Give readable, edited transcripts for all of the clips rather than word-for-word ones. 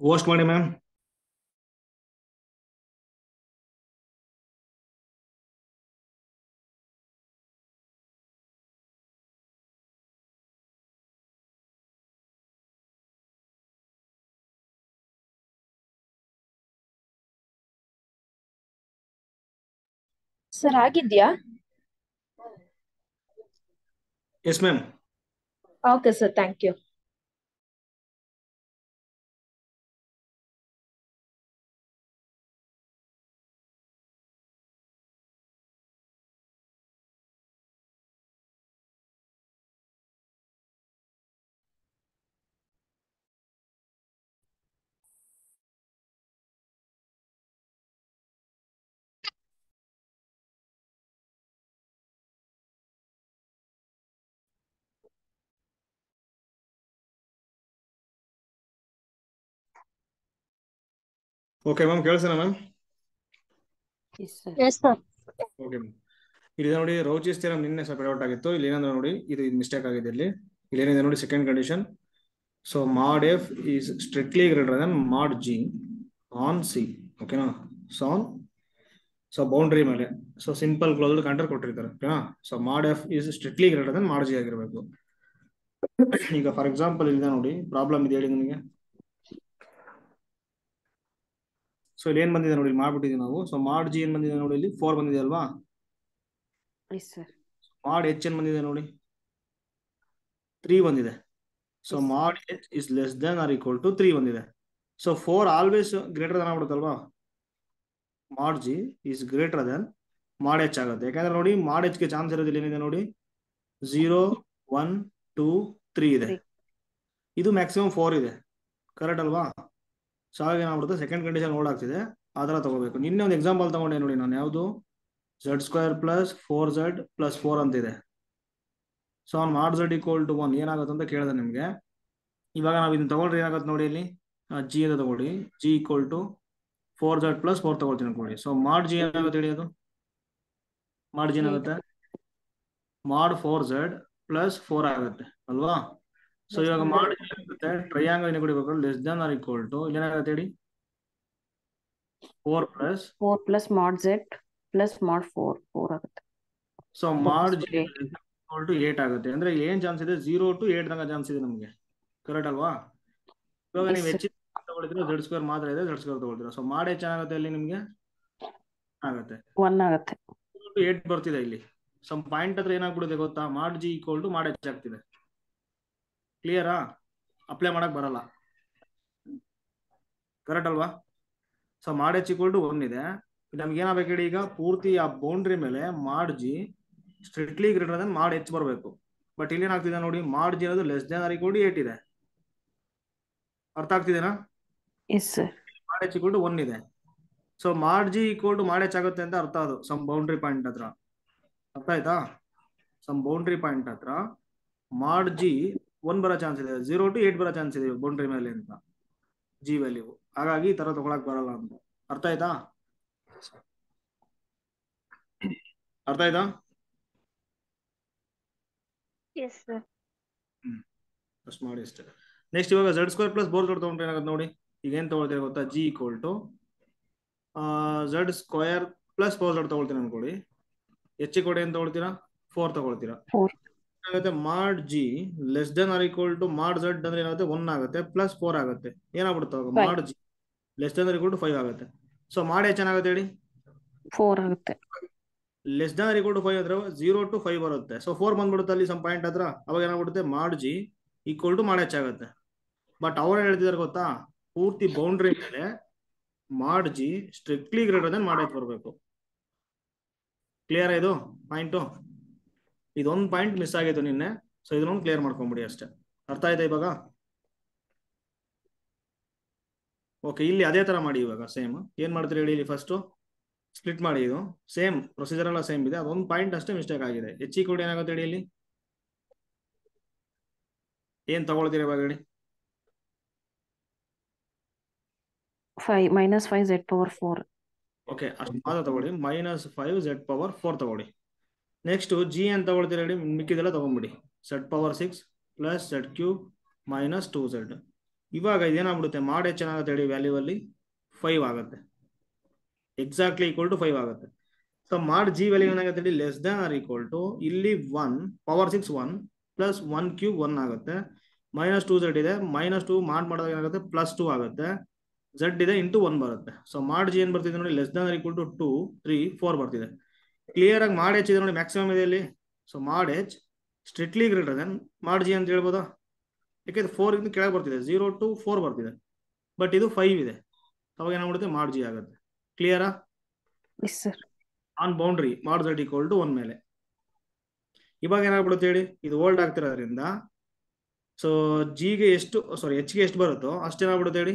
Host ಮಾಡಿ ma'am. Sir ಆಗಿದ್ಯಾ? Yes ma'am. Okay sir, thank you. Okay ma'am, ಕೇಳಿಸೋಣ ma'am. Yes sir. Okay ma'am, ಇಲ್ಲಿ ನೋಡಿ ರೌಚಿಸ್ theorem ನಿನ್ನೆ ಸ್ವಲ್ಪ ಡೌಟ್ ಆಗಿತ್ತು. ಇಲ್ಲಿ ಏನಂದ್ರೆ ನೋಡಿ, ಇದು ಮಿಸ್ಟೇಕ್ ಆಗಿದೆ. ಇಲ್ಲಿ ಏನಿದೆ ನೋಡಿ, ಸೆಕೆಂಡ್ ಕಂಡೀಷನ್. ಸೊ ಮಾಡ್ F is strictly greater than ಮಾಡ್ ಜಿ ಆನ್ ಸಿ. ಓಕೆನಾ? ಸೊ ಬೌಂಡ್ರಿ ಮೇಲೆ ಸೊ ಸಿಂಪಲ್ ಕ್ಲೋಸ್ಡ್ ಕಂಟ್ರೋಲ್ ಕೊಟ್ಟಿರ್ತಾರೆ. ಓಕೆನಾ? ಸೊ ಮಾಡ್ F is strictly greater than ಮಾಡ್ ಜಿ ಆಗಿರಬೇಕು. ಈಗ ಫಾರ್ ಎಕ್ಸಾಂಪಲ್ ಇದೆ ನೋಡಿ, ಪ್ರಾಬ್ಲಮ್ ಇದೆ ಹೇಳಿ ನಿಮಗೆ. ಸೊ ಇಲ್ಲಿ ಏನ್ ಬಂದಿದೆ ನೋಡಿ, ಮಾಡ್ಬಿಟ್ಟಿದ್ದೀವಿ ನಾವು. ಸೊ ಮಾಡ್ ಜಿ ಏನ್ ಬಂದಿದೆ ನೋಡಿ, ಇಲ್ಲಿ 4 ಬಂದಿದೆ ಅಲ್ವಾ? ಮಾಡ್ ಎಚ್ ಏನ್ ಬಂದಿದೆ ನೋಡಿ, 3 ಬಂದಿದೆ. So mod h is less than or equal to 3 ಬಂದಿದೆ. ಸೊ 4 ಆಲ್ವೇಸ್ ಗ್ರೇಟರ್ ದನ್ ಆಗ್ಬಿಡುತ್ತಲ್ವಾ? Mod g is greater than ಮಾಡ್ ಎಚ್ ಆಗುತ್ತೆ. ಯಾಕಂದ್ರೆ ನೋಡಿ, ಮಾಡ್ ಎಚ್ ಗೆ ಚಾನ್ಸ್ ಇರೋದಿಲ್ಲ. ಏನಿದೆ ನೋಡಿ, 0, 1, 2, 3 ಇದೆ. ಇದು ಮ್ಯಾಕ್ಸಿಮಮ್ 4 ಇದೆ. ಕರೆಕ್ಟ್ ಅಲ್ವಾ? ಸೊ ಹಾಗೆ ಏನಾಗ್ಬಿಡುತ್ತೆ, ಸೆಕೆಂಡ್ ಕಂಡೀಷನ್ ಓಲ್ಡ್ ಆಗ್ತಿದೆ. ಆ ಥರ ತಗೋಬೇಕು. ನಿನ್ನೆ ಒಂದು ಎಕ್ಸಾಂಪಲ್ ತಗೊಂಡೆ ನೋಡಿ ನಾನು, ಯಾವುದು z² ಪ್ಲಸ್ 4z ಪ್ಲಸ್ 4 ಅಂತ ಇದೆ. ಸೊ ಅವ್ನು ಮಾಡ್ z ಈಕ್ವಲ್ ಟು 1 ಏನಾಗುತ್ತೆ ಅಂತ ಕೇಳಿದೆ ನಿಮಗೆ. ಇವಾಗ ನಾವು ಇದನ್ನ ತಗೊಂಡ್ರೆ ಏನಾಗುತ್ತೆ ನೋಡಿ, ಇಲ್ಲಿ ಜಿ ಅಂತ ತಗೊಳ್ಳಿ. G equal to 4z plus 4 ತಗೊಳ್ತೀನಿ ಅನ್ಕೊಳ್ಳಿ. ಸೊ ಮಾಡ್ ಜಿ ಏನಾಗುತ್ತೆ ಹೇಳಿ, ಅದು ಮಾಡ್ ಜಿ ಏನಾಗುತ್ತೆ, ಮಾಡ್ 4z ಪ್ಲಸ್ 4 ಆಗುತ್ತೆ ಅಲ್ವಾ? ಸೊ ಇವಾಗ ಮಾಡ್ ಜಿ ಏನಾಗುತ್ತೆ, ಟ್ರಯಾಂಗಲ್ ಏನು ಕೊಡಬೇಕು, less than or equal to ಏನಾಗುತ್ತೆ ಹೇಳಿ, 4 ಪ್ಲಸ್ ಮಾಡ್ z ಪ್ಲಸ್ ಮಾಡ್ 4 ಆಗುತ್ತೆ. So mod G equal to 8 ಆಗುತ್ತೆ. ಅಂದ್ರೆ ಏನ್ ಚಾನ್ಸ್ ಇದೆ, 0 to 8 ತನಕ ಚಾನ್ಸ್ ಇದೆ ನಮಗೆ. ಕರೆಕ್ಟ್ ಅಲ್ವಾ? ಇವಾಗ ನೀವು ಹೆಚ್ಚಿನ ತಗೊಳ್ತೀರಾ, z² ಮಾತ್ರ ಇದೆ, z² ತಗೊಳ್ತೀರಾ. ಸೊ ಮಾಡ್ ಎಚ್ ಆಗುತ್ತೆ, ಇಲ್ಲಿ ನಿಮ್ಗೆ ಆಗುತ್ತೆ 1 ಆಗುತ್ತೆ. 8 ಬರ್ತಿದೆ. ಇಲ್ಲಿ ಸಮ್ ಪಾಯಿಂಟ್ ಹತ್ರ ಏನಾಗ್ಬಿಡುತ್ತೆ ಗೊತ್ತಾ, mod G equal to mod H ಆಗ್ತಿದೆ. ಕ್ಲಿಯರಾ? ಅಪ್ಲೈ ಮಾಡಕ್ ಬರಲ್ಲ. ಕರೆಕ್ಟ್ ಅಲ್ವಾ? So mod h equal to 1 ಇದೆ. ನಮ್ಗೆ ಏನಾಗಬೇಕು ಹೇಳಿ, ಈಗ ಪೂರ್ತಿ ಆ ಬೌಂಡ್ರಿ ಮೇಲೆ ಮಾಡ್ ಜಿ ಸ್ಟ್ರಿಕ್ಟ್ಲಿ ಗ್ರೇಟರ್ ದನ್ ಮಾಡ್ ಎಚ್ ಬರಬೇಕು. ಬಟ್ ಇಲ್ಲಿ ಏನಾಗ್ತಿದೆ ನೋಡಿ, ಮಾಡ್ ಜಿ ಅನ್ನೋದು less than or equal to 8 ಇದೆ. ಅರ್ಥ ಆಗ್ತಿದೆನಾ? Yes sir. Mod h equal to 1 ಇದೆ. So mod G equal to mod H ಆಗುತ್ತೆ ಅಂತ ಅರ್ಥ. ಅದು ಸಮ್ ಬೌಂಡ್ರಿ ಪಾಯಿಂಟ್ ಹತ್ರ. ಅರ್ಥ ಆಯ್ತಾ? ಸಮ್ ಬೌಂಡ್ರಿ ಪಾಯಿಂಟ್ ಹತ್ರ ಮಾಡ್ ಜಿ 1 ಬರೋ ಚಾನ್ಸ್ ಇದೆ, 0 to 8 ಬರೋ ಚಾನ್ಸ್ ಇದೆ ಬೌಂಡ್ರಿ ಮೇಲೆ ಅಂತ ಜಿ ವ್ಯಾಲ್ಯೂ. ಹಾಗಾಗಿ ಈ ತರ ತಗೊಳಕ್ ಬರಲ್ಲ ಅಂತ. ಅರ್ಥ ಆಯ್ತಾ? ಅರ್ಥ ಆಯ್ತಾ? Yes sir. ಅಷ್ಟು ಮಾಡಿ ಅಷ್ಟೇ. ನೆಕ್ಸ್ಟ್ ಇವಾಗ z² ಪ್ಲಸ್ 4z ತಗೊಂಡ್ರೆ ಏನಾಗುತ್ತೆ ನೋಡಿ. ಈಗ ಏನ್ ತಗೊಳ್ತೀರಾ ಗೊತ್ತಾ, G equal to z² plus 4z ತಗೊಳ್ತೀನಿ ಅನ್ಕೊಳ್ಳಿ. ಎಚ್ ಕೊಡಿ ಏನ್ ತಗೊಳ್ತೀರಾ, 4 ತಗೊಳ್ತೀರಾ. ಏನಾಗುತ್ತೆ, mod G less than or equal to mod z ಅಂದ್ರೆ ಏನಾಗುತ್ತೆ, 1 ಆಗುತ್ತೆ ಪ್ಲಸ್ 4 ಆಗುತ್ತೆ. ಏನಾಗ್ಬಿಡುತ್ತೆ ಅವಾಗ, mod G less than or equal to 5 ಆಗುತ್ತೆ. ಸೊ ಮಾಡ್ ಎಚ್ ಏನಾಗುತ್ತೆ ಹೇಳಿ, 4 ಆಗುತ್ತೆ. Less than or equal to 5 ಅಂದ್ರೆ 0 to 5 ಬರುತ್ತೆ. ಸೊ 4 ಬಂದ್ಬಿಡುತ್ತೆ ಅಲ್ಲಿ ಸಮ್ ಪಾಯಿಂಟ್ ಹತ್ರ. ಅವಾಗ ಏನಾಗ್ಬಿಡುತ್ತೆ, mod G equal to mod H ಆಗುತ್ತೆ. ಬಟ್ ಅವ್ರು ಹೇಳ್ತಿದಾರೆ ಗೊತ್ತಾ, ಪೂರ್ತಿ ಬೌಂಡ್ರಿ ಮೇಲೆ ಮಾಡ್ ಜಿ ಸ್ಟ್ರಿಕ್ಟ್ಲಿ ಗ್ರೇಟರ್ ದನ್ ಮಾಡ್ ಎಚ್ ಬರಬೇಕು. ಕ್ಲಿಯರ್ ಇದು ಪಾಯಿಂಟು? ಇದೊಂದು ಪಾಯಿಂಟ್ ಮಿಸ್ ಆಗಿತ್ತು ನಿನ್ನೆ. ಸೊ ಇದನ್ನೊಂದು ಕ್ಲಿಯರ್ ಮಾಡ್ಕೊಂಬಿಡಿ ಅಷ್ಟೇ. ಅರ್ಥ ಆಯ್ತಾ ಇವಾಗ? ಓಕೆ, ಇಲ್ಲಿ ಅದೇ ತರ ಮಾಡಿ. ಇವಾಗ ಸೇಮ್ ಏನ್ ಮಾಡ್ತೀರಿ ಹೇಳಿ, ಇಲ್ಲಿ ಫಸ್ಟ್ ಸ್ಪ್ಲಿಟ್ ಮಾಡಿ. ಇದು ಸೇಮ್ ಪ್ರೊಸೀಜರ್ ಎಲ್ಲ ಸೇಮ್ ಇದೆ. ಅದೊಂದು ಪಾಯಿಂಟ್ ಅಷ್ಟೇ ಮಿಸ್ಟೇಕ್ ಆಗಿದೆ. ಎಚ್ ಈ ಕೂಡ ಏನಾಗುತ್ತೆ ಹೇಳಿ, ಇಲ್ಲಿ ಏನ್ ತಗೊಳ್ತೀರಿ ಇವಾಗ ಹೇಳಿ. 5 - 5 z⁴. ಓಕೆ, ಅಷ್ಟು ಮಾತ್ರ ತಗೊಳ್ಳಿ. -5 z⁴ ತಗೊಳ್ಳಿ. ನೆಕ್ಸ್ಟ್ ಜಿ ಅಂತ ತಗೊಳ್ತೀರಿ ಹೇಳಿ, ಮಿಕ್ಕಿದೆಲ್ಲ ತಗೊಂಡ್ಬಿಡಿ. z⁴ 6 plus z³ - 2z. ಇವಾಗ ಇದೇನಾಗ್ಬಿಡುತ್ತೆ, ಮಾಡ್ ಎಚ್ ಏನಾಗುತ್ತೆ ಹೇಳಿ, ವ್ಯಾಲ್ಯೂ ಅಲ್ಲಿ 5 ಆಗುತ್ತೆ, ಎಕ್ಸಾಕ್ಟ್ಲಿ ಈಕ್ವಲ್ ಟು 5 ಆಗುತ್ತೆ. ಸೊ ಮಾಡ್ ಜಿ ವ್ಯಾಲ್ಯೂ ಏನಾಗುತ್ತೆ ಹೇಳಿ, less than or equal to, ಇಲ್ಲಿ 1 ಪವರ್ 6 1 ಪ್ಲಸ್ 1 ಕ್ಯೂಬ್ 1 ಆಗುತ್ತೆ, -2z ಇದೆ, -2 ಮಾಡಿದಾಗ ಏನಾಗುತ್ತೆ +2 ಆಗುತ್ತೆ, z ಇದೆ ಇಂಟು 1 ಬರುತ್ತೆ. ಸೊ ಮಾಡ್ ಜಿ ಏನ್ ಬರ್ತಿದೆ ನೋಡಿ, less than or equal to 2 3 4 ಬರ್ತಿದೆ. ಕ್ಲಿಯರ್ ಆಗಿ ಮಾಡ್ ಎಚ್ ಇದೆ ನೋಡಿ, ಮ್ಯಾಕ್ಸಿಮಮ್ ಇದೆ ಇಲ್ಲಿ. So mod H strictly greater than ಮಾಡ್ ಜಿ ಅಂತ ಹೇಳ್ಬೋದಾ, ಯಾಕೆಂದ್ರೆ 4 ಇಂದ ಕೆಳಗೆ ಬರ್ತಿದೆ, 0 to 4 ಬರ್ತಿದೆ, ಬಟ್ ಇದು 5 ಇದೆ, ಅವಾಗ ಏನಾಗ್ಬಿಡುತ್ತೆ ಮಾಡ್ ಜಿ ಆಗುತ್ತೆ. ಕ್ಲಿಯರಾ? Yes sir. On boundary mod z equal to 1 ಮೇಲೆ. ಇವಾಗ ಏನಾಗ್ಬಿಡುತ್ತೆ ಹೇಳಿ, ಇದು ಓಲ್ಡ್ ಆಗ್ತಿರೋದ್ರಿಂದ ಸೊ ಜಿಗೆ ಎಷ್ಟು, ಸಾರಿ ಎಚ್ಗೆ ಎಷ್ಟು ಬರುತ್ತೋ ಅಷ್ಟೇನಾಗ್ಬಿಡುತ್ತೆ ಹೇಳಿ,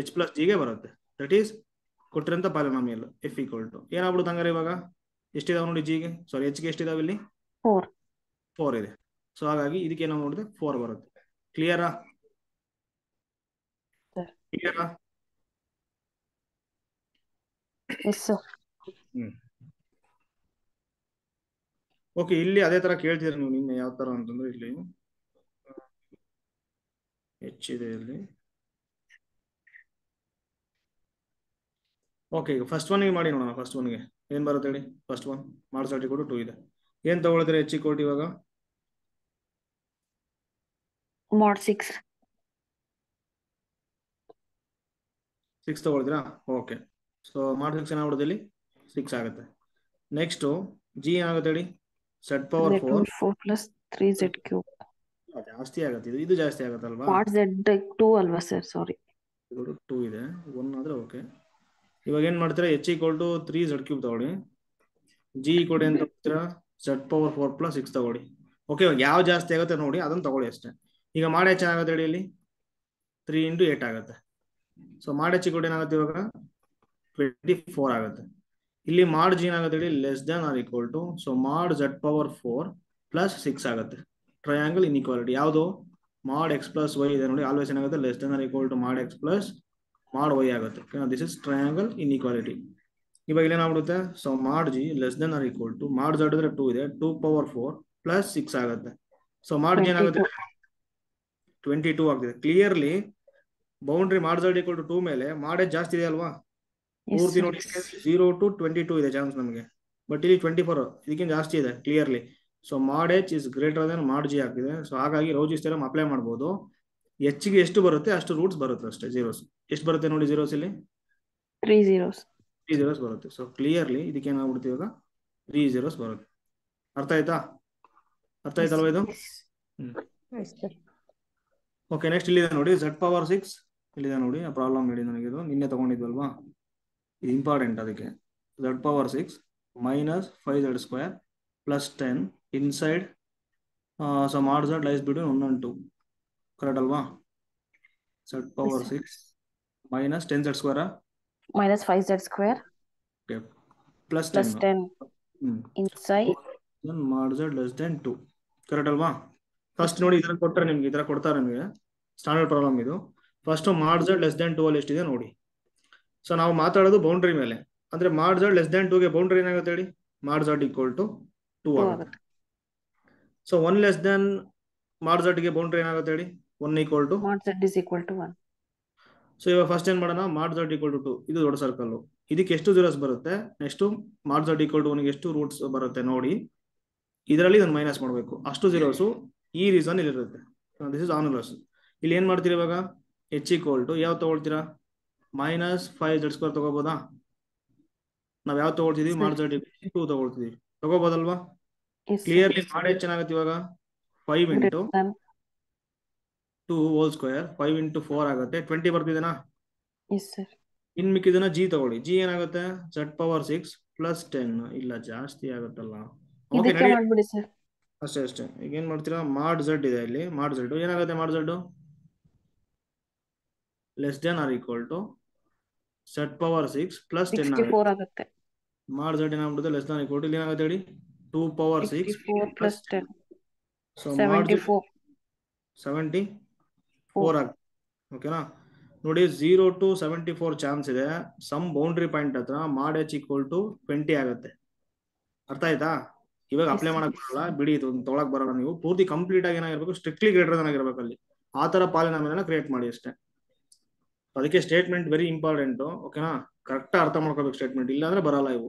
ಎಚ್ ಪ್ಲಸ್ ಜಿಗೆ ಬರುತ್ತೆ. ದಟ್ ಈಸ್ ಕೊಟ್ಟಿರೋಂಥ ಪಾಲಿನಾಮಿಯಲ್ ಎಫ್ ಈಕ್ವಲ್ ಟು ಏನಾಗ್ಬಿಡುತ್ತೆ ಹಂಗಾರೆ, ಇವಾಗ ಎಷ್ಟಿದಾವೆ ನೋಡಿ ಜಿಗೆ, ಸಾರಿ ಎಚ್ಗೆ ಎಷ್ಟಿದಾವೆ ಇಲ್ಲಿ, 4 ಇದೆ. ಸೊ ಹಾಗಾಗಿ ಇದಕ್ಕೆ ಏನೋ ನೋಡಿದ್ರೆ 4 ಬರುತ್ತೆ. ಕ್ಲಿಯರಾ? ಕ್ಲಿಯರಾ? Yes sir. ಓಕೆ, ಇಲ್ಲಿ ಅದೇ ತರ ಕೇಳ್ತಿದ್ರೆ ನೀವು ನಿನ್ನೆ ಯಾವ ತರ ಅಂತಂದ್ರೆ, ಇಲ್ಲಿ ಹೆಚ್ಚಿದೆ ಇಲ್ಲಿ. ಓಕೆ, ಈಗ ಫಸ್ಟ್ ಒನ್ಗೆ ಮಾಡಿ ನೋಡೋಣ. ಫಸ್ಟ್ ಒನ್ಗೆ ಏನ್ ಬರುತ್ತೆ ಹೇಳಿ, ಫಸ್ಟ್ ಒನ್ ಮಾಡ್ z ಈಕ್ವಲ್ ಟು 2 ಇದೆ. ಏನ್ ತಗೊಳ್ತೀರಾ ಎಚ್ ಈಕ್ವಲ್ ಟು ಇವಾಗ? ಮಾಡ್ 6 ತಗೊಳ್ತೀರಾ? ಓಕೆ, ಸೊ ಮಾಡ್ 6 ಏನಾಗ್ಬಿಡುತ್ತೆ ಇಲ್ಲಿ 6 ಆಗುತ್ತೆ. ನೆಕ್ಸ್ಟ್ ಜಿ ಏನಾಗುತ್ತೆ ಹೇಳಿ, z power 4 plus 3z cube. ಜಾಸ್ತಿ ಆಗುತ್ತೆ, ಇದು ಜಾಸ್ತಿ ಆಗುತ್ತಲ್ವಾ, ಮಾಡ್ z 2 ಅಲ್ವಾ ಸರ್, ಸಾರಿ 2 ಇದೆ, 1 ಆದ್ರೆ ಓಕೆ. ಇವಾಗ ಏನ್ ಮಾಡ್ತೀರಾ, H equal to 3z cube ತಗೊಳ್ಳಿ, ಜಿ ಈಕ್ವಲ್ ಏನ್ ತಗೋತೀರಾ, z ಪವರ್ 4 ಪ್ಲಸ್ 6 ತಗೊಳ್ಳಿ. ಓಕೆ, ಇವಾಗ ಯಾವ ಜಾಸ್ತಿ ಆಗುತ್ತೆ ನೋಡಿ ಅದನ್ನ ತಗೊಳ್ಳಿ ಅಷ್ಟೇ. ಈಗ ಮಾಡ್ ಎಚ್ ಆಗುತ್ತೆ ಹೇಳಿ, ಇಲ್ಲಿ 3 ಇಂಟು 8 ಆಗುತ್ತೆ. ಸೊ ಮಾಡ್ ಎಚ್ ಈಕ್ವಲ್ ಏನಾಗುತ್ತೆ ಇವಾಗ 24 ಆಗುತ್ತೆ. ಇಲ್ಲಿ ಮಾಡ್ ಜಿ ಏನಾಗುತ್ತೆ ಹೇಳಿ, less than or equal to, so mod z power 4 plus 6 ಆಗುತ್ತೆ. ಟ್ರಯಾಂಗಲ್ ಇನ್ಇಕ್ವಾಲಿಟಿ ಯಾವುದು, ಮಾಡ್ x ಪ್ಲಸ್ ವೈ ಇದೆ ನೋಡಿ, ಆಲ್ವೇಸ್ ಏನಾಗುತ್ತೆ less than or equal to mod x plus mod Y ಆಗುತ್ತೆ. This is triangle inequality. ಇವಾಗ ಇಲ್ಲೇನಾಗ್ಬಿಡುತ್ತೆ, so mod G less than or equal to, mod z ಇದ್ರೆ 2 ಇದೆ, 2 ಪವರ್ 4 ಪ್ಲಸ್ 6 ಆಗುತ್ತೆ. ಸೊ ಮಾಡ್ ಜಿ ಏನಾಗುತ್ತೆ 22 ಆಗ್ತಿದೆ. Clearly boundary mod z equal to 2 ಮೇಲೆ ಮಾಡ್ ಎಚ್ ಜಾಸ್ತಿ ಇದೆ ಅಲ್ವಾ, ಪೂರ್ತಿ ನೋಡಿ 0 to 22 ಇದೆ ಚಾನ್ಸ್ ನಮಗೆ, ಬಟ್ ಇಲ್ಲಿ 24 ಇದಕ್ಕಿಂತ ಜಾಸ್ತಿ ಇದೆ clearly. So mod h is greater than ಮಾಡ್ ಜಿ ಆಗ್ತಿದೆ. ಸೊ ಹಾಗಾಗಿ ರೋಜಿಸ್ ಥಿಯರಮ್ ಅಪ್ಲೈ ಮಾಡ್ಬೋದು. ಎಚ್ಗೆ ಎಷ್ಟು ಬರುತ್ತೆ ಅಷ್ಟು ರೂಟ್ಸ್ ಬರುತ್ತೆ ಅಷ್ಟೇ, ಜೀರೋಸ್ ಎಷ್ಟು ಬರುತ್ತೆ ನೋಡಿ, ಜೀರೋಸ್ ಇಲ್ಲಿ 3 zeros ಬರುತ್ತೆ. ಸೊ ಕ್ಲಿಯರ್ಲಿ ಇದಕ್ಕೆ ಏನಾಗ್ಬಿಡುತ್ತೆ ಇವಾಗ 3 zeros ಬರುತ್ತೆ. ಅರ್ಥ ಆಯ್ತಾ? ಅರ್ಥ ಆಯ್ತಲ್ವಾ ಇದು? ಓಕೆ, ನೆಕ್ಸ್ಟ್ ಇಲ್ಲಿದೆ ನೋಡಿ, z ಪವರ್ 6 ಇಲ್ಲಿದೆ ನೋಡಿ. ಆ ಪ್ರಾಬ್ಲಮ್ ಹೇಳಿ ನನಗೆ, ಇದು ನಿನ್ನೆ ತಗೊಂಡಿದ್ವಲ್ವಾ, ಇದು ಇಂಪಾರ್ಟೆಂಟ್. ಅದಕ್ಕೆ z power 6 minus 5z square plus 10 inside, so mod z lies between 1 and 2, correct ಅಲ್ವಾ? z power 6 minus 10z square minus 5z square plus plus 10 inside ಮಾಡ್ z ಲೆಸ್ ದೆನ್ 2, ಕರೆಕ್ಟ್ ಅಲ್ವಾ? First ನೋಡಿ, ಇದರ ಕೊಟ್ಟರೆ ನಿಮ್ಗೆ, ಈ ತರ ಕೊಡ್ತಾರೆ ನಿಮಗೆ, ಸ್ಟ್ಯಾಂಡರ್ಡ್ ಪ್ರಾಬ್ಲಮ್ ಇದು. ಫಸ್ಟ್ ಮಾಡ್ z ಲೆಸ್ ದೆನ್ 2 ಅಲ್ಲಿ ಎಷ್ಟಿದೆ ನೋಡಿ. ಸೊ ನಾವು ಮಾತಾಡೋದು ಬೌಂಡ್ರಿ ಮೇಲೆ, ಅಂದ್ರೆ ಮಾಡ್ z ಲೆಸ್ ದೆನ್ 2 ಗೆ ಬೌಂಡ್ರಿ ಏನಾಗುತ್ತೆ ಹೇಳಿ, ಮಾಡ್ z ಈಕ್ವಲ್ ಟು 2 ಆಗುತ್ತೆ. So 1 less than mod z ಗೆ ಬೌಂಡ್ರಿ ಏನಾಗುತ್ತೆ ಹೇಳಿ, 1 equal to mod z is equal to 1. So ಇವಾಗ ಫಸ್ಟ್ ಏನ್ ಮಾಡೋಣ, ಮಾಡ್ z ಈಕ್ವಲ್ ಟು 2, ಇದು ದೊಡ್ಡ ಸರ್ಕಲ್, ಇದಕ್ಕೆ ಎಷ್ಟು ಜೀರೋಸ್ ಬರುತ್ತೆ, next mod z equal to 1 ಗೆ ಎಷ್ಟು ರೂಟ್ಸ್ ಬರುತ್ತೆ ನೋಡಿ, ಇದರಲ್ಲಿ ಇದನ್ನು ಮೈನಸ್ ಮಾಡಬೇಕು. ಅಷ್ಟು ಜೀರೋಸು ಈ ರೀಸನ್ ಇಲ್ಲಿ ಇರುತ್ತೆ. This is annulus. ಇಲ್ಲಿ ಏನ್ ಮಾಡ್ತೀರಿ ಇವಾಗ, ಎಚ್ ಈಕ್ವಲ್ ಟು ಯಾವ ತಗೊಳ್ತೀರಾ, ಮೈನಸ್ 5z ಸ್ಕ್ವೇರ್ ತಗೋಬೋದಾ? ನಾವ್ ಯಾವ ತಗೊಳ್ತಿದೀವಿ, ಮಾಡ್ z 2 ತಗೊಳ್ತಿದೀವಿ, ತಗೋಬೋದಲ್ವಾ? ಕ್ಲಿಯರ್ಲಿ ಮಾಡ್ ಎಚ್ ಏನಾಗುತ್ತೆ ಇವಾಗ 5 ಇಂಟು 2 ಹೋಲ್ ಸ್ಕ್ವೇರ್ 5 ಇಂಟು 4 ಆಗುತ್ತೆ, 20 ಬರ್ತಿದೆನಾ? ಇನ್ ಮಿಕ್ಕಿದನ್ನ ಜಿ ತಗೊಳ್ಳಿ, ಜಿ ಏನಾಗುತ್ತೆ z ಪವರ್ 6 ಪ್ಲಸ್ 10, ಇಲ್ಲ ಜಾಸ್ತಿ ಆಗುತ್ತಲ್ಲ, ಅಷ್ಟೇ ಅಷ್ಟೇ. ಈಗ ಏನ್ ಮಾಡ್ತೀರಾ, ಮಾಡ್ z ಇದೆ ಇಲ್ಲಿ, ಮಾಡ್ z ಏನಾಗುತ್ತೆ, mod z less than or equal to z power 6 plus 10 ಆಗುತ್ತೆ. ಮಾಡ್ z ಏನಾಗ್ಬಿಡುತ್ತೆ ಲೆಸ್ ದೆನ್ ಈಕ್ವಲ್ ಟು, ಇಲ್ಲಿ ಏನಾಗುತ್ತೆ ಹೇಳಿ 2 ಪವರ್ 6 ಪ್ಲಸ್ 10, ಸೊ ಮಾಡ್ 74 ಆಗುತ್ತೆ. ಓಕೆನಾ? ನೋಡಿ 0 to 74 ಚಾನ್ಸ್ ಇದೆ. ಸಮ್ ಬೌಂಡ್ರಿ ಪಾಯಿಂಟ್ ಹತ್ರ ಮಾಡ್ ಎಚ್ ಈಕ್ವಲ್ ಟು 20 ಆಗುತ್ತೆ. ಅರ್ಥ ಆಯ್ತಾ? ಇವಾಗ ಅಪ್ಲೈ ಮಾಡಕ್ ಬರಲ್ಲ ಬಿಡಿ, ಇದು ತೊಗೊಳಕ್ ಬರಲ್ಲ. ನೀವು ಪೂರ್ತಿ ಕಂಪ್ಲೀಟ್ ಆಗಿ ಏನಾಗಿರ್ಬೇಕು, ಸ್ಟ್ರಿಕ್ಟ್ಲಿ ಗ್ರೇಟರ್ ದನ್ ಆಗಿರ್ಬೇಕು ಅಲ್ಲಿ. ಆ ತರ ಪಾಲಿನಾಮಿಯಲ್ ಕ್ರಿಯೇಟ್ ಮಾಡಿ ಅಷ್ಟೇ. ಅದಕ್ಕೆ ಸ್ಟೇಟ್ಮೆಂಟ್ ವೆರಿ ಇಂಪಾರ್ಟೆಂಟ್. ಓಕೆನಾ, ಕರೆಕ್ಟ್ ಅರ್ಥ ಮಾಡ್ಕೋಬೇಕು ಸ್ಟೇಟ್ಮೆಂಟ್, ಇಲ್ಲಾಂದ್ರೆ ಬರಲ್ಲ ಇವು.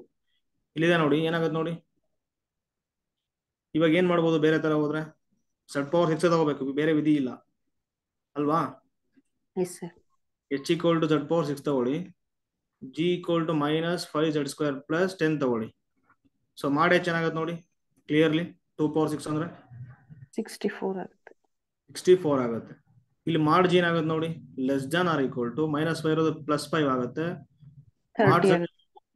ಇಲ್ಲಿದೆ ನೋಡಿ ಏನಾಗುತ್ತೆ ನೋಡಿ. ಇವಾಗ ಏನ್ ಮಾಡ್ಬೋದು ಬೇರೆ ತರ ಹೋದ್ರೆ, Z⁴ ತಗೋಬೇಕು, ಬೇರೆ ವಿಧಿ ಇಲ್ಲ ಅಲ್ವಾ. Yes sir. H = Z⁴ ತಗೊಳ್ಳಿ, G = -5Z² + 10 ತಗೊಳ್ಳಿ. ಸೊ ಮಾಡಿ ಚೆನ್ನಾಗತ್ತೆ ನೋಡಿ ಕ್ಲಿಯರ್ಲಿ. 2⁴ ಅಂದ್ರೆ 64 ಆಗುತ್ತೆ. 64 ಆಗುತ್ತೆ. ಇಲ್ಲಿ ಮಾಡ್ G ಏನಾಗುತ್ತೆ ನೋಡಿ, less than or equal to -5 ಇರೋದು +5 ಆಗುತ್ತೆ. ಮಾಡ್ 30 Z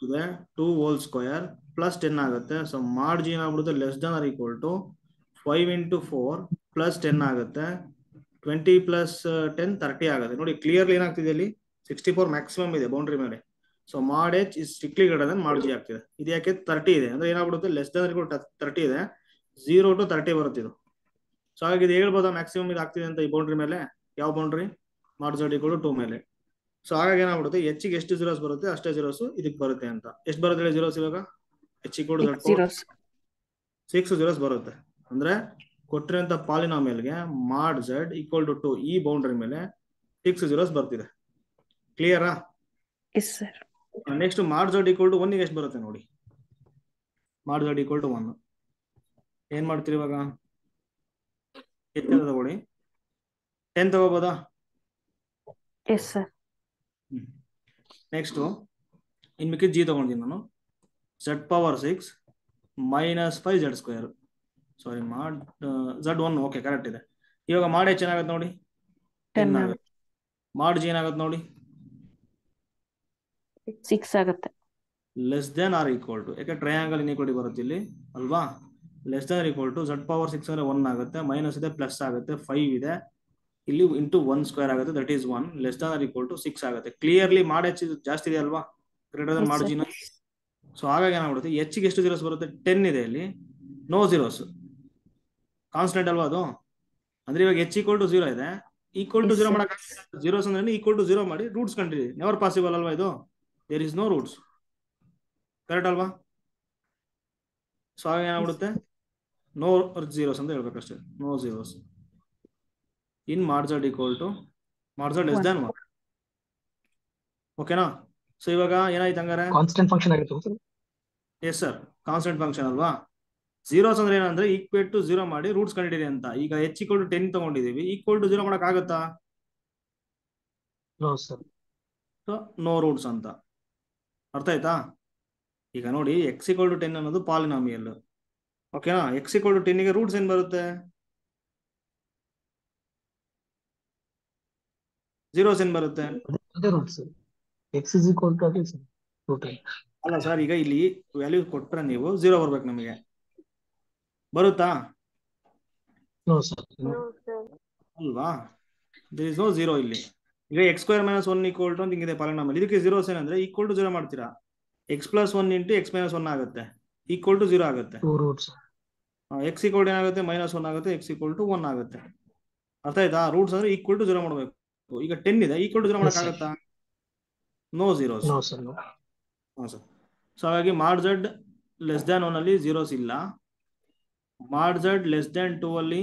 ಇದೆ 2² + 10 ಆಗುತ್ತೆ. ಸೊ ಮಾಡ್ G ಏನಾಗ್ಬಿಡುತ್ತೆ, less than or equal to 5 × 4 + 10 ಆಗುತ್ತೆ. 20 + 10 30 ಆಗುತ್ತೆ. ನೋಡಿ ಕ್ಲಿಯರ್ಲಿ ಏನಾಗ್ತಿದೆ ಇಲ್ಲಿ, 64 ಮ್ಯಾಕ್ಸಿಮಮ್ ಇದೆ ಬೌಂಡ್ರಿ ಮೇಲೆ. So mod H is strictly greater than mod G ಆಗ್ತಿದೆ. ಇದು ಯಾಕೆ 30 ಇದೆ ಅಂದ್ರೆ ಏನಾಗ್ಬಿಡುತ್ತೆ, less than or equal to 30 ಇದೆ, 0 to 30 ಬರುತ್ತೆ ಇದು. ಸೊ ಹಾಗಾಗಿ ಇದು ಹೇಳ್ಬೋದಾ ಮ್ಯಾಕ್ಸಿಮಮ್ ಇದು ಆಗ್ತಿದೆ ಅಂತ ಈ ಬೌಂಡ್ರಿ ಮೇಲೆ. ಯಾವ ಬೌಂಡ್ರಿ, ಮಾಡ್ Z = 2 ಮೇಲೆ. ಸೊ ಹಾಗಾಗಿ ಏನಾಗ್ಬಿಡುತ್ತೆ, H ಗೆ ಎಷ್ಟು zeros ಬರುತ್ತೆ ಅಷ್ಟೇ zeros ಇದಕ್ಕೆ ಬರುತ್ತೆ ಅಂತ. ಎಷ್ಟು ಬರುತ್ತೆ ಹೇಳಿ zeros ಇವಾಗ, H = Z⁴ 6 zeros ಬರುತ್ತೆ. ಅಂದ್ರೆ ಕೊಟ್ಟಿರೋಂಥ ಪಾಲಿನಾಮಿಯಲ್ಗೆ ಮಾಡ್ Z = 2 ಈ ಬೌಂಡ್ರಿ ಮೇಲೆ 6 zeros ಬರ್ತಿದೆ. ಕ್ಲಿಯರಾ? Yes sir. Next mod Z = 1 ಗೆ ಎಷ್ಟು ಬರುತ್ತೆ ನೋಡಿ. ಮಾಡ್ Z = 1 ಏನ್ ಮಾಡ್ತೀರಿ ಇವಾಗ, ತಗೊಳ್ಳಿ, 10 ತಗೋಬೋದಾ? Yes sir. ನೆಕ್ಸ್ಟ್ ಇನ್ ಮಿಕ್ಕಿದ G ತಗೊಂಡಿದ್ದೀನಿ ನಾನು. Z⁴ -5Z². ಸಾರಿ, ಮಾಡ್ Z1 ಓಕೆ ಕರೆಕ್ಟ್ ಇದೆ. ಇವಾಗ ಮಾಡಿ ಏನಾಗುತ್ತೆ ನೋಡಿ, 10 ಆಗುತ್ತೆ. ಮಾಡ್ G ಏನಾಗುತ್ತೆ ನೋಡಿ, 6 ಆಗುತ್ತೆ. Less than or equal to, ಯಾಕೆ ಟ್ರಯಾಂಗಲ್ ಇನ್ಇಕ್ವಾಲಿಟಿ ಬರುತ್ತೆ ಇಲ್ಲಿ ಅಲ್ವಾ. Less than equal to Z⁴ ಅಂದ್ರೆ 1 ಆಗುತ್ತೆ, ಮೈನಸ್ ಇದೆ ಪ್ಲಸ್ ಆಗುತ್ತೆ, 5 ಇದೆ ಇಲ್ಲಿ ಇಂಟು 1² ಆಗುತ್ತೆ, that is 1. Less than or equal to 6 ಆಗುತ್ತೆ. ಕ್ಲಿಯರ್ಲಿ ಮಾಡ್ H ಜಾಸ್ತಿ ಇದೆ ಅಲ್ವಾ, ಗ್ರೇಟರ್ ದನ್ ಮಾಡ್ G ನ. ಸೊ ಹಾಗಾಗಿ ಏನಾಗ್ಬಿಡುತ್ತೆ, H ಗೆ ಎಷ್ಟು zeros ಬರುತ್ತೆ, 10 ಇದೆ ಇಲ್ಲಿ, ನೋ zeros, ಕಾನ್ಸ್ಟೆಂಟ್ ಅಲ್ವಾ ಅದು. ಅಂದ್ರೆ ಇವಾಗ H = 0 ಇದೆ, = 0 ಮಾಡಕ್ zeros ಅಂದ್ರೆ =0 ಮಾಡಿ ರೂಟ್ಸ್ ಕಂಡಿರಿ. ನೆವರ್ ಪಾಸಿಬಲ್ ಅಲ್ವಾ ಇದು, there is no roots, correct ಅಲ್ವಾ. ಸೊ ಹಾಗೆ ಏನಾಗ್ಬಿಡುತ್ತೆ, ನೋ zeros ಅಂತ ಹೇಳ್ಬೇಕಷ್ಟೇ, ನೋ zeros ಇನ್ ಮಾಡ್ Z = ಮಾಡ್ Z ಲೆಸ್ ದ್ಯಾನ್ 1. ಓಕೆನಾ. ಸೊ ಇವಾಗ ಏನಾಯ್ತು ಹಂಗಾರೆ, ಕಾನ್ಸ್ಟೆಂಟ್ ಫಂಕ್ಷನ್ ಆಗಿರುತ್ತೆ. ಎಸ್ ಸರ್, ಕಾನ್ಸ್ಟೆಂಟ್ ಫಂಕ್ಷನ್ ಅಲ್ವಾ. zeros ಅಂದ್ರೆ ಏನಂದ್ರೆ = 0 ಮಾಡಿ ರೂಟ್ಸ್ ಕಂಡಿರಿ ಅಂತ. ಈಗ H = 10 ತಗೊಂಡಿದೀವಿ, =0 ಮಾಡಕ್ ಆಗತ್ತಾ? No sir. So no roots ಅಂತ. ಅರ್ಥ ಆಯ್ತಾ? ಈಗ ನೋಡಿ x = 10 ಅನ್ನೋದು ಪಾಲಿನಾಮಿಯಲ್. ಓಕೆನಾ. x = 10 ಗೆ ರೂಟ್ಸ್ ಏನ್ ಬರುತ್ತೆ, zeros ಏನ್ ಬರುತ್ತೆ, ಅದೇ ರೂಟ್ಸ್. x = ಅದೇ ಸರ್ ರೂಟ್. ಅಲ್ಲ ಸರ್, ಈಗ ಇಲ್ಲಿ ವ್ಯಾಲ್ಯೂ ಕೊಟ್ರೆ ನೀವು 0 ಬರ್ಬೇಕು ನಮಗೆ, ಬರುತ್ತಾ? ನೋ ಸರ್ ಅಲ್ವಾ, ದೇರ್ ಇಸ್ ನೋ 0 ಇಲ್ಲಿ. ಈಗ x² - 1 = ಅಂತ ಹಿಂಗಿದೆ ಪಾಲಿನಾಮಿಯಲ್. ಇದಕ್ಕೆ zeros ಏನಂದ್ರೆ =0 ಮಾಡ್ತೀರಾ, x + 1 × x - 1 ಆಗುತ್ತೆ, =0 ಆಗುತ್ತೆ. Two roots. x = ಏನಾಗುತ್ತೆ, -1 ಆಗುತ್ತೆ, x = 1 ಆಗುತ್ತೆ. ಅರ್ಥ ಆಯ್ತಾ? ರೂಟ್ಸ್ ಅಂದ್ರೆ =0 ಮಾಡಬೇಕು. ಈಗ 10 ಇದೆ, =0 ಮಾಡಕ್ ಆಗುತ್ತಾ, no zeros. No sir, no. ಹಾಂ ಸರ್. ಸೊ ಹಾಗಾಗಿ ಮಾಡ್ Z ಲೆಸ್ ದ್ಯಾನ್ 1 ಅಲ್ಲಿ zeros ಇಲ್ಲ, ಮಾಡ್ Z ಲೆಸ್ ದ್ಯಾನ್ 2 ಅಲ್ಲಿ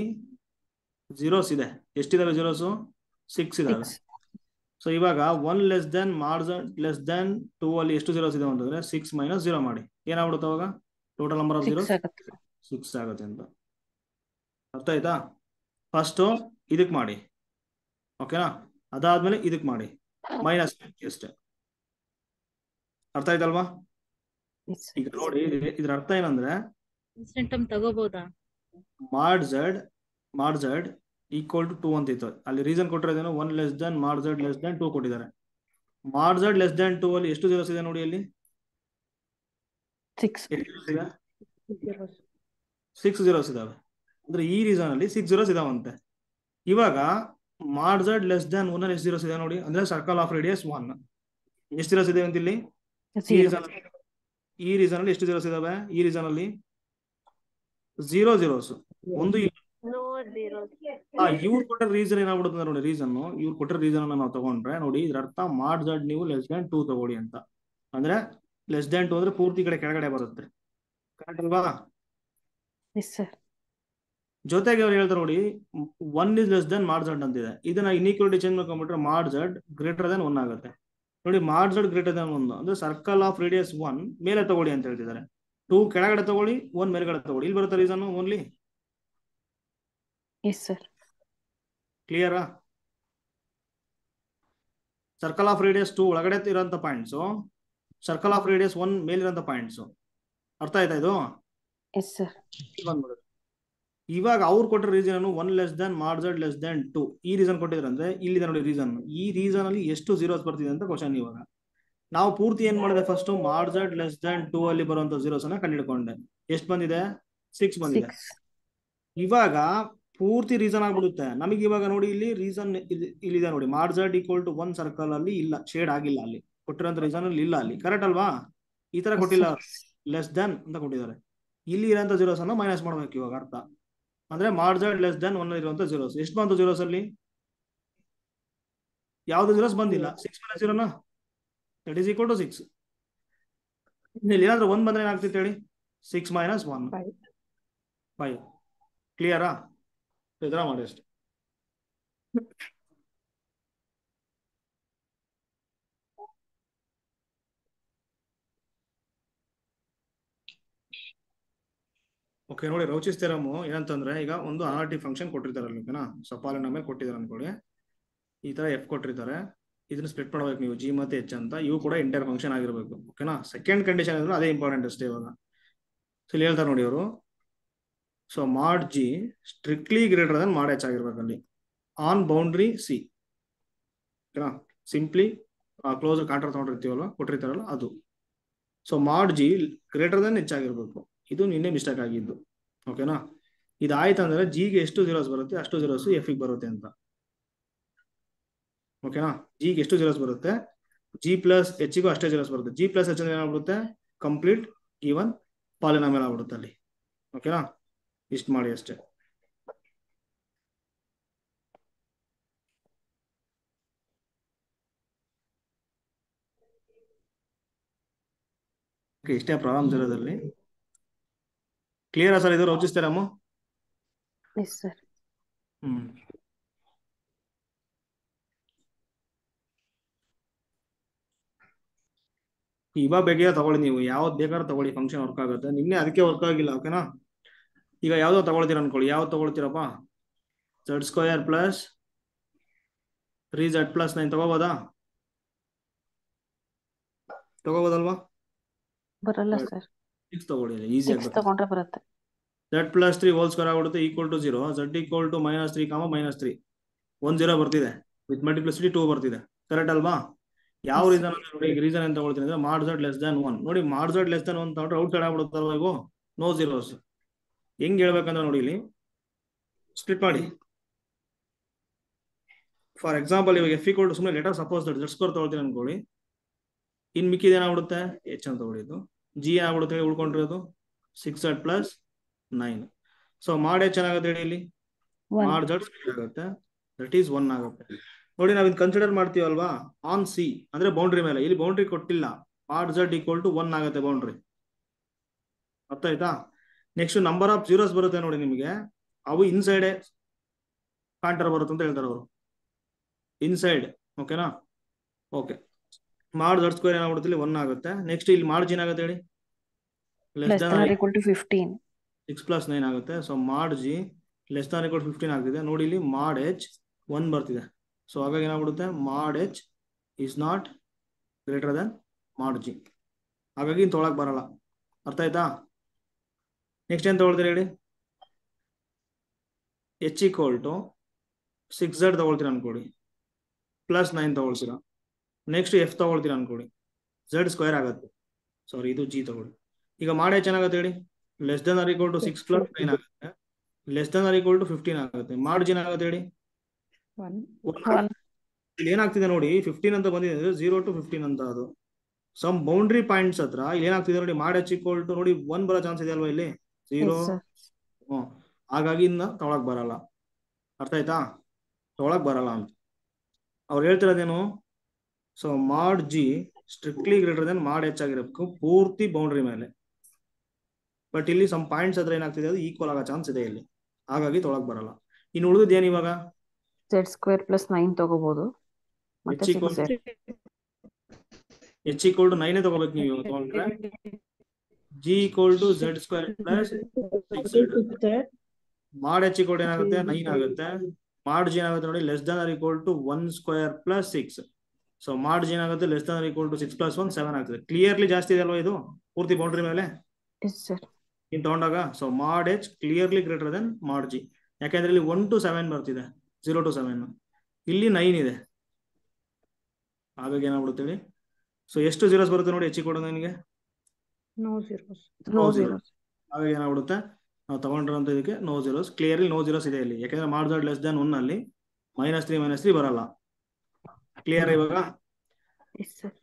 zeros ಇದೆ. ಎಷ್ಟಿದಾವೆ zeros, 6 ಇದಾವೆ. ಸೊ ಇವಾಗ 1 ಲೆಸ್ ದ್ಯಾನ್ ಮಾಡ್ Z ಲೆಸ್ ದ್ಯಾನ್ 2 ಅಲ್ಲಿ ಎಷ್ಟು zeros ಇದೆ ಅಂತಂದ್ರೆ 6 - 0 ಮಾಡಿ ಏನಾಗ್ಬಿಡುತ್ತೆ ಅವಾಗ, ಟೋಟಲ್ ನಂಬರ್ ಆಫ್ zeros 6 ಆಗುತ್ತೆ ಅಂತ. ಅರ್ಥ ಆಯ್ತಾ? ಫಸ್ಟ್ ಇದಕ್ ಮಾಡಿ, ಓಕೆನಾ, ಅದಾದ್ಮೇಲೆ ಇದಕ್ ಮಾಡಿ, ಮೈನಸ್ ಅಷ್ಟೇ. ಅರ್ಥ ಆಯ್ತಲ್ವಾ? ಈಗ ನೋಡಿ ಇದ್ರ ಅರ್ಥ ಏನಂದ್ರೆ, ತಗೋಬಹುದಾ, ಮಾಡ್ Z = 2 ಅಂತ ಇತ್ತು. ಅಲ್ಲಿ ರೀಸನ್ ಕೊಟ್ಟಿರೋದೇನು, 1 ಲೆಸ್ ದ್ಯಾನ್ ಮಾಡ್ Z ಲೆಸ್ ದ್ಯಾನ್ 2 ಕೊಟ್ಟಿದ್ದಾರೆ. ಮಾಡ್ Z ಲೆಸ್ ದ್ಯಾನ್ 2 ಅಲ್ಲಿ ಎಷ್ಟು zeros ಇದೆ ನೋಡಿ, ಅಲ್ಲಿ 6 zeros ಇದಾವೆ. ಅಂದ್ರೆ ಈ ರೀಸನ್ ಅಲ್ಲಿ 6 zeros ಇದಾವಂತೆ. ಇವಾಗ ಮಾಡ್ Z ಲೆಸ್ ದ್ಯಾನ್ 1 ಅಲ್ಲಿ ಎಷ್ಟು zeros ಇದೆ ನೋಡಿ, ಅಂದ್ರೆ ಸರ್ಕಲ್ ಆಫ್ ರೇಡಿಯಸ್ 1 ಎಷ್ಟು zeros ಇದೆ ಅಂತ ಇಲ್ಲಿ, ಈ ರೀಸನ್ ಅಲ್ಲಿ ಎಷ್ಟು zeros ಇದಾವೆ, ಈ ರೀಸನ್ ಅಲ್ಲಿ 0 zeros, ಒಂದು ಇವ್ರು ಕೊಟ್ಟ ರೀಸನ್ ಏನಾಗ್ಬಿಡುತ್ತೆ ನೋಡಿ, ಇವ್ರು ಕೊಟ್ಟ ರೀಸನ್ ನಾವು ತಗೊಂಡ್ರೆ ನೋಡಿ, ಇದ್ರ ಅರ್ಥ ಮಾಡ್ Z ನೀವು ಲೆಸ್ ದ್ಯಾನ್ 2 ತಗೊಳ್ಳಿ ಅಂತ. ಅಂದ್ರೆ ಲೆಸ್ ದ್ಯಾನ್ 2 ಅಂದ್ರೆ ಪೂರ್ತಿ ಕಡೆ ಕೆಳಗಡೆ ಬರುತ್ತೆ, ಕರೆಕ್ಟ್ ಅಲ್ವಾ? ಜೊತೆಗೆ ಅವ್ರು ಹೇಳ್ತಾರೆ ನೋಡಿ, 1 is less than mod z ಅಂತಿದೆ. ಇದನ್ನ ಇನ್ಇಕ್ವಾಲಿಟಿ ಚೇಂಜ್ ಮಾಡ್ಕೊಂಡ್ಬಿಟ್ರೆ mod z ಗ್ರೇಟರ್ ದನ್ 1 ಆಗುತ್ತೆ. ನೋಡಿ mod z ಗ್ರೇಟರ್ ದನ್ 1 ಅಂದ್ರೆ ಸರ್ಕಲ್ ಆಫ್ ರೇಡಿಯಸ್ 1 ಮೇಲೆ ತಗೊಳ್ಳಿ ಅಂತ ಹೇಳ್ತಿದ್ದಾರೆ. 2 ಕೆಳಗಡೆ ತಗೊಳ್ಳಿ, 1 ಮೇಲ್ಗಡೆ ತಗೊಳ್ಳಿ. ಇಲ್ಲಿ ಬರುತ್ತೆ ರೀಸನ್ ಓನ್ಲಿ. Yes sir. ಕ್ಲಿಯರಾ? ಸರ್ಕಲ್ ಆಫ್ ರೇಡಿಯಸ್ 2 ಒಳಗಡೆ ಇರೋಂಥ ಪಾಯಿಂಟ್ಸ್, ಸರ್ಕಲ್ ಆಫ್ ರೇಡಿಯಸ್ 1 ಮೇಲಿರೋಂಥ ಪಾಯಿಂಟ್ಸ್. ಅರ್ಥ ಆಯ್ತಾ ಇದು? Yes sir. ಇವಾಗ ಅವ್ರು ಕೊಟ್ಟ reason 1 less than mod z less than 2. ಈ ರೀಸನ್ ಕೊಟ್ಟಿದ್ರೆ ಅಂದ್ರೆ ಇಲ್ಲಿದೆ ನೋಡಿ ರೀಸನ್. ಈ ರೀಸನ್ ಅಲ್ಲಿ ಎಷ್ಟು ಝೀರೋಸ್ ಬರ್ತಿದೆ ಅಂತ ಕ್ವಶನ್. ಇವಾಗ ನಾವು ಪೂರ್ತಿ ಏನ್ ಮಾಡಿದೆ, first mod z less than 2 ಅಲ್ಲಿ ಬರುವಂತ ಝೀರೋಸ್ ಅನ್ನ ಕಂಡುಹಿಡ್ಕೊಂಡೆ. ಎಷ್ಟು ಬಂದಿದೆ? 6 ಬಂದಿದೆ. 6. ಇವಾಗ ಪೂರ್ತಿ ರೀಸನ್ ಆಗ್ಬಿಡುತ್ತೆ ನಮಗೆ. ಇವಾಗ ನೋಡಿ ಇಲ್ಲಿ ರೀಸನ್ ಇಲ್ಲಿದೆ ನೋಡಿ, mod z equal to 1 circle ಅಲ್ಲಿ ಇಲ್ಲ, ಶೇಡ್ ಆಗಿಲ್ಲ, ಅಲ್ಲಿ ಕೊಟ್ಟಿರೋಂಥ ರೀಸನ್ ಅಲ್ಲಿ ಇಲ್ಲ. ಅಲ್ಲಿ ಕರೆಕ್ಟ್ ಅಲ್ವಾ? ಈ ತರ ಕೊಟ್ಟಿಲ್ಲ, ಲೆಸ್ ದನ್ ಅಂತ ಕೊಟ್ಟಿದ್ದಾರೆ. ಇಲ್ಲಿ ಇರೋಂಥ ಝೀರೋಸ್ ಅನ್ನ ಮೈನಸ್ ಮಾಡ್ಬೇಕು ಇವಾಗ. ಅರ್ಥ ಅಂದ್ರೆ mod z ಲೆಸ್ ದನ್ 1 ಇರುವಂತ ಝೀರೋಸ್ ಎಷ್ಟು ಬಂತು? ಝೀರೋಸ್ ಅಲ್ಲಿ ಯಾವ್ದು ಝೀರೋಸ್ ಬಂದಿಲ್ಲ. 6 minus 0 that is equal to 6. ಇಲ್ಲಿ ಏನಾದ್ರೂ 1 ಬಂದ್ರೆ ಏನಾಗ್ತಿತ್ತು ಹೇಳಿ? 6 ಮೈನಸ್ 1 5. ಕ್ಲಿಯರಾ? ಇದರ ಮಾಡಿ ಅಷ್ಟೇ. ಓಕೆ ನೋಡಿ, ರೌಚಿಸ್ ಥಿಯರಮ್ ಏನಂತಂದ್ರೆ, ಈಗ ಒಂದು RT ಫಂಕ್ಷನ್ ಕೊಟ್ಟಿರ್ತಾರಲ್ಲ, ಓಕೆನಾ? ಸೊ ಪಾಲಿನಾಮಿಯಲ್ ಕೊಟ್ಟಿದ್ದಾರೆ ಅನ್ಕೊಳ್ಳಿ. ಈ ತರ f ಕೊಟ್ಟಿರ್ತಾರೆ. ಇದನ್ನ ಸ್ಪ್ಲಿಟ್ ಮಾಡಬೇಕು ನೀವು, g ಮತ್ತೆ h ಅಂತ. ಇವು ಕೂಡ ಇಂಟರ್ ಫಂಕ್ಷನ್ ಆಗಿರ್ಬೇಕು, ಓಕೆನಾ? ಸೆಕೆಂಡ್ ಕಂಡೀಷನ್ ಅಂದ್ರೆ ಅದೇ ಇಂಪಾರ್ಟೆಂಟ್ ಅಷ್ಟೇ ಇವಾಗ. ಸೊ ಇಲ್ಲಿ ಹೇಳ್ತಾರೆ ನೋಡಿ ಅವರು, so mod g strictly greater than mod h ಆಗಿರ್ಬೇಕು ಅಲ್ಲಿ, ಆನ್ ಬೌಂಡ್ರಿ c, ಓಕೆನಾ? ಸಿಂಪ್ಲಿ ಕ್ಲೋಸ್ ಕಾಂಟ್ರಾ ತಗೊಂಡಿರ್ತೀವಲ್ಲ, ಕೊಟ್ಟಿರ್ತಾರಲ್ಲ ಅದು. So mod g greater than h ಆಗಿರ್ಬೇಕು. ಇದು ನಿನ್ನೆ ಮಿಸ್ಟೇಕ್ ಆಗಿದ್ದು, ಓಕೆನಾ? ಇದಾಯ್ತಂದ್ರೆ ಜಿಗೆ ಎಷ್ಟು ಝೀರೋಸ್ ಬರುತ್ತೆ ಅಷ್ಟು ಝೀರೋಸ್ ಎಫ್ ಗೆ ಬರುತ್ತೆ ಅಂತ, ಓಕೆನಾ? ಜಿಗೆ ಎಷ್ಟು ಝೀರೋಸ್ ಬರುತ್ತೆ, ಜಿ ಪ್ಲಸ್ ಎಚ್ಗೂ ಅಷ್ಟೇ ಝೀರೋಸ್ ಬರುತ್ತೆ. ಜಿ ಪ್ಲಸ್ ಎಚ್ ಅಂದ್ರೆ ಏನಾಗ್ಬಿಡುತ್ತೆ? ಕಂಪ್ಲೀಟ್ ಈವನ್ ಪಾಲಿನಾಮಿಯಲ್ ಆಗ್ಬಿಡುತ್ತೆ ಅಲ್ಲಿ, ಓಕೆನಾ? ಇಷ್ಟು ಮಾಡಿ ಅಷ್ಟೇ. ಓಕೆ, ಇಷ್ಟೇ ಪ್ರಾಬ್ಲಮ್ಸ್ ಇರೋದ್ರಲ್ಲಿ. ಕ್ಲಿಯರಾ ಸರ್ ಇದು ರೌಚಿಸ್ ಥಿಯರಮ್? S sir. ಇವಾಗ ಬೇಕಾದ್ರೆ ತಗೊಳ್ಳಿ, ನೀವು ಯಾವ್ದು ಬೇಕಾದ್ರೂ ತಗೊಳ್ಳಿ, ಫಂಕ್ಷನ್ ವರ್ಕ್ ಆಗುತ್ತೆ. ನಿನ್ನೆ ಅದಕ್ಕೆ ವರ್ಕ್ ಆಗಿಲ್ಲ, ಓಕೆನಾ? ಈಗ ಯಾವ್ದೋ ತಗೊಳ್ತೀರ ಅನ್ಕೊಳ್ಳಿ. ಯಾವ್ದು ತಗೊಳ್ತೀರಪ್ಪ? z² plus 3z plus 9 ತಗೋಬೋದಾ? ತಗೋಬೋದಲ್ವಾ? ಬರಲ್ಲ ಸರ್. 6 ತಗೊಳ್ಳಿ, ಈಸಿ 6 ಆಗುತ್ತೆ. ತಗೊಂಡ್ರೆ ಬರುತ್ತೆ. z ಪ್ಲಸ್ 3 ಹೋಲ್ ಸ್ಕ್ವೇರ್ ಆಗ್ಬಿಡುತ್ತೆ, equal to 0. z equal to -3, -3 1 0 ಬರ್ತಿದೆ. ವಿತ್ ಮಲ್ಟಿಪ್ಲಿಸಿಟಿ 2 ಬರ್ತಿದೆ. ಕರೆಕ್ಟ್ ಅಲ್ವಾ? ಯಾವ ರೀಸನ್ ನೋಡಿ, ಈಗ ರೀಸನ್ ಅಂತ ತಗೊಳ್ತೀನಿ ಅಂದ್ರೆ mod z ಲೆಸ್ ದನ್ 1. ನೋಡಿ mod z ಲೆಸ್ ದನ್ 1 ತಗೊಂಡ್ರೆ ಔಟ್ ಸೈಡ್ ಆಗ್ಬಿಡುತ್ತಲ್ವಾ ಇವು, ನೋ ಝೀರೋಸ್. ಹೆಂಗ್ ಹೇಳ್ಬೇಕಂದ್ರೆ ನೋಡಿ, ಇಲ್ಲಿ ಸ್ಪ್ಲಿಟ್ ಮಾಡಿ. ಫಾರ್ ಎಕ್ಸಾಂಪಲ್ ಇವಾಗ ಎಫ್ ಈಕ್ವಲ್ ಟು, ಸುಮ್ಮನೆ letter suppose that z square ತಗೊಳ್ತೀನಿ ಅನ್ಕೊಳ್ಳಿ. ಇನ್ ಮಿಕ್ಕಿದ ಏನಾಗ್ಬಿಡುತ್ತೆ? h ಅಂತ ತಗೊಳ್ಳಿದ್ದು. ಜಿ ಏನಾಗ್ಬಿಡುತ್ತೆ ಉಳ್ಕೊಂಡಿರೋದು? 6z plus 9. ಸೊ ಮಾಡಿ ಏನಾಗುತ್ತೆ ಹೇಳಿ ಇಲ್ಲಿ? mod z ಆಗುತ್ತೆ, ದಟ್ ಈಸ್ 1 ಆಗುತ್ತೆ. ನೋಡಿ ನಾವು ಇದು ಕನ್ಸಿಡರ್ ಮಾಡ್ತೀವಲ್ವಾ ಆನ್ ಸಿ, ಅಂದ್ರೆ ಬೌಂಡ್ರಿ ಮೇಲೆ. ಇಲ್ಲಿ ಬೌಂಡ್ರಿ ಕೊಟ್ಟಿಲ್ಲ, mod z ಈಕ್ವಲ್ ಟು 1 ಆಗುತ್ತೆ ಬೌಂಡ್ರಿ. ಅರ್ಥ ಆಯ್ತಾ? ನೆಕ್ಸ್ಟ್ ನಂಬರ್ ಆಫ್ ಝೀರೋಸ್ ಬರುತ್ತೆ ನೋಡಿ ನಿಮಗೆ, ಅವು ಇನ್ಸೈಡ್ ಕಾಂಟರ್ ಬರುತ್ತೆ ಅಂತ ಹೇಳ್ತಾರೆ ಅವರು, ಇನ್ಸೈಡ್, ಓಕೆನಾ? ಓಕೆ, mod z ಸ್ಕ್ವೇರ್ ಏನಾಗ್ಬಿಡುತ್ತೆ ಇಲ್ಲಿ 1 ಆಗುತ್ತೆ. ನೆಕ್ಸ್ಟ್ ಇಲ್ಲಿ mod g ಏನಾಗುತ್ತೆ ಹೇಳಿ? Less than or equal to 15. 6 plus 9 ಆಗುತ್ತೆ. So mod g less than equal 15 ಆಗ್ತಿದೆ. ನೋಡಿ ಇಲ್ಲಿ mod h 1 ಬರ್ತಿದೆ. ಸೊ ಹಾಗಾಗಿ ಏನಾಗ್ಬಿಡುತ್ತೆ? mod h is not greater than mod g. ಹಾಗಾಗಿ ತೊಗೊಳಕ್ ಬರಲ್ಲ. ಅರ್ಥ ಆಯ್ತಾ? ನೆಕ್ಸ್ಟ್ ಏನ್ ತಗೊಳ್ತೀರಿ ಹೇಳಿ? h ಈಕ್ವಲ್ ಟು 6z ತಗೊಳ್ತೀರ ಅನ್ಕೊಳ್ಳಿ, ಪ್ಲಸ್ 9 ತಗೊಳ್ತೀರಾ. ನೆಕ್ಸ್ಟ್ ಎಫ್ ತಗೊಳ್ತೀರ ಅನ್ಕೊಳ್ಳಿ, z ಸ್ಕ್ವೇರ್ ಆಗುತ್ತೆ. ಸಾರಿ, ಇದು ಜಿ ತಗೊಳ್ಳಿ. ಈಗ ಮಾಡಿ ಏನಾಗುತ್ತೆ ಹೇಳಿ? Less than or equal to 6 plus 9 ಆಗುತ್ತೆ, less than or equal to 15 ಆಗುತ್ತೆ. ಮಾಡಿ ಜಿ ಏನಾಗುತ್ತೆ ಹೇಳಿ? 1. ಇಲ್ಲಿ ಏನಾಗ್ತಿದೆ ನೋಡಿ, 15 ಅಂತ ಬಂದಿದೆ, 0 to 15 ಅಂತ. ಅದು ಸಮ್ ಬೌಂಡ್ರಿ ಪಾಯಿಂಟ್ಸ್ ಹತ್ರ ಇಲ್ಲಿ ಏನಾಗ್ತಿದೆ ನೋಡಿ, ಮಾಡಿ h ಈಕ್ವಲ್ ಟು ನೋಡಿ 1 ಬರೋ ಚಾನ್ಸ್ ಇದೆ ಅಲ್ವಾ ಇಲ್ಲಿ? 0. ಹಾಗಾಗಿ ಇನ್ನ ತೊಗೊಳಕ್ ಬರಲ್ಲ. ಅರ್ಥ ಆಯ್ತಾ? ತೊಗೊಳಕ್ ಬರಲ್ಲ ಅಂತ ಅವ್ರು ಹೇಳ್ತಿರೋದೇನು? So mod g strictly greater than mod h ಆಗಿರಬೇಕು ಪೂರ್ತಿ ಬೌಂಡ್ರಿ ಮೇಲೆ. ಬಟ್ ಇಲ್ಲಿ ಸಮ್ ಪಾಯಿಂಟ್ಸ್ ಹತ್ರ ಏನಾಗ್ತಿದೆ, ಅದು ಈಕ್ವಲ್ ಆಗೋ ಚಾನ್ಸ್ ಇದೆ ಇಲ್ಲಿ. ಹಾಗಾಗಿ ತೊಗೊಳಕ್ ಬರಲ್ಲ. ಇನ್ನು ಉಳಿದಿದ್ದು ಏನು ಇವಾಗ? Z ಸ್ಕ್ವೇರ್ ಪ್ಲಸ್ 9 ತಗೋಬಹುದು ಮತ್ತೆ H equal 6Z. H equal to 9 ತಗೋಬೇಕು ನೀವು ತಗೊಂಡ್ರೆ. G equal to Z square plus 6Z. ಮಾಡ್ H equal to ಏನಾಗುತ್ತೆ? 9 ಆಗುತ್ತೆ. ಮಾಡ್ G ಏನಾಗುತ್ತೆ ನೋಡಿ, less than or equal to 1 square plus 6. So mod G ಏನಾಗುತ್ತೆ? Less than or equal to 6 plus 1 7 ಆಗ್ತದೆ. ಕ್ಲಿಯರ್ಲಿ ಜಾಸ್ತಿ ಇದೆ ಅಲ್ವಾ ಇದು ಪೂರ್ತಿ ಬೌಂಡ್ರಿ ಮೇಲೆ ಎಸ್ ಸರ್. ನೀನು ತಗೊಂಡಾಗ. So mod H clearly greater than ಮಾಡ್ G. ಯಾಕೆಂದ್ರೆ ಇಲ್ಲಿ 1 to 7 ಬರ್ತಿದೆ, 0 to 7. ಇಲ್ಲಿ 9 ಇದೆ, ಹಾಗಾಗಿ ಏನಾಗ್ಬಿಡುತ್ತೆ ಹೇಳಿ? ಸೊ ಎಷ್ಟು ಜೀರೋಸ್ ಬರುತ್ತೆ ನೋಡಿ H equal to 9 ಗೆ? No zeros. ಹಾಗಾಗಿ ಏನಾಗ್ಬಿಡುತ್ತೆ, ನಾವು ತಗೊಂಡಿರೋಂಥ ಇದಕ್ಕೆ no zeros. Clearly no zeros ಇದೆ ಇಲ್ಲಿ, ಯಾಕೆಂದ್ರೆ ಮಾಡ್ Z ಲೆಸ್ ದನ್ 1 ಅಲ್ಲಿ -3 ಬರಲ್ಲ. ಕ್ಲಿಯರ್ ಇವಾಗ? Yes sir.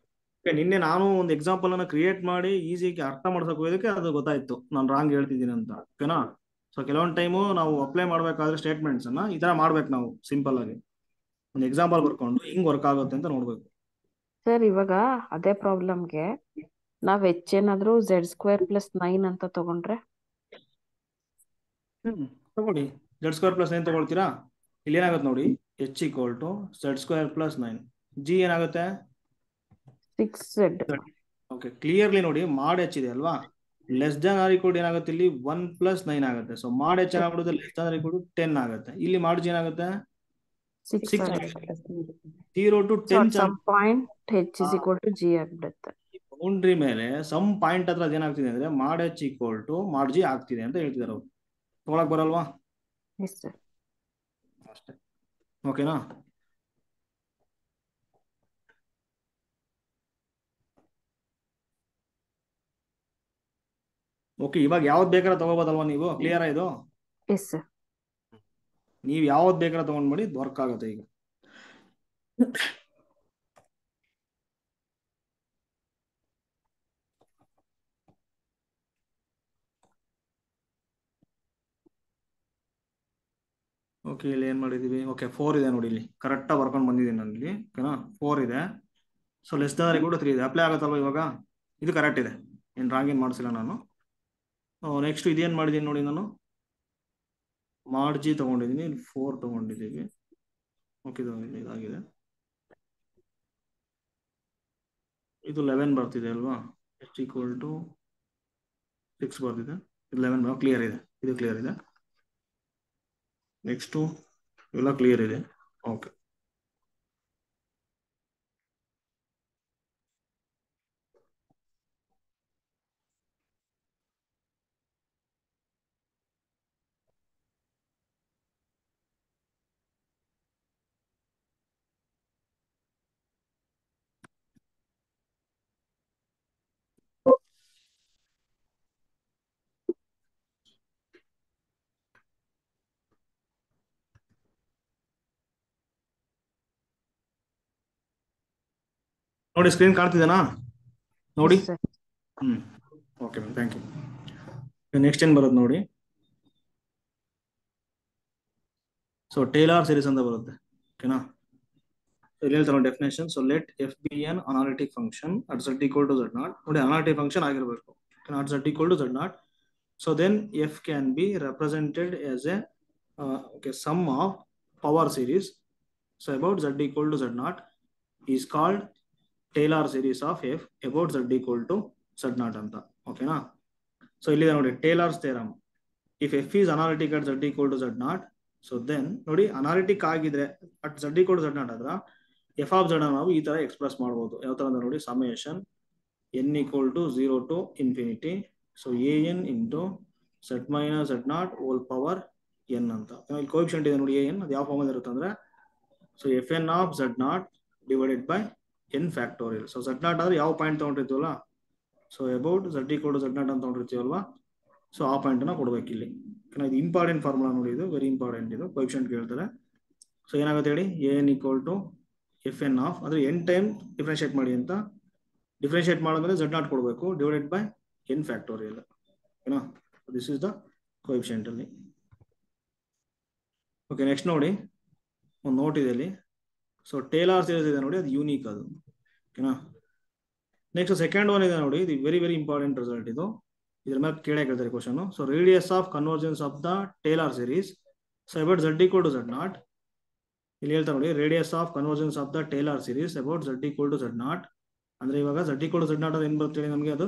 ನಿನ್ನೆ ನಾನು ಒಂದು ಎಕ್ಸಾಂಪಲ್ ಅನ್ನ ಕ್ರಿಯೇಟ್ ಮಾಡಿ ಈಸಿಯಾಗಿ ಅರ್ಥ ಮಾಡ್ಸಕ್ ಹೋಗೋದಕ್ಕೆ ಅದು ಗೊತ್ತಾಯ್ತು ನಾನು ರಾಂಗ್ ಹೇಳ್ತಿದ್ದೀನಿ ಅಂತ. ಓಕೆನಾ? ಸೊ ಕೆಲವೊಂದು ಟೈಮು ನಾವು ಅಪ್ಲೈ ಮಾಡ್ಬೇಕಾದ್ರೆ ಸ್ಟೇಟ್ಮೆಂಟ್ಸ್ ಅನ್ನ ಈ ತರ ಮಾಡ್ಬೇಕು ನಾವು. ಸಿಂಪಲ್ ಆಗಿ ಒಂದು ಎಕ್ಸಾಂಪಲ್ ಬರ್ಕೊಂಡು ಹಿಂಗ್ ವರ್ಕ್ ಆಗುತ್ತೆ ಅಂತ ನೋಡ್ಬೇಕು. ಸರ್ ಇವಾಗ ಅದೇ ಪ್ರಾಬ್ಲಮ್ಗೆ ನಾವ್ H ಏನಾದ್ರು Z ಸ್ಕ್ವೇರ್ ಪ್ಲಸ್ 9 ಅಂತ ತಗೊಂಡ್ರೆ? ತಗೊಳ್ಳಿ, Z ಸ್ಕ್ವೇರ್ ಪ್ಲಸ್ 9 ತಗೊಳ್ತೀರಾ? ಇಲ್ಲಿ ಏನಾಗುತ್ತೆ ನೋಡಿ, H equal to Z square plus 9. G ಏನಾಗುತ್ತೆ? 6Z. ಓಕೆ, ಕ್ಲಿಯರ್ಲಿ ನೋಡಿ ಮಾಡ್ H ಇದೆ ಅಲ್ವಾ, ಲೆಸ್ ದನ್ ಆರ್ ಈಕ್ವಲ್ ಏನಾಗುತ್ತೆ ಇಲ್ಲಿ 1 ಪ್ಲಸ್ 9 ಆಗುತ್ತೆ. ಸೊ ಮಾಡ್ H ಏನಾಗ್ಬಿಡುತ್ತೆ? ಲೆಸ್ ದನ್ ಆರ್ ಈಕ್ವಲ್ 10 ಆಗುತ್ತೆ. ಇಲ್ಲಿ ಮಾಡ್ G ಏನಾಗುತ್ತೆ? 6 ಆಗುತ್ತೆ. 0 to 10 some point H is equal to G ಆಗ್ಬಿಡುತ್ತೆ. ಬೌಂಡ್ರಿ ಮೇಲೆ ಸಮ್ ಪಾಯಿಂಟ್ ಹತ್ರ ಅದೇನಾಗ್ತಿದೆ ಅಂದ್ರೆ ಮಾಡ್ H equal to ಮಾಡ್ G ಆಗ್ತಿದೆ ಅಂತ ಹೇಳ್ತಿದ್ದಾರೆ ಅವ್ರು. ತೊಗೊಳಕ್ ಬರಲ್ವಾ? Yes sir. ಅಷ್ಟೇ. ಓಕೆನಾ? ಓಕೆ, ಇವಾಗ ಯಾವ್ದು ಬೇಕಾದ್ರೆ ತಗೋಬೋದಲ್ವಾ ನೀವು? ಕ್ಲಿಯರ್ ಇದು? Yes sir. ನೀವು ಯಾವ್ದು ಬೇಕಾದ್ರೆ ತಗೊಂಡ್ಬಿಡಿ, ವರ್ಕ್ ಆಗುತ್ತೆ ಈಗ. ಓಕೆ, ಇಲ್ಲಿ ಏನ್ ಮಾಡಿದೀವಿ? ಓಕೆ, 4 ಇದೆ ನೋಡಿ, ಇಲ್ಲಿ ಕರೆಕ್ಟಾಗಿ ಬರ್ಕೊಂಡು ಬಂದಿದ್ದೀನಿ ನಾನು ಇಲ್ಲಿ. ಓಕೆನಾ? 4 ಇದೆ. So less than or equal to 3 ಇದೆ. ಅಪ್ಲೈ ಆಗುತ್ತಲ್ವ ಇವಾಗ? ಇದು ಕರೆಕ್ಟ್ ಇದೆ, ಏನು ರಾಂಗ್ ಏನು ಮಾಡಿಸಿಲ್ಲ ನಾನು. ನೆಕ್ಸ್ಟ್ ಇದೇನು ಮಾಡಿದ್ದೀನಿ ನೋಡಿ, ನಾನು ಮಾಡ್ G ತಗೊಂಡಿದ್ದೀನಿ, ಇಲ್ಲಿ 4 ತಗೊಂಡಿದ್ದೀವಿ. ಓಕೆ, ಇದಾಗಿದೆ. ಇದು 11 ಬರ್ತಿದೆ ಅಲ್ವಾ? H equal to 6 ಬರ್ತಿದೆ. ಇದು 11 ಕ್ಲಿಯರ್ ಇದೆ, ಇದು ಕ್ಲಿಯರ್ ಇದೆ. ನೆಕ್ಸ್ಟು ಇವೆಲ್ಲ ಕ್ಲಿಯರ್ ಇದೆ. ಓಕೆ, ನೋಡಿ ಸ್ಕ್ರೀನ್ ಕಾಣ್ತಿದೆನಾ? ನೋಡಿ. Yes sir. Okay ma'am, thank you. Next ಏನು ಬರುತ್ತೆ ನೋಡಿ. ಸೊ ಟೇಲರ್ ಸೀರೀಸ್ ಅಂತ ಬರುತ್ತೆ. ಓಕೆನಾ? ಇಲ್ಲಿ ಹೇಳ್ತಾರೆ definition. So let f be an analytic function at Z equal to Z0. ನೋಡಿ ಅನಾಲಿಟಿಕ್ ಫಂಕ್ಷನ್ ಆಗಿರಬೇಕು at Z equal to Z0. So then f can be represented as a sum of power series. So about Z equal to Z0 is called Taylor series of f about Z equal to Z0 ಅಂತ. ಓಕೆನಾ? So ಇಲ್ಲಿದೆ ನೋಡಿ Taylor's theorem. If f is analytic at Z equal to Z0, so then ನೋಡಿ analytic ಆಗಿದ್ರೆ at Z equal to Z0 ಆದ್ರೆ F of Z ನಾವು ಈ ತರ ಎಕ್ಸ್ಪ್ರೆಸ್ ಮಾಡ್ಬೋದು. ಯಾವ ತರ ಅಂದ್ರೆ ನೋಡಿ, summation n equal to 0 to infinity. So an into Z minus Z0 hole power n ಅಂತ. ಇಲ್ಲಿ ಕೋಎಫಿಷಿಯಂಟ್ ಇದೆ ನೋಡಿ an, ಅದು ಯಾವ ಫಾರ್ಮ್ ಅಲ್ಲಿ ಇರುತ್ತೆ ಅಂದ್ರೆ, so f n of Z0 divided by n factorial. So Z0 ಆದ್ರೆ ಯಾವ ಪಾಯಿಂಟ್ ತಗೊಂಡಿರ್ತೀವಲ್ಲ, so about Z equal to Z0 ಅಂತ ತಗೊಂಡಿರ್ತೀವಲ್ವಾ, ಸೊ ಆ ಪಾಯಿಂಟ್ ಅನ್ನ ಕೊಡ್ಬೇಕು ಇಲ್ಲಿ. ಇದು ಇಂಪಾರ್ಟೆಂಟ್ ಫಾರ್ಮುಲಾ ನೋಡಿ, ಇದು ವೆರಿ ಇಂಪಾರ್ಟೆಂಟ್. ಇದು ಕೋಎಫಿಷಿಯಂಟ್ ಕೇಳ್ತಾರೆ. ಸೊ ಏನಾಗುತ್ತೆ ಹೇಳಿ, an equal to F n of ಅಂದ್ರೆ n ಟೈಮ್ ಡಿಫ್ರೆನ್ಶಿಯೇಟ್ ಮಾಡಿ ಅಂತ. ಡಿಫ್ರೆನ್ಶಿಯೇಟ್ ಮಾಡಿದ್ರೆ Z0 ಕೊಡಬೇಕು ಡಿವೈಡೆಡ್ ಬೈ n ಫ್ಯಾಕ್ಟೋರಿಯಲ್. ಓಕೆನಾ? ದಿಸ್ ಇಸ್ ದ ಕೋಎಫಿಷಿಯಂಟ್ ಅಲ್ಲಿ. ಓಕೆ, ನೆಕ್ಸ್ಟ್ ನೋಡಿ ಒಂದು ನೋಟ್ ಇದೆ ಅಲ್ಲಿ. ಸೊ ಟೇಲರ್ ಸೀರೀಸ್ ಇದೆ ನೋಡಿ, ಅದು ಯೂನಿಕ್ ಅದು. ಓಕೆನಾ? ನೆಕ್ಸ್ಟ್ ಸೆಕೆಂಡ್ ಒನ್ ಇದೆ ನೋಡಿ, ಇದು ವೆರಿ ವೆರಿ ಇಂಪಾರ್ಟೆಂಟ್ ರಿಸಲ್ಟ್. ಇದು ಇದ್ರ ಮೇಲೆ ಕೇಳೇ ಕೇಳ್ತಾರೆ question. So radius of convergence of the Taylor series. So about z equal to z0. ಇಲ್ಲಿ ಹೇಳ್ತಾ ನೋಡಿ radius of convergence of the Taylor series about z equal to z0. ಅಂದ್ರೆ ಇವಾಗ z equal to z0 ಅದು ಏನ್ ಬರುತ್ತೆ ಹೇಳಿ ನಮಗೆ? ಅದು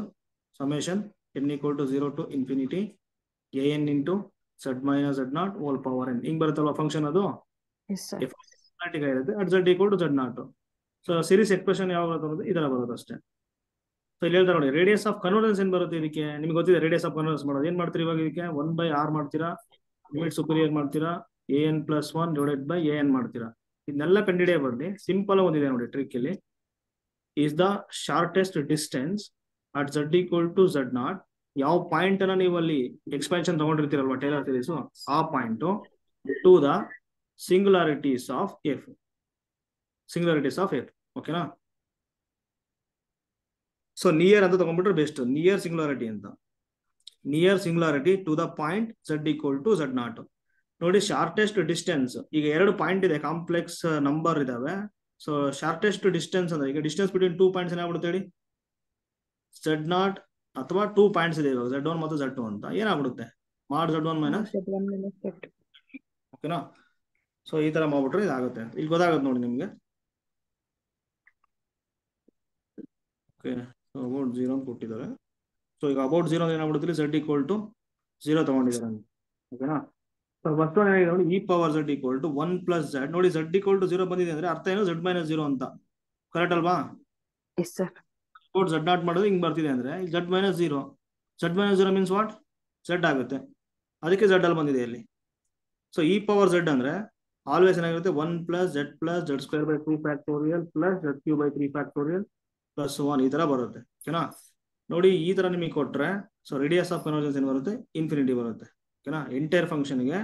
summation n equal to 0 to infinity an into z minus z0 whole power n. ಹಿಂಗ್ ಬರುತ್ತಲ್ವಾ ಫಂಕ್ಷನ್ ಅದು ಎಸ್ ಸರ್. ಇರುತ್ತೆ at z equal to z0. So series expression ಯಾವಾಗ ಬರುತ್ತೆ? ಇದರ ಬರುತ್ತೆ ಅಷ್ಟೇ. ಸೊ ಇಲ್ಲಿ ಹೇಳ್ತಾರೆ ನೋಡಿ ರೇಡಿಯಸ್ ಆಫ್ ಕನ್ವರ್ಜೆನ್ಸ್ ಏನ್ ಬರುತ್ತೆ ಇದಕ್ಕೆ? ನಿಮ್ಗೆ ಗೊತ್ತಿದೆ ರೇಡಿಯಸ್ ಆಫ್ ಕನ್ವರ್ಜೆನ್ಸ್ ಮಾಡೋದು. ಏನ್ ಮಾಡ್ತೀರಿ ಇವಾಗ ಇದಕ್ಕೆ? 1/r ಮಾಡ್ತೀರಾ, ಲಿಮಿಟ್ ಸುಪೀರಿಯರ್ ಮಾಡ್ತೀರಾ, an+1 ಡಿವೈಡೆಡ್ ಬೈ an ಮಾಡ್ತೀರಾ. ಇದನ್ನೆಲ್ಲ ಕಂಡುಹಿಡಿಯ ಬರಲಿ ಸಿಂಪಲ್ ಒಂದಿದೆ ನೋಡಿ ಟ್ರಿಕ್ ಇಲ್ಲಿ. Is the shortest distance at z equal to z0. ಯಾವ ಪಾಯಿಂಟ್ ಅನ್ನ ನೀವು ಅಲ್ಲಿ ಎಕ್ಸ್ಪಾನ್ಷನ್ ತಗೊಂಡಿರ್ತೀರಲ್ವಾ ಟೇಲರ್ ಸೀರೀಸ್, ಆ point to the singularities of f. Singularities of f, ಓಕೆನಾ? ಸೊ ನಿಯರ್ ಅಂತ ತಗೊಂಡ್ಬಿಟ್ರೆ ಬೆಸ್ಟ್. ನಿಯರ್ ಸಿಂಗುಲಾರಿಟಿ ಅಂತ, near singularity to the point z equal to z0. ನೋಡಿ ಶಾರ್ಟೆಸ್ಟ್ ಡಿಸ್ಟೆನ್ಸ್, ಈಗ 2 ಪಾಯಿಂಟ್ ಇದೆ, ಕಾಂಪ್ಲೆಕ್ಸ್ ನಂಬರ್ ಇದಾವೆ. ಸೊ ಶಾರ್ಟೆಸ್ಟ್ ಡಿಸ್ಟೆನ್ಸ್ ಅಂದ್ರೆ ಈಗ ಡಿಸ್ಟೆನ್ಸ್ ಬಿಟ್ವೀನ್ 2 ಪಾಯಿಂಟ್ಸ್ ಏನಾಗ್ಬಿಡುತ್ತೆ ಹೇಳಿ? z0 ಅಥವಾ 2 ಪಾಯಿಂಟ್ಸ್ ಇದೆ ಇವಾಗ z1 ಮತ್ತು z2 ಅಂತ. ಏನಾಗ್ಬಿಡುತ್ತೆ? ಮಾಡ್ z1 ಮೈನಸ್, ಓಕೆನಾ? ಸೊ ಈ ತರ ಮಾಡ್ಬಿಟ್ರೆ ಇದಾಗುತ್ತೆ. ಇಲ್ಲಿ ಗೊತ್ತಾಗುತ್ತೆ ನೋಡಿ ನಿಮ್ಗೆ. ಓಕೆ, ಅಬೌಟ್ 0 ಅಂತ ಕೊಟ್ಟಿದ್ದಾರೆ. ಸೊ ಈಗ ಅಬೌಟ್ 0 ಏನಾಗ್ಬಿಡುತ್ತೆ? z equal to 0 ತಗೊಂಡಿದ್ದಾರೆ, ಓಕೆನಾ? ಸೊ ಫಸ್ಟ್ ಒನ್ ಏನಾಗಿದೆ ನೋಡಿ, e power z equal to 1 plus z. ನೋಡಿ z equal to 0 ಬಂದಿದೆ ಅಂದ್ರೆ ಅರ್ಥ ಏನು? z minus 0 ಅಂತ, ಕರೆಕ್ಟ್ ಅಲ್ವಾ? Yes sir. ಅಬೌಟ್ z0 ಮಾಡೋದು ಹಿಂಗ್ ಬರ್ತಿದೆ ಅಂದ್ರೆ z minus 0. z minus 0 means what? z ಆಗುತ್ತೆ, ಅದಕ್ಕೆ z ಅಲ್ಲಿ ಬಂದಿದೆ ಇಲ್ಲಿ. ಸೊ e power z ಅಂದ್ರೆ ಆಲ್ವೇಸ್ ಏನಾಗಿರುತ್ತೆ? 1 plus z square by 2 factorial plus z cube by 3 factorial plus 1 ಈ ತರ ಬರುತ್ತೆ, ಓಕೆನಾ? ನೋಡಿ ಈ ತರ ನಿಮಗೆ ಕೊಟ್ರೆ ಸೊ ರೇಡಿಯಸ್ ಆಫ್ ಕನ್ವರ್ಜೆನ್ಸ್ ಏನು ಬರುತ್ತೆ? ಇನ್ಫಿನಿಟಿ ಬರುತ್ತೆ, ಓಕೆನಾ? ಎಂಟೈರ್ ಫಂಕ್ಷನ್ಗೆ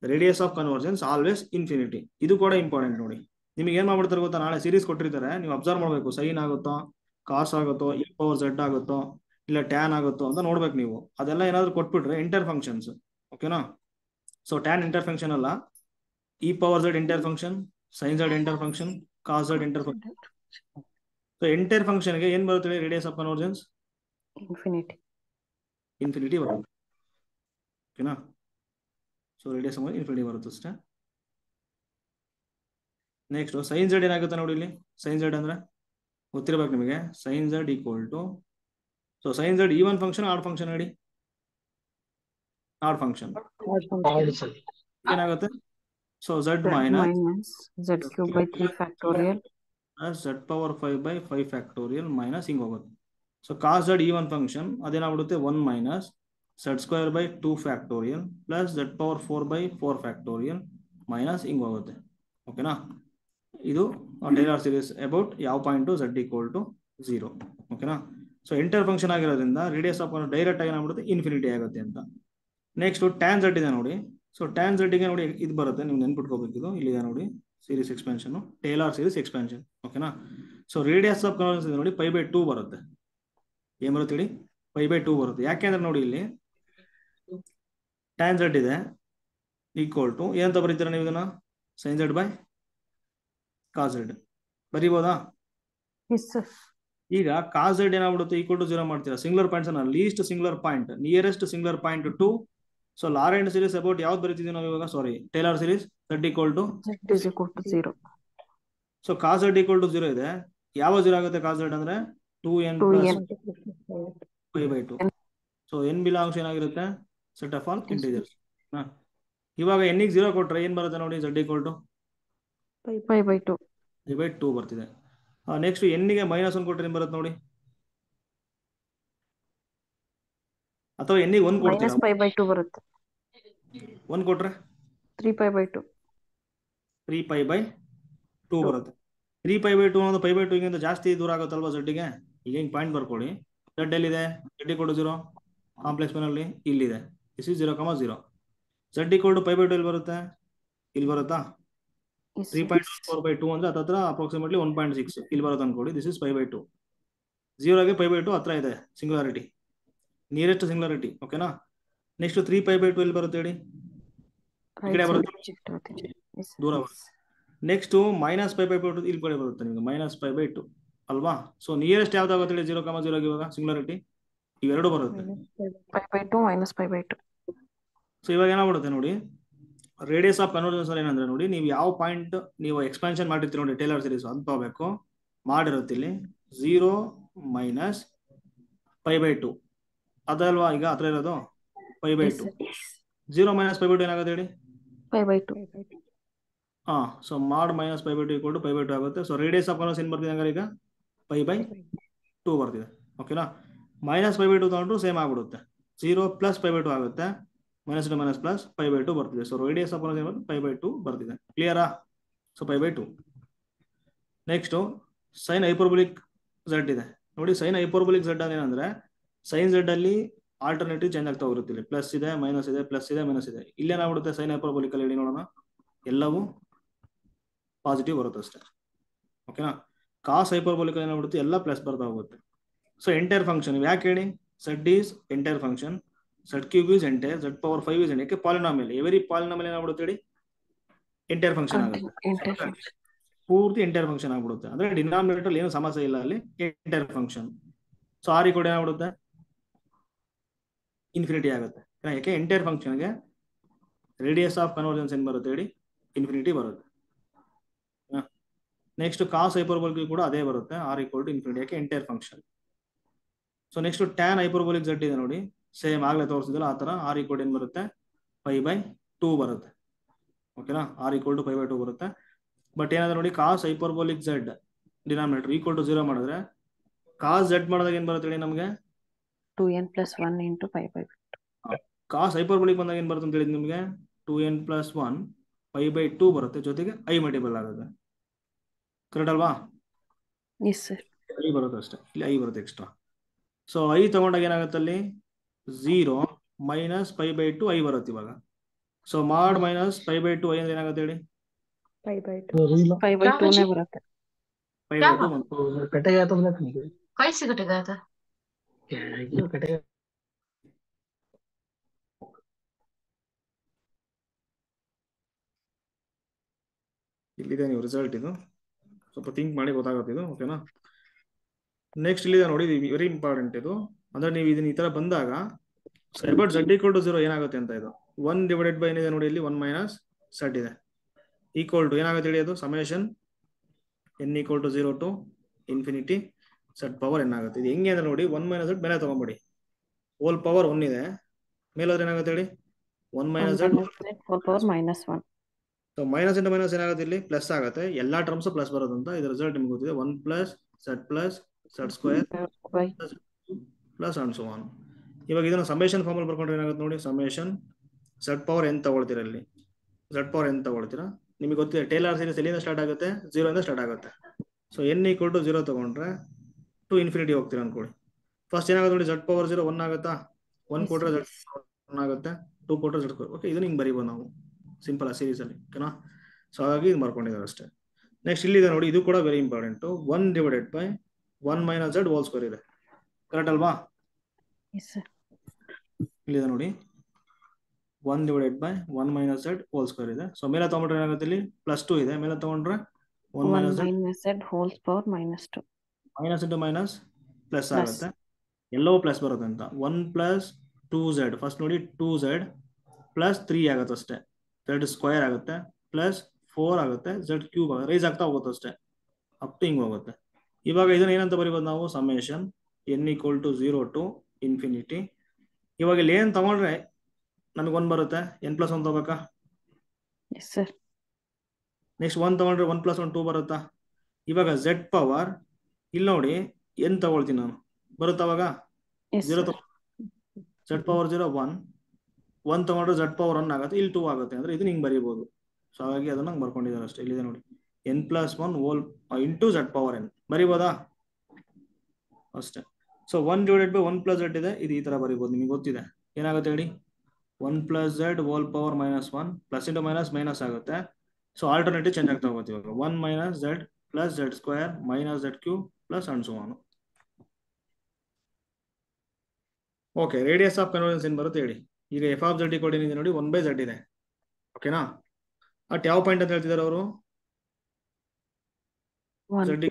radius of convergence always infinity. ಇದು ಕೂಡ ಇಂಪಾರ್ಟೆಂಟ್ ನೋಡಿ. ನಿಮಗೆ ಏನ್ ಮಾಡ್ಬಿಡ್ತಾರೆ ಗೊತ್ತಾ? ನಾಳೆ ಸೀರೀಸ್ ಕೊಟ್ಟಿರ್ತಾರೆ, ನೀವು ಅಬ್ಸರ್ವ್ ಮಾಡಬೇಕು. ಸೈನ್ ಆಗುತ್ತೋ, ಕಾಸ್ ಆಗುತ್ತೋ, e power z ಆಗುತ್ತೋ, ಇಲ್ಲ ಟ್ಯಾನ್ ಆಗುತ್ತೋ ಅಂತ ನೋಡ್ಬೇಕು ನೀವು. ಅದೆಲ್ಲ ಏನಾದ್ರು ಕೊಟ್ಬಿಟ್ರೆ ಎಂಟೈರ್ ಫಂಕ್ಷನ್ಸ್, ಓಕೆನಾ? ಸೊ ಟ್ಯಾನ್ ಎಂಟರ್ ಫಂಕ್ಷನ್ ಅಲ್ಲ, e power z entire function, sine z enter function, cos z enter function. So entire ಫಂಕ್ಷನ್ಗೆ ಏನ್ ಬರುತ್ತೆ radius of convergence? Infinity. Infinity ಬರುತ್ತೆ, ಓಕೆನಾ? ಸೊ ರೇಡಿಯಸ್ ಇನ್ಫಿನಿಟಿ ಬರುತ್ತೆ ಅಷ್ಟೇ. ನೆಕ್ಸ್ಟ್ ಸೈನ್ z ಏನಾಗುತ್ತೆ ನೋಡಿ ಇಲ್ಲಿ. ಸೈನ್ z ಅಂದ್ರೆ ಗೊತ್ತಿರ್ಬೇಕು ನಿಮಗೆ. Sine z equal to, so sine z even function odd function ಹೇಳಿ? ಆಡ್ ಫಂಕ್ಷನ್ ಏನಾಗುತ್ತೆ? So z minus z cube by 3 factorial z power 5 by 5 factorial minus ಹಿಂಗ್ ಹೋಗುತ್ತೆ. So cos z even function ಅದೇನಾಗ್ಬಿಡುತ್ತೆ? 1 minus z square by 2 factorial plus z power 4 by 4 factorial minus ಹಿಂಗ್ ಹೋಗುತ್ತೆ, ಓಕೆನಾ? ಇದು Taylor series about ಯಾವ point z equal to 0, ಓಕೆನಾ? So enter function ಆಗಿರೋದ್ರಿಂದ ರೇಡಿಯಸ್ ಆಫ್ ಡೈರೆಕ್ಟ್ ಆಗಿ ಏನಾಗ್ಬಿಡುತ್ತೆ? ಇನ್ಫಿನಿಟಿ ಆಗುತ್ತೆ ಅಂತ. ನೆಕ್ಸ್ಟ್ ಟ್ಯಾನ್ z ಇದೆ ನೋಡಿ. ಸೊ ಟ್ಯಾನ್ z ಗೆ ನೋಡಿ ಇದು ಬರುತ್ತೆ, ನೀವು ನೆನ್ಪಿಟ್ಕೋಬೇಕು. ಇದು ಇಲ್ಲಿದೆ ನೋಡಿ, series expansion, Taylor series expansion, ಓಕೆನಾ? ಸೊ ರೇಡಿಯಸ್ ಆಫ್ ಕನ್ವರ್ಜೆನ್ಸ್ ಇದೆ ನೋಡಿ, π/2 ಬರುತ್ತೆ. ಏನ್ ಬರುತ್ತೆ ಹೇಳಿ? π/2 ಬರುತ್ತೆ. ಯಾಕೆಂದ್ರೆ ನೋಡಿ ಇಲ್ಲಿ ಟ್ಯಾನ್ z ಇದೆ ಈಕ್ವಲ್ ಟು ಏನಂತ ಬರೀತೀರಾ ನೀವು ಇದನ್ನ? Sine z by cos z ಬರೀಬೋದಾ? Yes sir. ಈಗ ಕಾಸ್ z ಏನಾಗ್ಬಿಡುತ್ತೆ? ಈಕ್ವಲ್ ಟು 0 ಮಾಡ್ತೀರಾ. ಸಿಂಗುಲರ್ ಪಾಯಿಂಟ್ಸ್ ಅನ್ನ least singular point, nearest singular point to. So Laurent series about ಯಾವ್ದು ಬರೀತಿದ್ದೀವಿ ನಾವು ಇವಾಗ? Sorry, Taylor series z equal to 0. So cos z equal to 0 ಇದೆ. ಯಾವ 0 ಆಗುತ್ತೆ ಕಾಸ್ z ಅಂದ್ರೆ? 2n plus π/2. So n belongs ಏನಾಗಿರುತ್ತೆ? Set of all integers. ಇವಾಗ n ಗೆ 0 ಕೊಟ್ರೆ ಏನ್ ಬರುತ್ತೆ ನೋಡಿ? z equal to π/2 ಬರ್ತಿದೆ. ನೆಕ್ಸ್ಟ್ n ಗೆ -1 ಕೊಟ್ರೆ ಏನ್ ಬರುತ್ತೆ ನೋಡಿ? ಅಥವಾ n ಗೆ 1 ಕೊಡ್ತೀರಾ? -π/2 ಬರುತ್ತೆ. 1 ಕೊಟ್ರೆ 3π/2 ಬರುತ್ತೆ. 3π/2 ಅನ್ನೋದು π/2 ಗಿಂತ ಜಾಸ್ತಿ ದೂರ ಆಗುತ್ತಲ್ವಾ z ಗೆ? ಈಗ ಹಿಂಗ್ ಪಾಯಿಂಟ್ ಬರ್ಕೊಳ್ಳಿ. z ಎಲ್ಲಿದೆ? z equal to 0 ಕಾಂಪ್ಲೆಕ್ಸ್ ಅಲ್ಲಿ ಇಲ್ಲಿದೆ. This is 0, 0. z equal to π/2 ಎಲ್ಲಿ ಬರುತ್ತೆ? ಇಲ್ಲಿ ಬರುತ್ತಾ? 3.4/2 ಅಂದ್ರೆ ಹತ್ರ ಅಪ್ರಾಕ್ಸಿಮೇಟ್ಲಿ 1.6 ಇಲ್ಲಿ ಬರುತ್ತೆ ಅನ್ಕೊಳ್ಳಿ. This is π/2. 0ಗೆ π/2 ಹತ್ರ ಇದೆ ಸಿಂಗುಲಾರಿಟಿ, ನಿಯರೆಸ್ಟ್ ಸಿಂಗುಲಾರಿಟಿ, ಓಕೆನಾ? ನೆಕ್ಸ್ಟ್ 3π/2 ಎಲ್ಲಿ ಬರುತ್ತೆ ಹೇಳಿ? ಈ ಕಡೆ ಬರುತ್ತೆ, ದೂರ ಬರುತ್ತೆ. ನೆಕ್ಸ್ಟ್ -π/2 ಇಲ್ಲಿ ಕಡೆ ಬರುತ್ತೆ ನಿಮಗೆ, -π/2 ಅಲ್ವಾ? ಸೊ ನಿಯರೆಸ್ಟ್ ಯಾವ್ದಾಗುತ್ತೆ ಹೇಳಿ? 0, 0 ಇವಾಗ ಸಿಂಗುಲಾರಿಟಿ ಇವೆರಡು ಬರುತ್ತೆ. π/2 - π/2. ಸೊ ಇವಾಗ ಏನಾಗ್ಬಿಡುತ್ತೆ ನೋಡಿ, ರೇಡಿಯಸ್ ಆಫ್ ಕನ್ವರ್ಜೆನ್ಸ್ ಏನಂದ್ರೆ ನೋಡಿ, ನೀವು ಯಾವ ಪಾಯಿಂಟ್ ನೀವು ಎಕ್ಸ್ಪಾನ್ಷನ್ ಮಾಡಿರ್ತೀರಿ ನೋಡಿ ಟೇಲರ್ ಸೀರೀಸ್ ಅಂತ ತಗೋಬೇಕು. ಮಾಡಿರುತ್ತೆ ಇಲ್ಲಿ 0 - π/2 ಅದಲ್ವಾ ಈಗ ಹತ್ರ ಇರೋದು π/2. 0 - π/2 ಏನಾಗುತ್ತೆ ಹೇಳಿ? π/2. ಹಾ, ಸೊ ಮಾಡ್ -π/2 = π/2 ಆಗುತ್ತೆ. ಸೊ ರೇಡಿಯಸ್ ಆಫ್ ಕನ್ವರ್ಜೆನ್ಸ್ ಏನ್ ಬರ್ತಿದೆ ಹಂಗಾರೆ ಈಗ π/2 ಬರ್ತಿದೆ. ಓಕೆನಾ? -π/2 ತಗೊಂಡ್ರು ಸೇಮ್ ಆಗ್ಬಿಡುತ್ತೆ. 0 + π/2 ಆಗುತ್ತೆ. -2 - +π/2 ಬರ್ತಿದೆ. ಸೊ ರೇಡಿಯಸ್ ಆಫ್ ಕನ್ವರ್ಜೆನ್ಸ್ π/2 ಬರ್ತಿದೆ. ಕ್ಲಿಯರಾ? So π/2. Next sine hyperbolic z ಇದೆ ನೋಡಿ. ಸೈನ್ ಹೈಪರ್ಬೋಲಿಕ್ ಝೆಡ್ ಏನಂದ್ರೆ ಸೈನ್ ಝೆಡ್ ಅಲ್ಲಿ ಆಲ್ಟರ್ನೇಟಿವ್ ಚೇಂಜ್ ಆಗ್ತಾ ಹೋಗುತ್ತೆ. ಇಲ್ಲಿ ಪ್ಲಸ್ ಇದೆ, ಮೈನಸ್ ಇದೆ, ಪ್ಲಸ್ ಇದೆ, ಮೈನಸ್ ಇದೆ. ಇಲ್ಲೇನಾಗ್ಬಿಡುತ್ತೆ ಸೈನ್ ಹೈಪರ್ಬೋಲಿಕ್ ಅಲ್ಲಿ ಹೇಳಿ ನೋಡೋಣ, ಎಲ್ಲವೂ ಪಾಸಿಟಿವ್ ಬರುತ್ತೆ ಅಷ್ಟೇ. ಓಕೆನಾ? ಕಾಸ್ ಹೈಪರ್ಬೋಲಿಕ್ ಏನಾಗ್ಬಿಡುತ್ತೆ, ಎಲ್ಲ ಪ್ಲಸ್ ಬರ್ತಾ ಹೋಗುತ್ತೆ. ಸೊ ಎಂಟೈರ್ ಫಂಕ್ಷನ್ ಯಾಕೆ ಹೇಳಿ? Z is entire function, Z³ is entire, Z⁴ is entire. Polynomial, every polynomial ಏನಾಗ್ಬಿಡುತ್ತೆ ಹೇಳಿ? ಎಂಟೈರ್ ಫಂಕ್ಷನ್ ಆಗುತ್ತೆ. ಪೂರ್ತಿ ಎಂಟೈರ್ ಫಂಕ್ಷನ್ ಆಗ್ಬಿಡುತ್ತೆ. ಅಂದ್ರೆ ಡಿನಾಮಿನೇಟರ್ ಏನು ಸಮಸ್ಯೆ ಇಲ್ಲ, ಅಲ್ಲಿ ಎಂಟೈರ್ ಫಂಕ್ಷನ್. ಸೊ ಆರ್ ಕೂಡ ಏನಾಗ್ಬಿಡುತ್ತೆ, ಇನ್ಫಿನಿಟಿ ಆಗುತ್ತೆ. ಯಾಕೆ? ಎಂಟೈರ್ ಫಂಕ್ಷನ್ಗೆ ರೇಡಿಯಸ್ ಆಫ್ ಕನ್ವರ್ಜೆನ್ಸ್ ಏನ್ ಬರುತ್ತೆ ಹೇಳಿ? ಇನ್ಫಿನಿಟಿ ಬರುತ್ತೆ. ನೆಕ್ಸ್ಟ್ ಕಾಸ್ ಹೈಪರ್ಬೋಲಿಕ್ ಕೂಡ ಅದೇ ಬರುತ್ತೆ, ಆರ್ =ಇನ್ಫಿನಿಟಿ. ಯಾಕೆ? Entire function. So next tan hyperbolic z ಇದೆ ನೋಡಿ, ಸೇಮ್ ಆಗ್ಲೇ ತೋರಿಸಿದಿಲ್ಲ ಆ ತರ. ಆರ್ ಏನ್ ಬರುತ್ತೆ? π/2 ಬರುತ್ತೆ. ಓಕೆನಾ? ಆರ್ π/2 ಬರುತ್ತೆ. ಬಟ್ ಏನಾದ್ರೆ ನೋಡಿ, ಕಾಸ್ ಹೈಪರ್ಬೋಲಿಕ್ ಝೆಡ್ ಡಿನಾಮಿನೇಟರ್ =0 ಮಾಡಿದ್ರೆ ಕಾಸ್ ಝೆಡ್ ಮಾಡಿದಾಗ ಏನ್ ಬರುತ್ತೆ ಹೇಳಿ ನಮಗೆ? 2n + 1 × π/2. ಕಾಸ್ ಹೈಪರ್ಬೋಲಿಕ್ ಬಂದಾಗ ಏನ್ ಬರುತ್ತೆ ಅಂತ ಹೇಳಿದ್ ನಿಮಗೆ? 2n + 1 π/2 ಬರುತ್ತೆ, ಜೊತೆಗೆ ಐ ಮಲ್ಟಿಪಲ್ ಆಗುತ್ತೆ. ಕರೆಕ್ಟ್ ಅಲ್ವಾ? ಐ ಬರುತ್ತೆ ಅಷ್ಟೇ, ಇಲ್ಲಿ ಐ ಬರುತ್ತೆ ಎಕ್ಸ್ಟ್ರಾ. ಸೊ ಐ ತಗೊಂಡಾಗ ಏನಾಗುತ್ತೆ ಅಲ್ಲಿ? 0 - π/2 ಐ ಬರುತ್ತೆ ಇವಾಗ. ಸೊ ಮಾಡ್ -π/2 ಐ ಅಂದ್ರೆ ಏನಾಗುತ್ತೆ ಹೇಳಿ? π/2 ಬರುತ್ತೆ. π/2 कट गया तो मतलब ठीक है। कैसे कट गया था? क्यों कट गया? ಇಲ್ಲಿದೆ ನೀವು ರಿಸಲ್ಟ್. ಇದು ಸ್ವಲ್ಪ ಥಿಂಕ್ ಮಾಡಿ ಗೊತ್ತಾಗುತ್ತೆ ಇದು. ಓಕೆನಾ? ನೆಕ್ಸ್ಟ್ ಇಲ್ಲಿದೆ ನೋಡಿ, ಇದು ವೆರಿ ಇಂಪಾರ್ಟೆಂಟ್ ಇದು. ಅಂದ್ರೆ ನೀವು ಇದನ್ನ ಈ ತರ ಬಂದಾಗ Z = 0 ಏನಾಗುತ್ತೆ ಅಂತ, ಇದು 1/n ಏನಿದೆ ನೋಡಿ, ಇಲ್ಲಿ 1 - z ಇದೆ = ಏನಾಗುತ್ತೆ ಹೇಳಿ? ಅದು ಸಮೇಷನ್ n = 0 to ∞ Z⁴n ಆಗುತ್ತೆ. ಇದು ಹೆಂಗೆ ಅಂದ್ರೆ ನೋಡಿ, 1 - z ಮೇಲೆ ತಗೊಂಡ್ಬಿಡಿ, ಹೋಲ್ ಪವರ್ 1 ಇದೆ, ಮೇಲಾದ್ರೆ ಏನಾಗುತ್ತೆ ಹೇಳಿ? 1 - z -1. So minus into minus ಏನಾಗುತ್ತೆ ಇಲ್ಲಿ? ಪ್ಲಸ್ ಆಗುತ್ತೆ. ಎಲ್ಲಾ ಟರ್ಮ್ಸ್ ಪ್ಲಸ್ ಬರೋದಂತ ಇದರ ರಿಸಲ್ಟ್ ನಿಮ್ಗೆ ಗೊತ್ತಿದೆ. 1 + z² plus and so on. ಇವಾಗ ಇದನ್ನ ಸಮೇಷನ್ ಫಾರ್ಮಲ್ ಬರ್ಕೊಂಡ್ರೆ ಏನಾಗುತ್ತೆ ನೋಡಿ, ಸಮೇಷನ್ Z⁴n ತಗೊಳ್ತೀರಾ, ಇಲ್ಲಿ Z⁴n ತಗೊಳ್ತೀರಾ. ನಿಮಗೆ ಗೊತ್ತಿದೆ ಟೇಲರ್ ಸೀರೀಸ್ ಎಲ್ಲಿಂದ ಸ್ಟಾರ್ಟ್ ಆಗುತ್ತೆ? 0 ಇಂದ ಸ್ಟಾರ್ಟ್ ಆಗುತ್ತೆ. ಸೊ n = 0 ತಗೊಂಡ್ರೆ ಟು ಇನ್ಫಿನಿಟಿ ಹೋಗ್ತೀರಾ ಅನ್ಕೊಳ್ಳಿ. ಫಸ್ಟ್ ಏನಾಗುತ್ತೆ ನೋಡಿ, Z⁴0 1 ಆಗುತ್ತಾ? 1 ಕೊಟ್ರೆ Z⁴1 ಆಗುತ್ತೆ, 2 ಕೊಟ್ರೆ Z². ಓಕೆ, ಇದನ್ನ ಹಿಂಗೆ ಬರೀಬೋದು ನಾವು ಸಿಂಪಲ್ ಆ ಸೀರೀಸ್ ಅಲ್ಲಿ. ಓಕೆನಾ? ಸೊ ಹಾಗಾಗಿ ಇದು ಮಾಡ್ಕೊಂಡಿದ್ದಾರೆ ಅಷ್ಟೇ. ನೆಕ್ಸ್ಟ್ ಇಲ್ಲಿದೆ ನೋಡಿ, ಇದು ಕೂಡ ವೆರಿ ಇಂಪಾರ್ಟೆಂಟ್. 1/1 - z² ಇದೆ. ಕರೆಕ್ಟ್ ಅಲ್ವಾ? ಇಲ್ಲಿದೆ ನೋಡಿ, 1/1 - z² ಇದೆ. ಸೊ ಮೇಲೆ ತಗೊಂಡ್ರೆ ಏನಾಗುತ್ತೆ ಇಲ್ಲಿ? +2 ಇದೆ. ಮೇಲೆ ತಗೊಂಡ್ರೆ 1 - z -2. Minus into minus plus ಆಗುತ್ತೆ, ಎಲ್ಲವೂ ಪ್ಲಸ್ ಬರುತ್ತೆ ಅಂತ. 1 + 2z ಫಸ್ಟ್ ನೋಡಿ, 2z + 3 ಆಗುತ್ತೆ ಅಷ್ಟೇ, Z² ಆಗುತ್ತೆ, +4 ಆಗುತ್ತೆ, Z³ ರೈಸ್ ಆಗ್ತಾ ಹೋಗುತ್ತೆ ಅಷ್ಟೇ, ಅಪ್ ಟು ಹಿಂಗೆ ಹೋಗುತ್ತೆ. ಇವಾಗ ಇದನ್ನ ಏನಂತ ಬರೀಬೋದು ನಾವು? Summation n = 0 to ∞. ಇವಾಗ ಇಲ್ಲಿ ಏನ್ ತಗೊಂಡ್ರೆ ನಮಗೆ 1 ಬರುತ್ತೆ, n + 1 ತಗೋಬೇಕಾ? ನೆಕ್ಸ್ಟ್ 1 ತಗೊಂಡ್ರೆ 1 + 1 2 ಬರುತ್ತಾ? ಇವಾಗ Z⁴ ಇಲ್ಲಿ ನೋಡಿ, n ತಗೊಳ್ತೀನಿ ನಾನು, ಬರುತ್ತಾ ಅವಾಗ? 0 Z⁴0 1 ತಗೊಂಡ್ರೆ Z⁴1 ಆಗುತ್ತೆ, ಇಲ್ಲಿ 2 ಆಗುತ್ತೆ. ಅಂದ್ರೆ ಇದನ್ನ ಹಿಂಗೆ ಬರೀಬಹುದು. ಸೊ ಹಾಗಾಗಿ ಅದನ್ನ ಬರ್ಕೊಂಡಿದ್ದಾರೆ ಅಷ್ಟೇ. ಇಲ್ಲಿದೆ ನೋಡಿ, n + 1 × Z⁴n ಬರೀಬೋದಾ? ಅಷ್ಟೇ. ಸೊ 1/1 + z ಇದೆ, ಇದು ಈ ತರ ಬರೀಬಹುದು. ನಿಮಗೆ ಗೊತ್ತಿದೆ ಏನಾಗುತ್ತೆ ಹೇಳಿ? 1 + z (-1) plus into minus minus ಆಗುತ್ತೆ. ಸೊ ಆಲ್ಟರ್ನೇಟಿವ್ ಚೇಂಜ್ ಆಗ್ತಾ ಹೋಗುತ್ತೆ. ಇವಾಗ 1 - z + z² - z³ plus and so on. Okay, radius of convergence ಏನ್ ಬರುತ್ತೆ ಹೇಳಿ? ಈಗ f(z) ಏನಿದೆ ನೋಡಿ, 1/z ಇದೆ. ಓಕೆನಾ? ಅಟ್ ಯಾವ ಪಾಯಿಂಟ್ ಅಂತ ಹೇಳ್ತಿದ್ದಾರೆ ಅವರು? z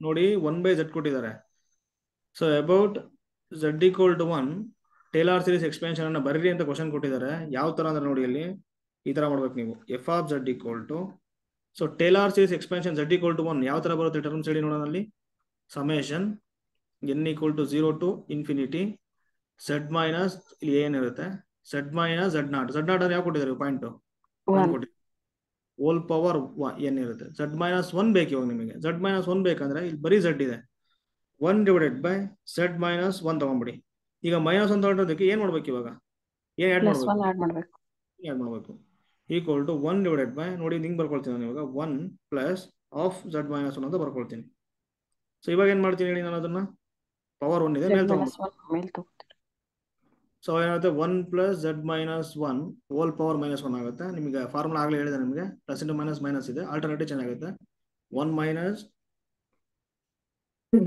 ನೋಡಿ 1/z ಕೊಟ್ಟಿದ್ದಾರೆ. So about z equal to 1 Taylor series expansion ಅನ್ನ ಬರೀರಿ ಅಂತ ಕ್ವಶನ್ ಕೊಟ್ಟಿದ್ದಾರೆ. ಯಾವ ತರ ಅಂದ್ರೆ ನೋಡಿ ಇಲ್ಲಿ ಈ ತರ ಮಾಡ್ಬೇಕು ನೀವು. F of z equal to so Taylor series expansion z equal to 1 ಯಾವ ತರ ಬರುತ್ತೆ ಟರ್ಮ್ಸ್ ಹೇಳಿ ನೋಡೋಣ. ಅಲ್ಲಿ summation n equal to 0 to infinity z minus ಇಲ್ಲಿ ಏನಿರುತ್ತೆ z ಮೈನಸ್ z0 ಅಂದ್ರೆ ಯಾವ ಕೊಟ್ಟಿದ್ದಾರೆ ಪಾಯಿಂಟ್ ಕೊಟ್ಟಿದ್ದಾರೆ ಹೋಲ್ ಪವರ್ n ಇರುತ್ತೆ. z ಮೈನಸ್ 1 ಬೇಕು ಇವಾಗ ನಿಮಗೆ. z ಮೈನಸ್ 1 ಬೇಕಂದ್ರೆ ಇಲ್ಲಿ ಬರೀ z ಇದೆ 1 ಡಿವೈಡೆಡ್ ಬೈ z ಮೈನಸ್ 1 ತಗೊಂಡ್ಬಿಡಿ. ಈಗ ಮೈನಸ್ 1 ತಗೊಂಡಿದ್ದಕ್ಕೆ ಏನ್ ಮಾಡ್ಬೇಕು ಇವಾಗ ಏನ್ ಆಡ್ ಪ್ಲಸ್ ಮಾಡ್ಬೇಕು 1 ಆಡ್ ಮಾಡ್ಬೇಕು. ಆಡ್ ಮಾಡ್ಬೇಕು ಈಕ್ವಲ್ ಟು 1 ಡಿವೈಡೆಡ್ ಬೈ ನೋಡಿ ಹಿಂಗ್ ಬರ್ಕೊಳ್ತೀನಿ ನಾನು ಇವಾಗ 1 ಪ್ಲಸ್ ಆಫ್ z ಮೈನಸ್ 1 ಅಂತ ಬರ್ಕೊಳ್ತೀನಿ. ಸೊ ಇವಾಗ ಏನ್ ಮಾಡ್ತೀನಿ ಹೇಳಿ ನಾನು ಅದನ್ನ ಪವರ್ 1 ಇದೆ Z ಮೇಲೆ ಮೈನಸ್ ತಗೊಂಡು 1 ಮೇಲ್ ತಗೋತೀರಿ. ಸೊ ಏನಾಗುತ್ತೆ 1 plus z minus 1 whole power minus 1 ಆಗುತ್ತೆ. ನಿಮಗೆ ಫಾರ್ಮುಲಾ ಆಗ್ಲೇ ಹೇಳಿದೆ ನಿಮಗೆ ಪ್ಲಸ್ ಇಂಟು ಮೈನಸ್ ಮೈನಸ್ ಇದೆ ಆಲ್ಟರ್ನೇಟಿವ್ ಚೆನ್ನಾಗುತ್ತೆ 1 minus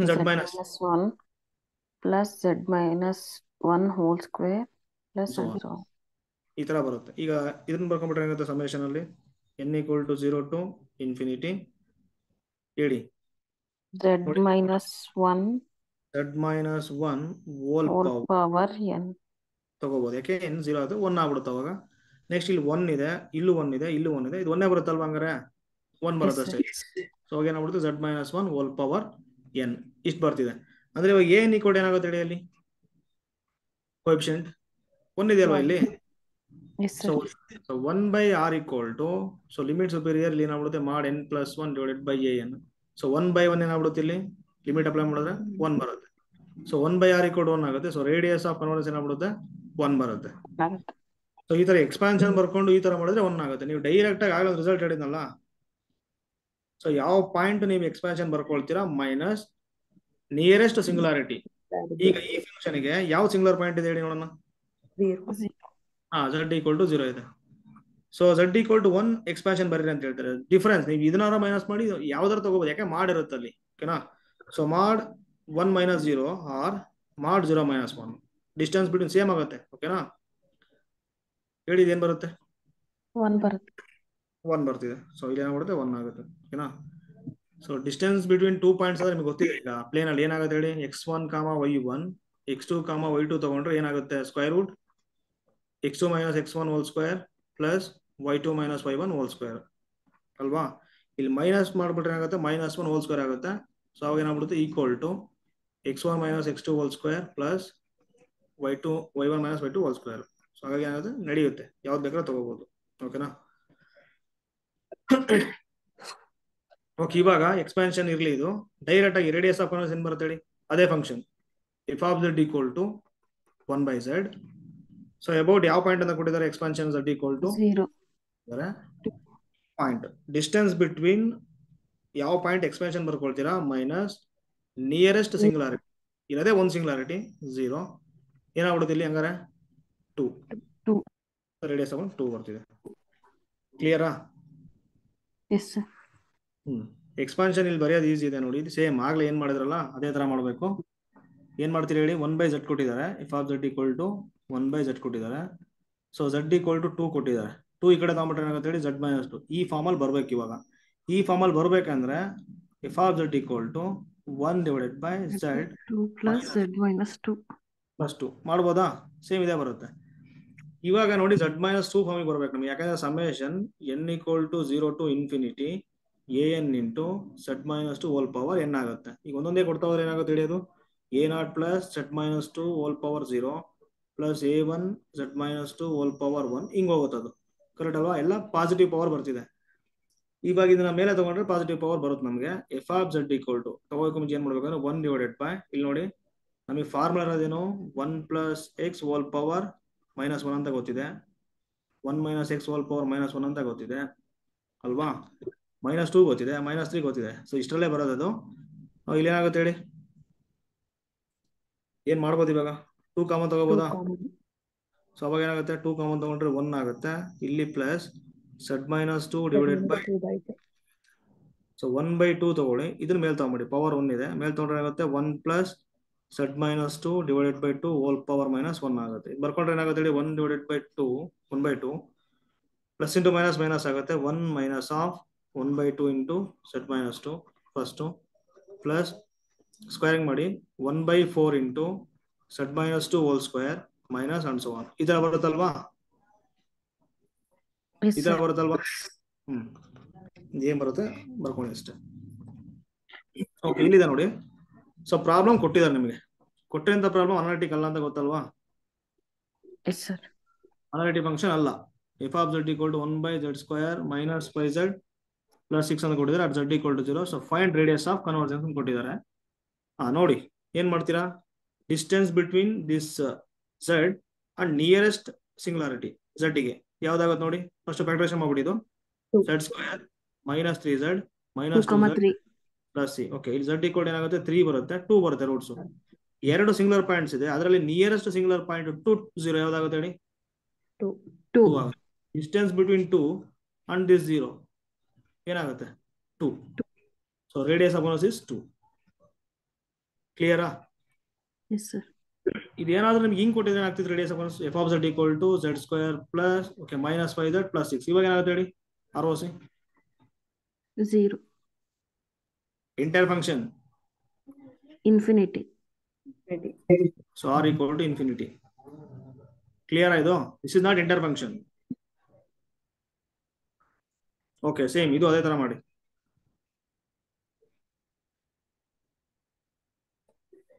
z minus 1 plus z minus 1 whole square plus So, ಈ ತರ ಬರುತ್ತೆ. ಈಗ ಇದನ್ನ ಬರ್ಕೊಂಡ್ಬಿಟ್ರೆ ಏನಾಗುತ್ತೆ ಸಮೇಷನ್ ಅಲ್ಲಿ n equal to 0 to infinity ಹೇಳಿ z ನೋಡಿ. Minus 1 z minus 1 whole whole power power n ತಗೋಬಹುದು. ಯಾಕೆ n 0 ಅದು 1 ಆಗ್ಬಿಡುತ್ತೆ ಅವಾಗ. ನೆಕ್ಸ್ಟ್ ಇಲ್ಲಿ 1 ಇದೆ ಇಲ್ಲೂ 1 ಇದೆ ಇಲ್ಲೂ 1 ಇದೆ ಇದು 1 ಬರುತ್ತಲ್ವಾ ಹಂಗಾರೆ 1 ಬರುತ್ತೆ Yes, ಅಷ್ಟೇ. ಸೊ ಅವಾಗ ಏನಾಗ್ಬಿಡುತ್ತೆ z minus 1 whole power n ಇಷ್ಟು ಬರ್ತಿದೆ. ಅಂದ್ರೆ ಇವಾಗ ಏನ್ ಈಕ್ವಲ್ ಏನಾಗುತ್ತೆ ಹೇಳಿ ಅಲ್ಲಿ ಕೋಎಫಿಷಿಯಂಟ್ 1 ಇದೆಯಲ್ವಾ ಇಲ್ಲಿ. yes sir. So 1 by r equal to so limit superior ಇಲ್ಲಿ ಏನಾಗ್ಬಿಡುತ್ತೆ ಮಾಡ್ n plus 1 divided by an. So 1 by 1 ಏನಾಗ್ಬಿಡುತ್ತೆ ಇಲ್ಲಿ ಲಿಮಿಟ್ ಅಪ್ಲೈ ಮಾಡಿದ್ರೆ 1 ಬರುತ್ತೆ. So 1 by r equal to 1 ಆಗುತ್ತೆ. ಸೊ ರೇಡಿಯಸ್ ಆಫ್ ಕನ್ವರ್ಜೆನ್ಸ್ ಏನಾಗ್ಬಿಡುತ್ತೆ 1 ಬರುತ್ತೆ. ಆಗುತ್ತೆ. ಸೊ ಈ ತರ ಎಕ್ಸ್ಪಾನ್ಷನ್ ಬರ್ಕೊಂಡು ಈ ತರ ಮಾಡಿದ್ರೆ 1 ಆಗುತ್ತೆ. ನೀವು ಡೈರೆಕ್ಟ್ ಆಗಿ ಆಗಲೇ ರಿಸಲ್ಟ್ ಹೇಳಿದ್ನಲ್ಲ. ಸೊ ಯಾವ ಪಾಯಿಂಟ್ ನೀವು ಎಕ್ಸ್ಪಾನ್ಷನ್ ಬರ್ಕೊಳ್ತೀರಾ ಮೈನಸ್ ನಿಯರೆಸ್ಟ್ ಸಿಂಗುಲಾರಿಟಿ. ಈಗ ಈ ಫಂಕ್ಷನ್ ಗೆ ಯಾವ ಸಿಂಗುಲರ್ ಪಾಯಿಂಟ್ ಇದೆ ಹೇಳಿ ನೋಡೋಣ. z equal to 0 ಇದೆ. So z equal to 1 expansion ಬರೀರಿ ಅಂತ ಹೇಳ್ತಾರೆ. ಡಿಫರೆನ್ಸ್ ನೀವು ಇದನ್ನಾರ ಮೈನಸ್ ಮಾಡಿ ಯಾವ್ದಾರ ತಗೋಬಹುದು ಯಾಕೆ ಮಾಡಿರುತ್ತೆ ಅಲ್ಲಿ. ಓಕೆನಾ. ಸೊ ಮಾಡ್ 1 ಮೈನಸ್ 0 ಆರ್ ಮಾಡ್ 0 ಮೈನಸ್ 1 ಡಿಸ್ಟೆನ್ಸ್ ಬಿಟ್ವೀನ್ ಸೇಮ್ ಆಗುತ್ತೆ. ಓಕೆನಾ. ಹೇಳಿ ಏನ್ ಬರುತ್ತೆ 1 ಬರುತ್ತೆ. 1 ಬರ್ತಿದೆ. ಸೊ ಇಲ್ಲಿ ಏನಾಗ್ಬಿಡುತ್ತೆ 1 ಆಗುತ್ತೆ. ಓಕೆನಾ. ಸೊ ಡಿಸ್ಟೆನ್ಸ್ ಬಿಟ್ವೀನ್ 2 ಪಾಯಿಂಟ್ಸ್ ಅಂದ್ರೆ ನಿಮಗೆ ಗೊತ್ತಿದೆ. ಈಗ ಪ್ಲೇನ್ ಅಲ್ಲಿ ಏನಾಗುತ್ತೆ ಹೇಳಿ x1 y1 x2 y2 ತಗೊಂಡ್ರೆ ಏನಾಗುತ್ತೆ square root x2 minus x1 whole square plus y2 minus y1 whole square ಅಲ್ವಾ. ಇಲ್ಲಿ ಮೈನಸ್ ಮಾಡ್ಬಿಟ್ರೆ ಏನಾಗುತ್ತೆ ಮೈನಸ್ 1 ಹೋಲ್ ಸ್ಕ್ವೇರ್ ಆಗುತ್ತೆ. ಸೊ ಅವಾಗ ಏನಾಗ್ಬಿಡುತ್ತೆ equal to x1 minus x2 whole square plus y1 minus y2 whole square. So ಹಾಗಾಗಿ ಏನಾಗುತ್ತೆ ನಡೆಯುತ್ತೆ ಯಾವ್ದು ಬೇಕಾದ್ರೂ ತಗೋಬಹುದು. ಓಕೆನಾ. ಓಕೆ ಇವಾಗ ಎಕ್ಸ್ಪಾನ್ಷನ್ ಇರ್ಲಿ ಇದು ಡೈರೆಕ್ಟ್ ಆಗಿ ರೇಡಿಯಸ್ ಆಫ್ ಕನ್ವರ್ಜೆನ್ಸ್ ಏನ್ ಬರುತ್ತೆ ಹೇಳಿ ಅದೇ function F of z equal to 1 by z. So about ಯಾವ ಪಾಯಿಂಟ್ ಅಂತ ಕೊಟ್ಟಿದ್ದಾರೆ expansion z equal to 0 point distance between ಯಾವ ಪಾಯಿಂಟ್ ಎಕ್ಸ್ಪಾನ್ಷನ್ ಬರ್ಕೊಳ್ತೀರಾ ಮೈನಸ್ ನಿಯರೆಸ್ಟ್ ಸಿಂಗುಲಾರಿಟಿ ಇಲ್ಲದೆ ಒಂದು ಸಿಂಗುಲಾರಿಟಿ 0 ಏನಾಗ್ಬಿಡುತ್ತೆ ಇಲ್ಲಿ ಹಂಗಾರೆ 2 ರೇಡಿಯಸ್ ಆಫ್ 2 ಬರ್ತಿದೆ. ಕ್ಲಿಯರಾ. Yes sir. ಎಕ್ಸ್ಪಾನ್ಷನ್ ಇಲ್ಲಿ ಬರೆಯೋದು ಈಸಿ ಇದೆ ನೋಡಿ. ಇದು ಸೇಮ್ ಆಗ್ಲೇ ಏನ್ ಮಾಡಿದ್ರಲ್ಲ ಅದೇ ತರ ಮಾಡಬೇಕು. ಏನ್ ಮಾಡ್ತೀರಿ ಹೇಳಿ 1 by z ಕೊಟ್ಟಿದ್ದಾರೆ F of z equal to 1 by z ಕೊಟ್ಟಿದ್ದಾರೆ. ಸೊ z equal to 2 ಕೊಟ್ಟಿದ್ದಾರೆ. 2 ಈ ಕಡೆ ತಗೊಂಡ್ಬಿಟ್ರೆ ಏನಾಗುತ್ತೆ ಹೇಳಿ z ಮೈನಸ್ 2 ಈ ಫಾರ್ಮಲ್ಲಿ ಬರ್ಬೇಕು. ಇವಾಗ ಈ ಫಾರ್ಮಲ್ಲಿ ಬರ್ಬೇಕಂದ್ರೆ F of z equal to 1 divided by z 2 plus z minus 2 plus 2 ಮಾಡ್ಬೋದಾ. ಸೇಮ್ ಇದೇ ಬರುತ್ತೆ. ಇವಾಗ ನೋಡಿ z ಮೈನಸ್ 2 ಫಾರ್ಮಿಗೆ ಬರ್ಬೇಕು ನಮ್ಗೆ. ಯಾಕಂದ್ರೆ summation n equal to 0 to infinity an into z minus 2 hole power n ಆಗುತ್ತೆ. ಈಗ ಒಂದೊಂದೇ ಕೊಡ್ತಾ ಹೋದ್ರೆ ಏನಾಗುತ್ತೆ ಹೇಳಿಯೋದು a0 plus z minus 2 whole power 0 plus a1 z minus 2 hole power 1 ಹಿಂಗ್ ಹೋಗುತ್ತೆ. ಅದು ಕರೆಕ್ಟ್ ಅಲ್ವಾ. ಎಲ್ಲ ಪಾಸಿಟಿವ್ ಪವರ್ ಬರ್ತಿದೆ. ಇವಾಗ ಇದನ್ನ ಮೇಲೆ ತಗೊಂಡ್ರೆ ಪಾಸಿಟಿವ್ ಪವರ್ ಬರುತ್ತೆ ನಮಗೆ. F of z equal to ತಗೋಬೇಕು ಮುಂಚೆ ಏನ್ ಮಾಡ್ಬೇಕಂದ್ರೆ 1 ಡಿವೈಡೆಡ್ ಬೈ ಇಲ್ಲಿ ನೋಡಿ ನಮಗೆ ಫಾರ್ಮುಲಾ ಇರೋದೇನು 1 plus x whole power minus 1 ಅಂತ ಗೊತ್ತಿದೆ. 1 minus x whole power minus 1 ಅಂತ ಗೊತ್ತಿದೆ ಅಲ್ವಾ. ಮೈನಸ್ 2 ಗೊತ್ತಿದೆ ಮೈನಸ್ 3 ಗೊತ್ತಿದೆ. ಸೊ ಇಷ್ಟರಲ್ಲೇ ಬರೋದು ಅದು. ಇಲ್ಲಿ ಏನಾಗುತ್ತೆ ಹೇಳಿ ಏನ್ ಮಾಡ್ಬೋದು ಇವಾಗ 2 ಕಾಮನ್ ತಗೋಬೋದಾ. ಸೊ ಅವಾಗ ಏನಾಗುತ್ತೆ 2 ಕಾಮನ್ ತಗೊಂಡ್ರೆ 1 ಆಗುತ್ತೆ. ಇಲ್ಲಿ plus z minus 2 divided by so 1 by 2 ತಗೊಳ್ಳಿ. ಇದನ್ನ ಮೇಲೆ ತಗೊಂಬಿಡಿ ಪವರ್ 1 ಇದೆ ಮೇಲೆ ತಗೊಂಡ್ರೆ ಏನಾಗುತ್ತೆ 1 plus z minus 2 divided by 2 hole power minus 1 ಆಗುತ್ತೆ. ಬರ್ಕೊಂಡ್ರೆ ಏನಾಗುತ್ತೆ ಹೇಳಿ 1 divided by 2 1 by 2 plus into minus minus ಆಗುತ್ತೆ 1 minus of 1 by 2 into z minus 2 first plus squaring ಮಾಡಿ 1 by 4 into z minus 2 whole square minus and so on. ಈ ತರ ಬರುತ್ತಲ್ವಾ? S ಈ ತರ sir. ಬರುತ್ತಲ್ವಾ? ಏನ್ ಬರುತ್ತೆ ಬರ್ಕೊಳ್ಳಿ ಅಷ್ಟೇ. ಓಕೆ, ಇಲ್ಲಿದೆ ನೋಡಿ. ಸೊ ಪ್ರಾಬ್ಲಮ್ ಕೊಟ್ಟಿದ್ದಾರೆ ನಿಮಗೆ. ಕೊಟ್ಟಿರಂತ ಪ್ರಾಬ್ಲಮ್ ಅನಾಲಿಟಿಕ್ ಅಲ್ಲ ಅಂತ ಗೊತ್ತಲ್ವಾ? Yes sir. ಅನಾಲಿಟಿಕ್ ಫಂಕ್ಷನ್ ಅಲ್ಲ. F of z equal to 1 by z square minus 5z plus 6 ಅಂತ ಕೊಟ್ಟಿದ್ದಾರೆ. at z equal to 0. So find radius of convergence ಅಂತ ಕೊಟ್ಟಿದ್ದಾರೆ. ನೋಡಿ ಏನ್ ಮಾಡ್ತೀರಾ? Distance between this z and nearest singularity z ಗೆ ಯಾವ್ದಾಗುತ್ತೆ ನೋಡಿ. ಫಸ್ಟ್ ಫ್ಯಾಕ್ಟರೇಷನ್ ಮಾಡ್ಬಿಟ್ಟಿದ್ದು z square minus 3z minus 2z 3 plus c. Okay, ಇಲ್ಲಿ z equal ಏನಾಗುತ್ತೆ 3 ಬರುತ್ತೆ, 2 ಬರುತ್ತೆ ರೂಟ್ಸ್. ಎರಡು ಸಿಂಗುಲರ್ ಪಾಯಿಂಟ್ಸ್ ಇದೆ, ಅದರಲ್ಲಿ ನಿಯರೆಸ್ಟ್ ಸಿಂಗುಲರ್ ಪಾಯಿಂಟ್ 2 0 ಯಾವ್ದಾಗುತ್ತೆ ಹೇಳಿ? 2 ಆಗುತ್ತೆ. ಡಿಸ್ಟೆನ್ಸ್ ಬಿಟ್ವೀನ್ 2 ಅಂಡ್ ದಿಸ್ 0 ಏನಾಗುತ್ತೆ? 2. So radius of is 2. ಕ್ಲಿಯರಾ? Yes sir. ಇದೇನಾದ್ರೂ ನಿಮ್ಗೆ ಹಿಂಗ್ ಕೊಟ್ಟಿದ್ರೆ ಏನಾಗ್ತಿತ್ತು? Radius of F of z equal to z square plus okay minus 5z plus 6. ಇವಾಗ ಏನಾಗುತ್ತೆ ಹೇಳಿ? ROC 0 ಇಂಟರ್ ಫಂಕ್ಷನ್ ಇನ್ಫಿನಿಟಿ. So r equal to infinity. Clear ಆಯ್ತು? This is not enter function. Okay, same ಇದು ಅದೇ ತರ ಮಾಡಿ.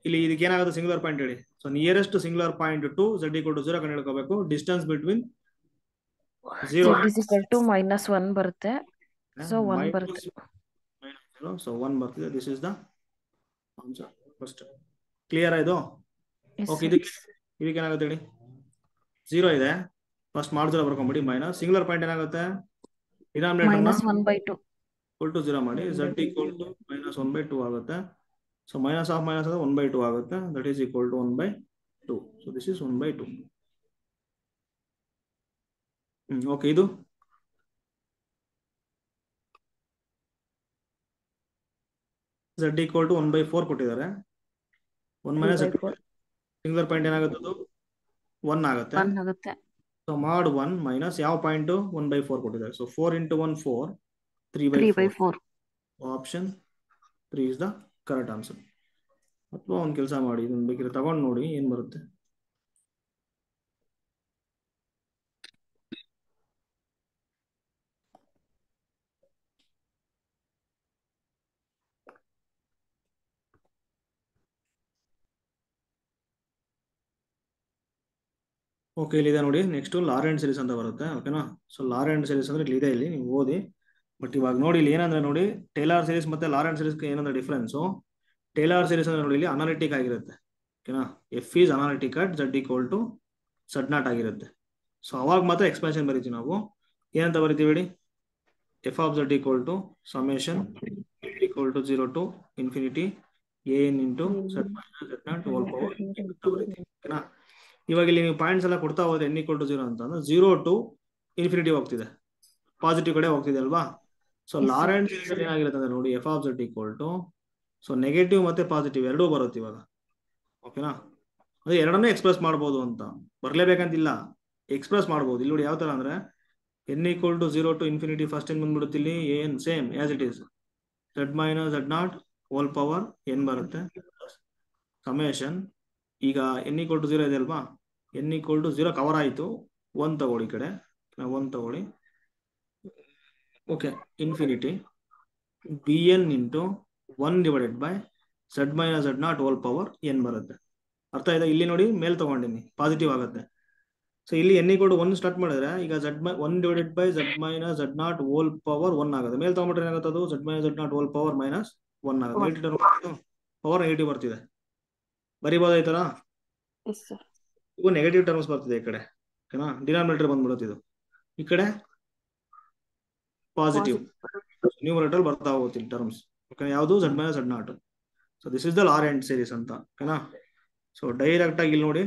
ಇಲ್ಲಿ ಇದಕ್ಕೆ ಏನಾಗುತ್ತೆ? ಸಿಂಗುಲರ್ ಪಾಯಿಂಟ್ ಹೇಳಿ. So nearest singular point to z equal to 0 ಕಂಡು ಹಿಡ್ಕೋಬೇಕು. Distance between 0 z is equal to -1 ಬರುತ್ತೆ. ಸೊ 1 ಬರುತ್ತೆ. ಸೊ 1 ಬರ್ತಿದೆ. This is the answer first. Clear ಆಯ್ತು? ಓಕೆ, ಇದಕ್ಕೆ ಏನಾಗುತ್ತೆ ಹೇಳಿ? 0 ಇದೆ, ಫಸ್ಟ್ ಮಾಡ್ಜರ ಬರ್ಕೊಂಬಿಡಿ. ಮೈನಸ್ ಸಿಂಗುಲರ್ ಪಾಯಿಂಟ್ ಏನಾಗುತ್ತೆ? ಡಿನಾಮಿನೇಟರ್ -1/2 equal to 0 ಮಾಡಿ. z equal to -1/2 ಆಗುತ್ತೆ. ಸೊ ಮೈನಸ್ ಆಫ್ ಮೈನಸ್ ಅಂದ್ರೆ 1/2 ಆಗುತ್ತೆ. That is equal to 1/2. So this is 1/2. Okay, ಇದು z equal to 1/4 ಕೊಟ್ಟಿದ್ದಾರೆ. 1 ಮೈನಸ್ ಸಿಂಗುಲರ್ ಪಾಯಿಂಟ್ ಏನಾಗುತ್ತೆ? ಅದು 1 ಆಗುತ್ತೆ. 1 ಆಗುತ್ತೆ. ಸೊ ಮಾಡ್ 1 ಮೈನಸ್ ಯಾವ ಪಾಯಿಂಟ್? 1/4 ಕೊಟ್ಟಿದ್ದಾರೆ. So 4 into 1 4 3/4. Option 3 is the correct answer. ಅಥವಾ ಒಂದು ಕೆಲಸ ಮಾಡಿ, ಇದನ್ನ ಬೇಕಿದ್ರೆ ತಗೊಂಡು ನೋಡಿ ಏನ್ ಬರುತ್ತೆ. ಓಕೆ, ಇಲ್ಲಿದೆ ನೋಡಿ. ನೆಕ್ಸ್ಟ್ ಲಾರೆಂಟ್ ಸೀರೀಸ್ ಅಂತ ಬರುತ್ತೆ. ಓಕೆನಾ? ಸೊ ಲಾರೆಂಟ್ ಸೀರೀಸ್ ಅಂದ್ರೆ ಇಲ್ಲಿ ಇದೆ, ಇಲ್ಲಿ ನೀವು ಓದಿ. ಬಟ್ ಇವಾಗ ನೋಡಿ ಇಲ್ಲಿ ಏನಂದ್ರೆ ನೋಡಿ, ಟೇಲರ್ ಸೀರೀಸ್ ಮತ್ತೆ ಲಾರೆಂಟ್ ಸೀರೀಸ್ ಏನಂದ್ರೆ ಡಿಫ್ರೆನ್ಸು. ಟೇಲರ್ ಸೀರೀಸ್ ಅಂದ್ರೆ ನೋಡಿ ಇಲ್ಲಿ ಅನಾಲಿಟಿಕ್ ಆಗಿರುತ್ತೆ. ಓಕೆನಾ? F is analytic at z equal to z0 ಆಗಿರುತ್ತೆ. ಸೊ ಅವಾಗ ಮಾತ್ರ ಎಕ್ಸ್ಪ್ಯಾನ್ಷನ್ ಬರೀತೀವಿ ನಾವು. ಏನಂತ ಬರಿತೀವಿ ಹೇಳಿ? F of z equal to summation equal to 0 to infinity an into z minus z0 whole power ಅಂತ ಬರೀತೀವಿ. ಓಕೆನಾ? ಇವಾಗ ಇಲ್ಲಿ ನೀವು ಪಾಯಿಂಟ್ಸ್ ಎಲ್ಲ ಕೊಡ್ತಾ ಹೋದ್ರೆ n equal to 0 ಅಂತ ಅಂದ್ರೆ 0 to ಇನ್ಫಿನಿಟಿ ಹೋಗ್ತಿದೆ, ಪಾಸಿಟಿವ್ ಕಡೆ ಹೋಗ್ತಿದೆ ಅಲ್ವಾ? ಸೊ ಲಾರೆಂಟ್ ಸೀರೀಸ್ ಏನಾಗಿರುತ್ತೆ ಅಂದ್ರೆ ನೋಡಿ, F of z equal to so negative ಮತ್ತೆ ಪಾಸಿಟಿವ್ ಎರಡೂ ಬರುತ್ತೆ ಇವಾಗ. ಓಕೆನಾ? ಅದೇ ಎರಡನ್ನೂ ಎಕ್ಸ್ಪ್ರೆಸ್ ಮಾಡ್ಬೋದು ಅಂತ, ಬರ್ಲೇಬೇಕಂತಿಲ್ಲ, ಎಕ್ಸ್ಪ್ರೆಸ್ ಮಾಡ್ಬೋದು. ಇಲ್ಲಿ ನೋಡಿ ಯಾವ ತರ ಅಂದ್ರೆ n equal to 0 to infinity first ಏನ್ ಬಂದ್ಬಿಡುತ್ತೆ ಇಲ್ಲಿ? ಏನ್ same as it is z minus z0 hole power n ಬರುತ್ತೆ. ಸಮೇಷನ್ ಈಗ n equal to 0 ಇದೆ ಅಲ್ವಾ? n equal to 0 ಕವರ್ ಆಯ್ತು. 1 ತಗೊಳ್ಳಿ, ಈ ಕಡೆ 1 ತಗೊಳ್ಳಿ. Okay, infinity bn into 1 divided by z minus z0 hole power n ಬರುತ್ತೆ. ಅರ್ಥ ಆಯ್ತಾ? ಇಲ್ಲಿ ನೋಡಿ ಮೇಲ್ ತಗೊಂಡಿನಿ, ಪಾಸಿಟಿವ್ ಆಗುತ್ತೆ. ಸೊ ಇಲ್ಲಿ n equal to 1 ಸ್ಟಾರ್ಟ್ ಮಾಡಿದ್ರೆ ಈಗ 1 divided by z minus z0 hole power 1 ಆಗುತ್ತೆ. ಮೇಲ್ ತಗೊಂಡ್ಬಿಟ್ರೆ ಏನಾಗುತ್ತೆ? ಅದು z minus z0 hole power minus 1 ಆಗುತ್ತೆ. ನೆಗೆಟಿವ್ ಪವರ್ ನೆಗೆಟಿವ್ ಬರ್ತಿದೆ, ಬರಿಬೋದು ಈ ತರ. ಇವು ನೆಗೆಟಿವ್ ಟರ್ಮ್ಸ್ ಬರ್ತಿದೆ ಈ ಕಡೆ. ಓಕೆನಾ? ಡಿನಾಮಿನೇಟರ್ ಬಂದ್ಬಿಡುತ್ತೆ ಇದು, ಈ ಕಡೆ ಪಾಸಿಟಿವ್, ನ್ಯೂಮರೇಟರ್ ಬರ್ತಾ ಹೋಗುತ್ತೆ ಟರ್ಮ್ಸ್. ಓಕೆ, ಯಾವುದು? z minus z0. So this is the Laurent series ಅಂತ. ಓಕೆನಾ? ಸೊ ಡೈರೆಕ್ಟ್ ಆಗಿ ಇಲ್ಲಿ ನೋಡಿ.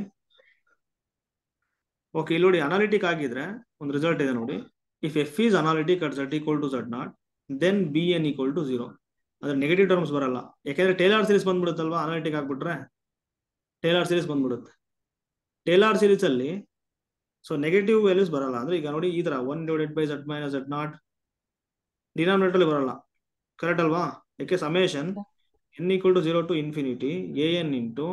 ಓಕೆ, ಇಲ್ಲಿ ನೋಡಿ ಅನಾಲಿಟಿಕ್ ಆಗಿದ್ರೆ ಒಂದು ರಿಸಲ್ಟ್ ಇದೆ ನೋಡಿ. If f is analytic at z equal to z0 then bn equal to 0. ಅದ್ರ ನೆಗೆಟಿವ್ ಟರ್ಮ್ಸ್ ಬರಲ್ಲ, ಯಾಕೆಂದ್ರೆ ಟೇಲರ್ ಸೀರೀಸ್ ಬಂದ್ಬಿಡುತ್ತಲ್ವಾ. ಅನಾಲಿಟಿಕ್ ಆಗ್ಬಿಟ್ರೆ ಟೇಲರ್ ಸೀರೀಸ್ ಬಂದ್ಬಿಡುತ್ತೆ. ಟೇಲರ್ ಸೀರೀಸ್ ಅಲ್ಲಿ ಸೊ ನೆಗೆಟಿವ್ ವ್ಯಾಲ್ಯೂಸ್ ಬರಲ್ಲ. ಅಂದ್ರೆ ಈಗ ನೋಡಿ ಈ ತರ 1 divided by z minus z0 denominator ಅಲ್ಲಿ ಬರಲ್ಲ. ಕರೆಕ್ಟ್ ಅಲ್ವಾ? ಯಾಕೆ? Summation n equal to 0 to infinity an into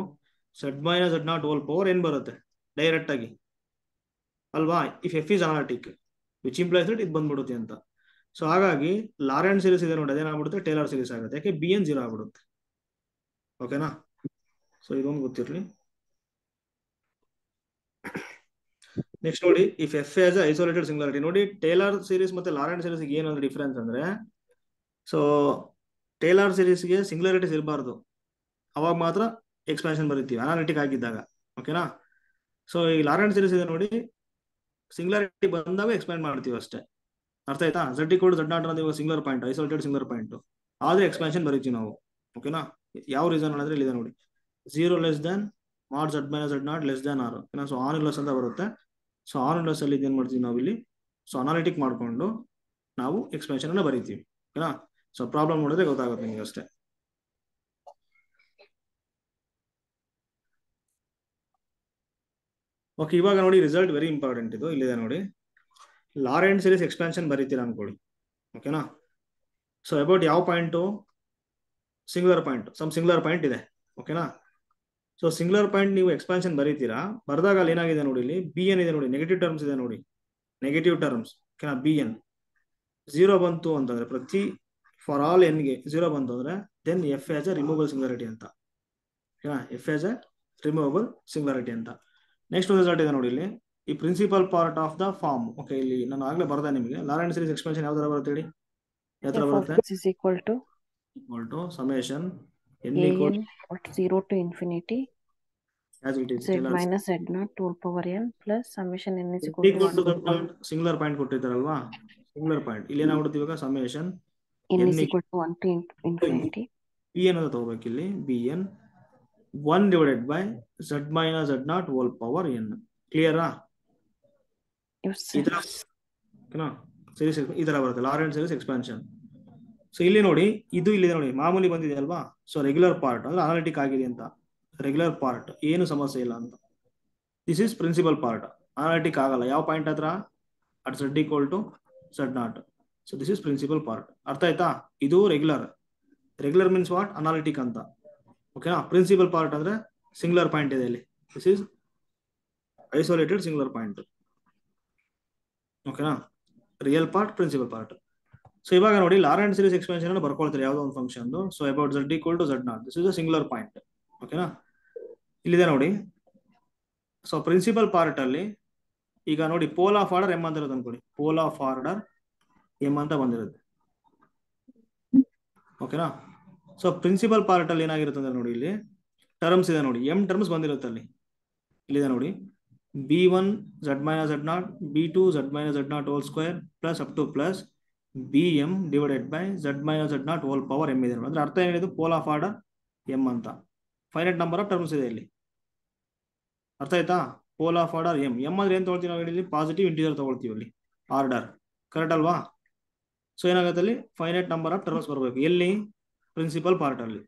z minus z not whole power n ಬರುತ್ತೆ ಡೈರೆಕ್ಟ್ ಆಗಿ ಅಲ್ವಾ, if F is analytic which implies that ಇದು ಬಂದ್ಬಿಡುತ್ತೆ ಅಂತ. ಸೊ ಹಾಗಾಗಿ ಲಾರೆಂಟ್ ಸೀರೀಸ್ ಇದೆ ನೋಡಿ, ಅದೇನಾಗ್ಬಿಡುತ್ತೆ ಟೇಲರ್ ಸೀರೀಸ್ ಆಗುತ್ತೆ, ಯಾಕೆ ಬಿ ಎನ್ 0 ಆಗ್ಬಿಡುತ್ತೆ. ಓಕೆನಾ, ಸೊ ಇದೊಂದು ಗೊತ್ತಿರಲಿ. ನೆಕ್ಸ್ಟ್ ನೋಡಿ, if f as isolated singularity. ನೋಡಿ ಟೇಲರ್ ಸೀರೀಸ್ ಮತ್ತೆ ಲಾರೆಂಟ್ ಸೀರೀಸ್ ಏನಂದ್ರೆ ಡಿಫ್ರೆನ್ಸ್ ಅಂದ್ರೆ, ಸೊ ಟೇಲರ್ ಸೀರೀಸ್ಗೆ ಸಿಂಗ್ಯುಲಾರಿಟೀಸ್ ಇರಬಾರ್ದು, ಅವಾಗ ಮಾತ್ರ ಎಕ್ಸ್ಪ್ಯಾನ್ಷನ್ ಬರೀತೀವಿ ಅನಾಲಿಟಿಕ್ ಆಗಿದ್ದಾಗ. ಓಕೆನಾ, ಸೊ ಈ ಲಾರೆಂಟ್ ಸೀರೀಸ್ ಇದೆ ನೋಡಿ, ಸಿಂಗ್ಯುಲಾರಿಟಿ ಬಂದಾಗ ಎಕ್ಸ್ಪ್ಯಾಂಡ್ ಮಾಡ್ತೀವಿ ಅಷ್ಟೇ. ಅರ್ಥ ಆಯ್ತಾ? z ಈಕ್ವಲ್ z ನಾಟ್ ಅನ್ನೋದು singular point, isolated singular point, ಆದ್ರೆ ಎಕ್ಸ್ಪ್ಯಾನ್ಷನ್ ಬರೀತೀವಿ ನಾವು. ಓಕೆನಾ, ಯಾವ ರೀಸನ್ ಅಂದ್ರೆ ಇಲ್ಲಿದೆ ನೋಡಿ, 0 less than mod z minus z not less than r. ಓಕೆನಾ, ಸೊ ಆನ್ ಇಲ್ಲಸ್ ಅಂತ ಬರುತ್ತೆ. ಸೊ ಆನ್ ಇಲ್ಲಸ್ ಅಲ್ಲಿ ಏನ್ ಮಾಡ್ತೀವಿ ನಾವು ಇಲ್ಲಿ, ಸೊ ಅನಾಲಿಟಿಕ್ ಮಾಡ್ಕೊಂಡು ನಾವು ಎಕ್ಸ್ಪ್ಯಾನ್ಷನ್ ಅನ್ನ ಬರೀತೀವಿ. ಓಕೆನಾ, ಸೊ ಪ್ರಾಬ್ಲಮ್ ನೋಡಿದ್ರೆ ಗೊತ್ತಾಗುತ್ತೆ ನಿಮಗೆ ಅಷ್ಟೇ. ಓಕೆ, ಇವಾಗ ನೋಡಿ ರಿಸಲ್ಟ್ ವೆರಿ ಇಂಪಾರ್ಟೆಂಟ್ ಇದು. ಇಲ್ಲಿದೆ ನೋಡಿ, ಲಾರೆಂಟ್ ಸೀರೀಸ್ ಎಕ್ಸ್ಪ್ಯಾನ್ಷನ್ ಬರೀತೀರಾ ಅನ್ಕೊಳ್ಳಿ. ಓಕೆನಾ, ಸೊ ಅಬೌಟ್ ಯಾವ point, singular point, some singular point ಇದೆ. ಓಕೆನಾ, ಸೊ ಸಿಂಗ್ಯುಲರ್ ಪಾಯಿಂಟ್ ನೀವು ಎಕ್ಸ್ಪ್ಯಾನ್ಷನ್ ಬರೀತೀರಾ, ಬರೆದಾಗ ಅಲ್ಲಿ ಏನಾಗಿದೆ ನೋಡಿ, ಇಲ್ಲಿ ಬಿ ಎನ್ ಇದೆ ನೋಡಿ, ನೆಗೆಟಿವ್ ಟರ್ಮ್ಸ್ ಇದೆ ನೋಡಿ, ನೆಗೆಟಿವ್ ಟರ್ಮ್ಸ್. ಓಕೆನಾ, ಬಿ ಎನ್ 0 ಬಂತು ಅಂತಂದ್ರೆ, ಪ್ರತಿ ಫಾರ್ ಆಲ್ ಎನ್ಗೆ 0 ಬಂತು ಅಂದ್ರೆ then f has a removable singularity ಅಂತ. ಓಕೆನಾ, f has a removable singularity ಅಂತ. ನೆಕ್ಸ್ಟ್ ರಿಸಲ್ಟ್ ಇದೆ ನೋಡಿ, ಇಲ್ಲಿ ಈ principal part of the form. Okay, ಇಲ್ಲಿ ನಾನು ಆಗ್ಲೇ ಬರ್ದೆ ನಿಮಗೆ, ಲಾರೆಂಟ್ ಸೀರೀಸ್ ಎಕ್ಸ್ಪ್ಯಾನ್ಷನ್ ಯಾವ ತರ ಬರುತ್ತೆ ಹೇಳಿ, ಯಾವ ತರ ಬರುತ್ತೆ, equal to summation n a equal n 0 to infinity as it is z minus z naught whole power n plus summation n is equal to 1 singular point ಕೊಟ್ಟಿದ್ದಾರಲ್ವಾ, ಸಿಂಗ್ಯುಲರ್ ಪಾಯಿಂಟ್ ಇಲ್ಲಿ ಏನಾಗ್ಬಿಡುತ್ತೆ ಇವಾಗ, summation n is equal to 1 to infinity b n ಅಂತ ತಗೋಬೇಕು ಇಲ್ಲಿ, b n 1 divided by z minus z not whole power n. ಕ್ಲಿಯರಾ? Series ಈ ತರ ಬರುತ್ತೆ ಲಾರೆಂಟ್ ಸೀರೀಸ್ ಎಕ್ಸ್ಪ್ಯಾನ್ಷನ್. ಸೊ ಇಲ್ಲಿ ನೋಡಿ, ಇದು ಇಲ್ಲಿ ನೋಡಿ ಮಾಮೂಲಿ ಬಂದಿದೆ ಅಲ್ವಾ, ಸೊ ರೆಗ್ಯುಲರ್ ಪಾರ್ಟ್ ಅಂದ್ರೆ ಅನಾಲಿಟಿಕ್ ಆಗಿದೆ ಅಂತ, ರೆಗ್ಯುಲರ್ ಪಾರ್ಟ್ ಏನು ಸಮಸ್ಯೆ ಇಲ್ಲ ಅಂತ. This is principal part, analytic ಆಗಲ್ಲ ಯಾವ ಪಾಯಿಂಟ್ ಹತ್ರ, at z equal to z not. So this is principal part. ಅರ್ಥ ಆಯ್ತಾ? ಇದು regular, regular means what, analytic ಅಂತ. ಓಕೆನಾ, ಪ್ರಿನ್ಸಿಪಲ್ ಪಾರ್ಟ್ ಅಂದ್ರೆ ಸಿಂಗ್ಯುಲರ್ ಪಾಯಿಂಟ್ ಇದೆ ಇಲ್ಲಿ, this is isolated singular point. ಓಕೆನಾ, real part, principal part. So ಇವಾಗ ನೋಡಿ ಲಾರೆಂಟ್ ಸೀರೀಸ್ ಎಕ್ಸ್ಪ್ಯಾನ್ಷನ್ ಅನ್ನು ಬರ್ಕೊಳ್ತಾರೆ ಯಾವುದೋ ಒಂದು function. So about z equal to z naught, this is a singular point. ಓಕೆನಾ, ಇಲ್ಲಿದೆ ನೋಡಿ. ಸೊ ಪ್ರಿನ್ಸಿಪಲ್ ಪಾರ್ಟ್ ಅಲ್ಲಿ ಈಗ ನೋಡಿ ಪೋಲ್ ಆಫ್ ಆರ್ಡರ್ ಎಮ್ ಅಂತ ಇರೋದು ಅನ್ಕೊಳ್ಳಿ, ಪೋಲ್ ಆಫ್ ಆರ್ಡರ್ ಎಮ್ ಅಂತ ಬಂದಿರುತ್ತೆ. ಓಕೆನಾ, ಸೊ ಪ್ರಿನ್ಸಿಪಲ್ ಪಾರ್ಟ್ ಅಲ್ಲಿ ಏನಾಗಿರುತ್ತೆ ಅಂದ್ರೆ ನೋಡಿ, ಇಲ್ಲಿ ಟರ್ಮ್ಸ್ ಇದೆ ನೋಡಿ, ಎಂ ಟರ್ಮ್ಸ್ ಬಂದಿರುತ್ತೆ ಅಲ್ಲಿ. ಇಲ್ಲಿದೆ ನೋಡಿ, b1 z minus z naught, b2 z minus z naught whole square plus up to plus bm divided by z minus z naught whole power m ಇದೆ. ಅಂದ್ರೆ ಅರ್ಥ ಏನಿದೆ, ಪೋಲ್ ಆಫ್ ಆರ್ಡರ್ m ಅಂತ, finite number of terms ಇದೆ ಇಲ್ಲಿ. ಅರ್ಥ ಆಯ್ತಾ? Pole of order m, m ಅಂದ್ರೆ ಏನ್ ತಗೊಳ್ತೀವಿ ನಾವು ಇಲ್ಲಿ, ಪಾಸಿಟಿವ್ ಇಂಟೀಜರ್ ತಗೊಳ್ತೀವಿ ಅಲ್ಲಿ, ಆರ್ಡರ್. ಕರೆಕ್ಟ್ ಅಲ್ವಾ? ಸೊ ಏನಾಗುತ್ತೆ ಅಲ್ಲಿ, ಫೈನೈಟ್ ನಂಬರ್ ಆಫ್ ಟರ್ಮ್ಸ್ ಬರಬೇಕು ಎಲ್ಲಿ, ಪ್ರಿನ್ಸಿಪಲ್ ಪಾರ್ಟ್ ಅಲ್ಲಿ,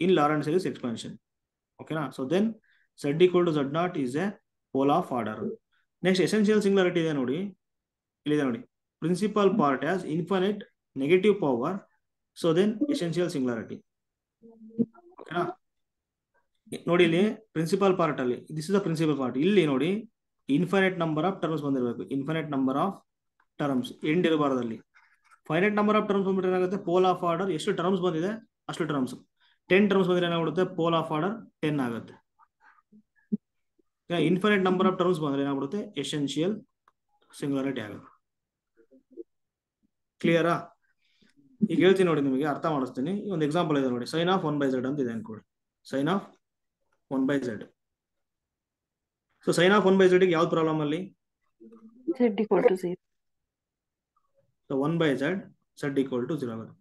ಇನ್ ಲಾರೆಂಟ್ ಸೀರೀಸ್ ಎಕ್ಸ್ಪ್ಯಾನ್ಷನ್. ಓಕೆನಾ, so then z equal to z not is a pole of order. Next essential singularity ಇದೆ ನೋಡಿ, ಇಲ್ಲಿದೆ ನೋಡಿ, principal part as infinite negative power, so then essential singularity. ಓಕೆನಾ, ನೋಡಿ ಇಲ್ಲಿ principal part ಅಲ್ಲಿ, this is the principal part. ಇಲ್ಲಿ ನೋಡಿ ಇನ್ಫೈನೈಟ್ ನಂಬರ್ ಆಫ್ ಟರ್ಮ್ಸ್ ಬಂದಿರಬೇಕು, infinite number of terms, end ಇರಬಾರ್ದಲ್ಲಿ. ಫೈನೈಟ್ ನಂಬರ್ ಆಫ್ ಟರ್ಮ್ಸ್ ಬಂದ್ಬಿಟ್ರೆ ಏನಾಗುತ್ತೆ, ಪೋಲ್ ಆಫ್ ಆರ್ಡರ್ ಎಷ್ಟು ಟರ್ಮ್ಸ್ ಬಂದಿದೆ ಅಷ್ಟು ಟರ್ಮ್ಸ್. 10 ಟರ್ಮ್ಸ್ ಬಂದ್ರೆ ಏನಾಗ್ಬಿಡುತ್ತೆ, ಪೋಲ್ ಆಫ್ ಆರ್ಡರ್ 10 ಆಗುತ್ತೆ. ಇನ್ಫೈನೈಟ್ ನಂಬರ್ ಆಫ್ ಟರ್ಮ್ಸ್ ಬಂದ್ರೆ ಏನಾಗ್ಬಿಡುತ್ತೆ, ಎಸೆನ್ಷಿಯಲ್ ಸಿಂಗ್ಯುಲಾರಿಟಿ ಆಗುತ್ತೆ. ಕ್ಲಿಯರಾ? ಈಗ ಹೇಳ್ತೀನಿ ನೋಡಿ, ನಿಮಗೆ ಅರ್ಥ ಮಾಡಿಸ್ತೀನಿ. ಒಂದು ಎಕ್ಸಾಂಪಲ್ ಇದೆ ನೋಡಿ, ಸೈನ್ ಆಫ್ 1/z ಅಂತ ಇದೆ ಅನ್ಕೊಳ್ಳಿ, sine of 1/z. So sine of 1/z ಗೆ ಯಾವ್ದು ಪ್ರಾಬ್ಲಮ್ ಅಲ್ಲಿ, z equal to 0. So 1/z z equal to 0 ಆಗುತ್ತೆ.